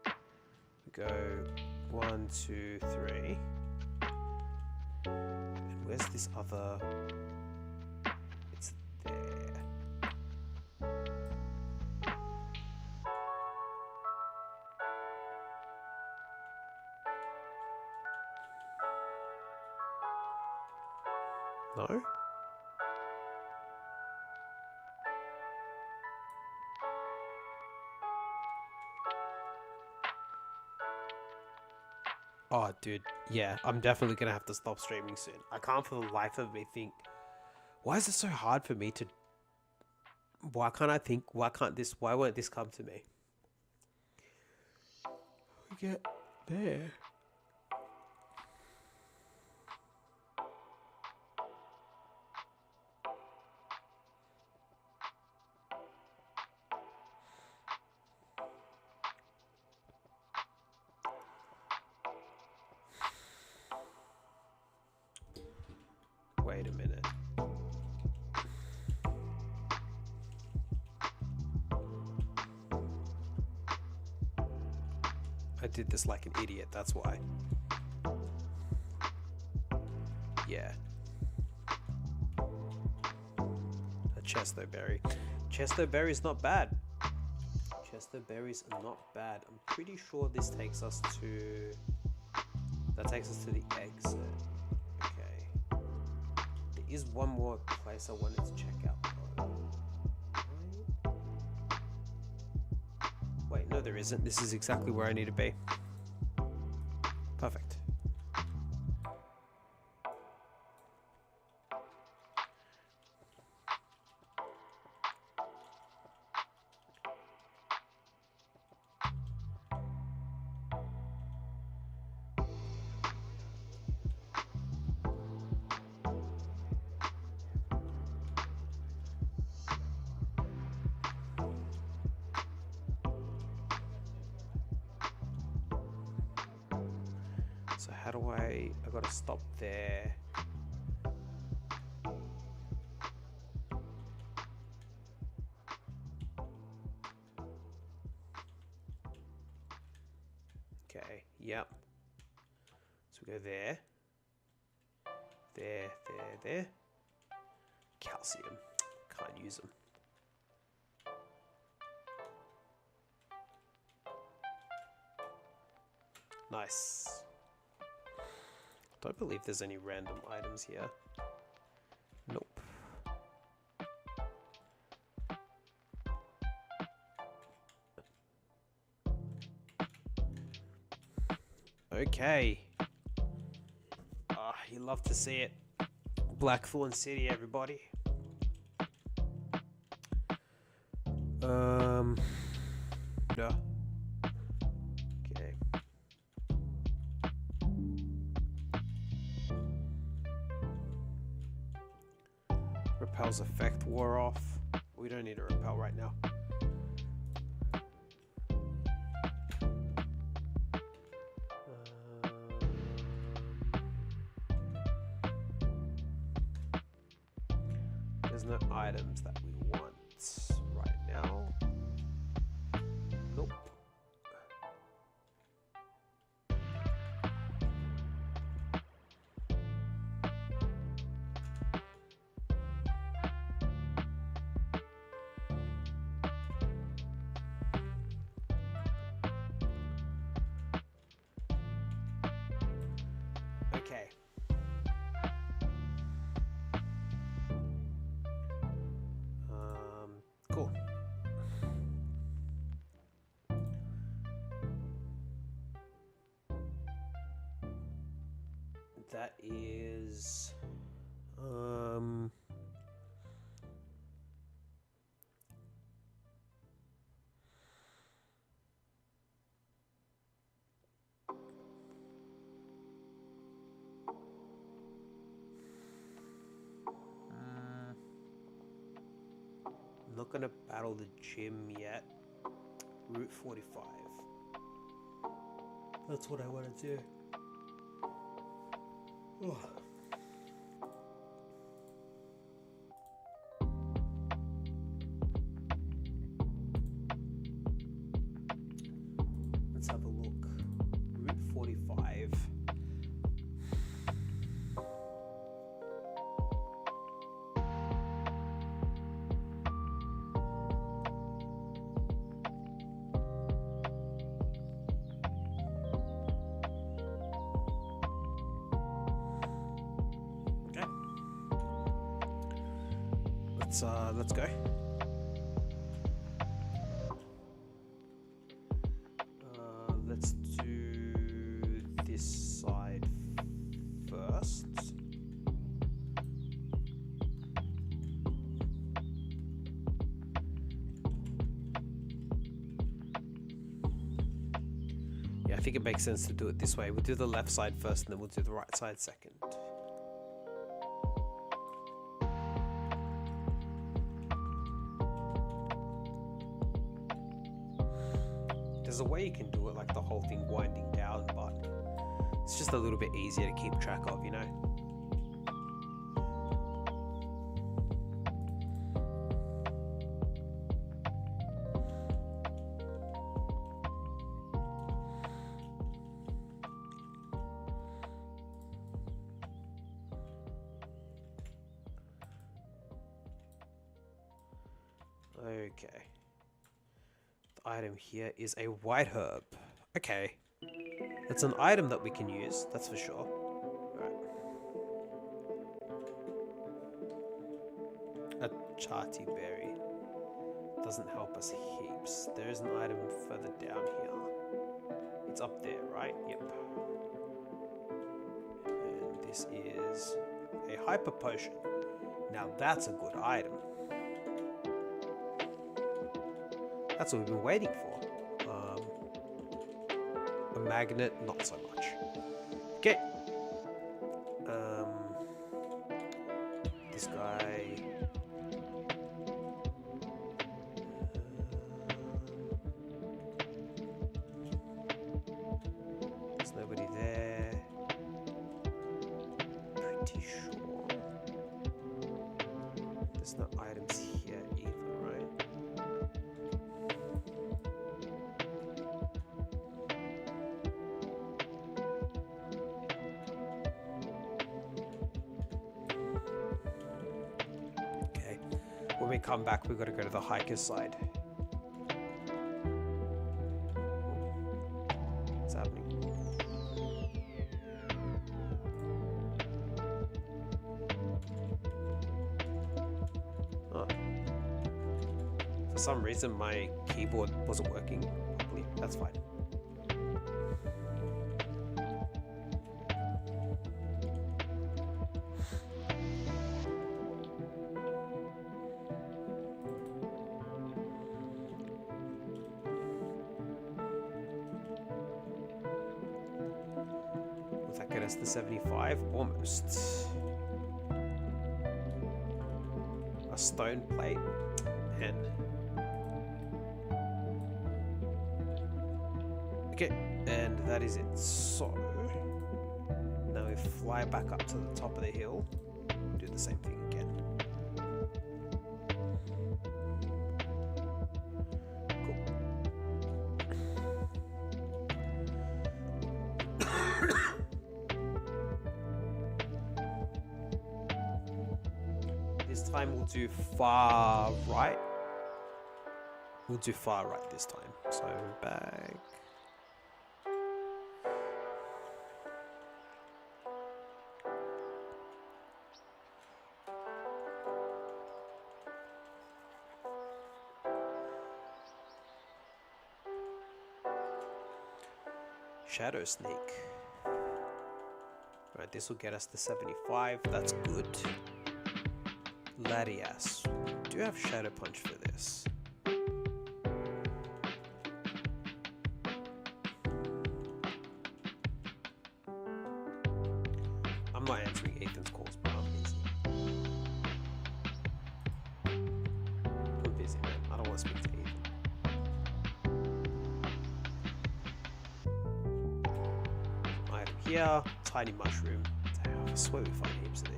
we go 1, 2, 3. And where's this other? It's there. No? Oh, dude, yeah, I'm definitely gonna have to stop streaming soon. I can't for the life of me think, why is it so hard for me to, why can't I think, why won't this come to me? We get there. Wait a minute. I did this like an idiot, that's why. Yeah. A Chesto berry. Chesto berry's not bad. Chesto berries are not bad. I'm pretty sure this takes us to... That takes us to the exit. Is one more place I wanted to check out though. Wait, no there isn't. This is exactly where I need to be. Perfect. So how do I gotta stop there. Okay, yep. So we go there. There. Calcium. Can't use them. Nice. Don't believe there's any random items here. Nope. Okay. Ah, you love to see it. Blackthorn City, everybody. No. Okay. Repel's effect wore off. We don't need a repel right now. There's no items that we want right now. Nope. Okay. Cool. That is I'm not gonna battle the gym yet. Route 45. That's what I want to do. Ugh. Let's have a look. Route 45. Let's go. Let's do this side first. Yeah, I think it makes sense to do it this way. We'll do the left side first, and then we'll do the right side second. There's a way you can do it, like the whole thing winding down, but it's just a little bit easier to keep track of, you know? Okay. The item here is a white herb. Okay. It's an item that we can use, that's for sure. Alright. A charty berry. Doesn't help us heaps. There is an item further down here. It's up there, right? Yep. this is a hyper potion. Now that's a good item. That's what we've been waiting for. A magnet, not so much. Okay. This guy. There's nobody there. Pretty sure. There's no items here either, right? Okay. When we come back, we've got to go to the hiker's side. What's happening? Oh. For some reason, my keyboard wasn't working properly. That's fine. Will that get us to 75? Almost. A stone plate. Man. Okay, and that is it. So, now we fly back up to the top of the hill. Do the same thing again. This time we'll do far right. We'll do far right this time. So back. Shadow Snake. Right, this will get us to 75. That's good. Latias. Do you have Shadow Punch for this? I'm not answering Ethan's calls, but I'm busy. I'm busy, man. I don't want to speak to Ethan. Item here. Tiny mushroom. Damn, I swear we find heaps of these.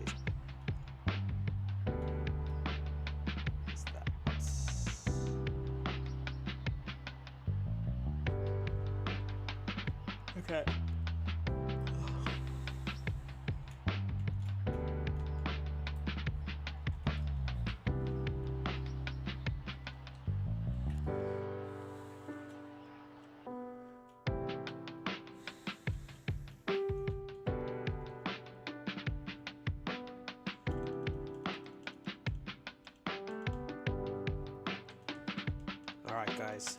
Okay. All right, guys.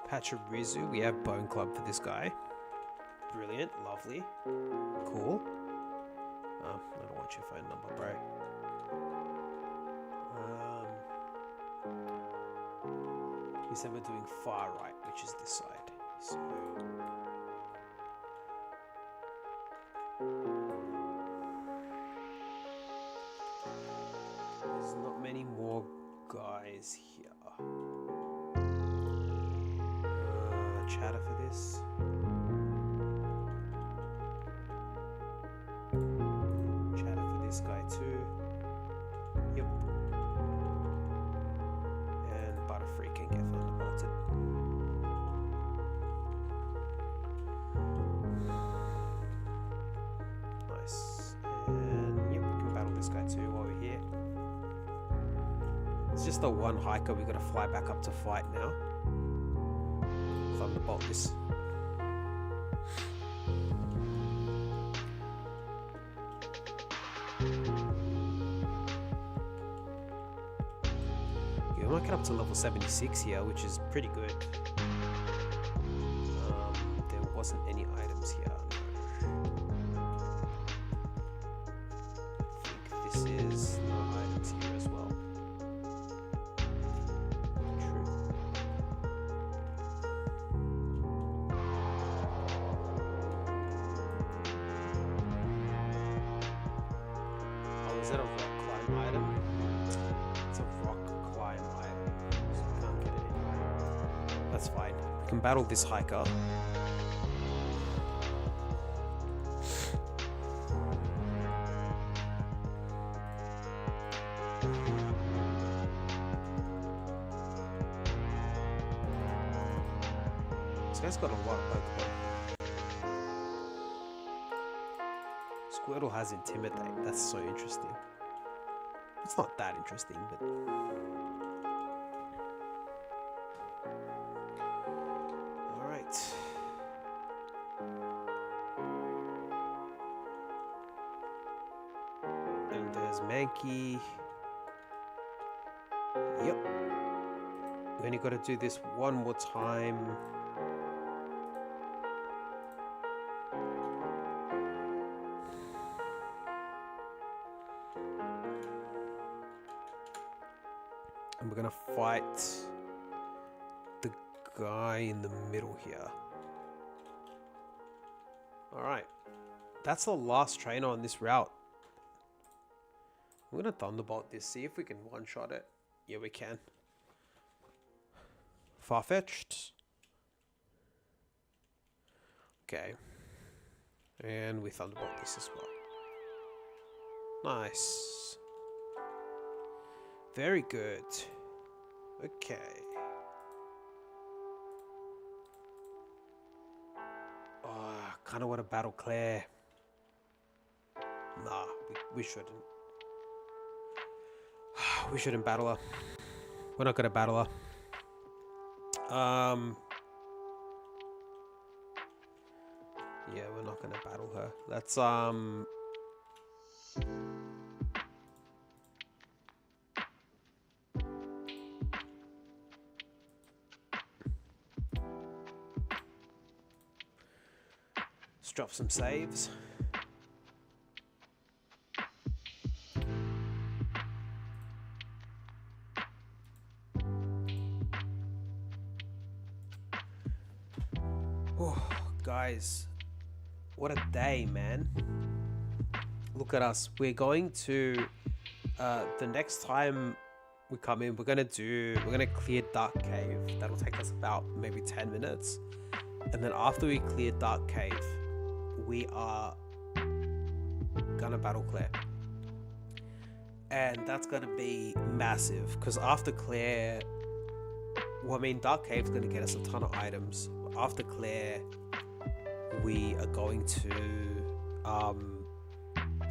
Pachirisu, we have Bone Club for this guy. Brilliant, lovely, cool. I don't want your phone number, bro. We said we're doing far right, which is this side. So there's not many more guys here. Chatter for this. Chatter for this guy too. Yep. And Butterfree can get thunderbolted. Nice. And yep, we can battle this guy too while we're here. It's just the one hiker we gotta fly back up to fight now. Thunderbolt this. get up to level 76 here, which is pretty good. There wasn't any items here. I think this is no items here as well. True. Oh, is that a rock climb item? It's a rock climb item, so we can't get it anyway. That's fine. We can battle this hiker. This guy's got a lot of Pokemon. Squirtle has Intimidate. That's so interesting. It's not that interesting, but... Alright. And there's Mankey. Yep. We only got to do this one more time. And we're gonna fight the guy in the middle here. Alright. That's the last trainer on this route. I'm gonna Thunderbolt this, see if we can one-shot it. Yeah, we can. Far-fetched. Okay. And we Thunderbolt this as well. Nice. Very good. Okay. Oh, I kind of want to battle Claire. Nah, we shouldn't. We shouldn't battle her. We're not gonna battle her. Yeah, we're not gonna battle her. Let's drop some saves. Oh, guys, what a day, man. Look at us. We're going to the next time we come in, we're gonna clear Dark Cave. That'll take us about maybe 10 minutes. And then after we clear Dark Cave, we are gonna battle Claire. And that's gonna be massive, because after Claire, well, I mean, Dark Cave's gonna get us a ton of items. After Claire, we are going to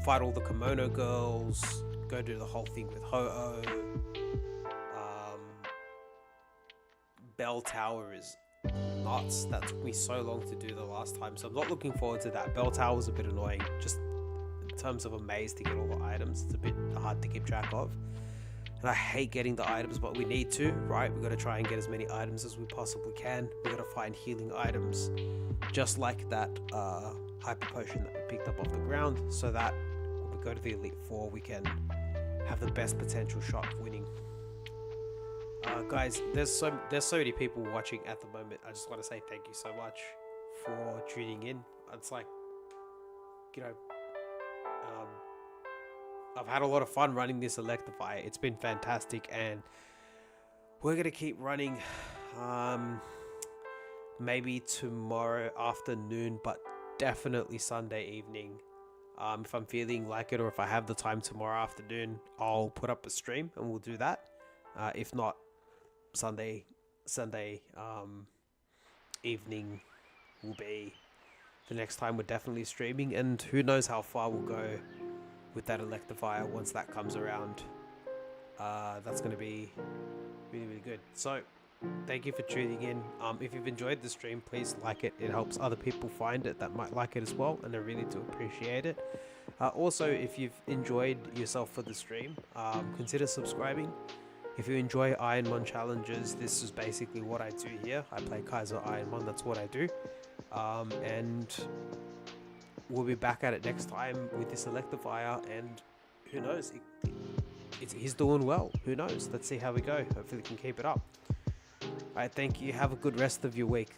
fight all the Kimono girls, go do the whole thing with Ho-Oh. Bell Tower is nuts. That took me so long to do the last time, so I'm not looking forward to that. Bell Tower was a bit annoying, just in terms of a maze to get all the items. It's a bit hard to keep track of, and I hate getting the items, but we need to, right? We got to try and get as many items as we possibly can. We got to find healing items, just like that hyper potion that we picked up off the ground, so that when we go to the Elite Four, we can have the best potential shot of winning. Guys, there's so many people watching at the moment. I just want to say thank you so much for tuning in. It's like, you know, I've had a lot of fun running this Electivire. It's been fantastic, and we're gonna keep running. Maybe tomorrow afternoon, but definitely Sunday evening. If I'm feeling like it, or if I have the time tomorrow afternoon, I'll put up a stream and we'll do that. If not, Sunday evening will be the next time we're definitely streaming, and who knows how far we'll go with that Electivire once that comes around. That's going to be really, really good. So thank you for tuning in. If you've enjoyed the stream, please like it. It helps other people find it that might like it as well, and I really do appreciate it. Also, if you've enjoyed yourself for the stream, consider subscribing. If you enjoy Ironmon challenges, this is basically what I do here. I play Kaizo Ironmon, that's what I do. And we'll be back at it next time with this Electivire, and who knows, he's doing well. Who knows? Let's see how we go. Hopefully we can keep it up. Alright, thank you. Have a good rest of your week.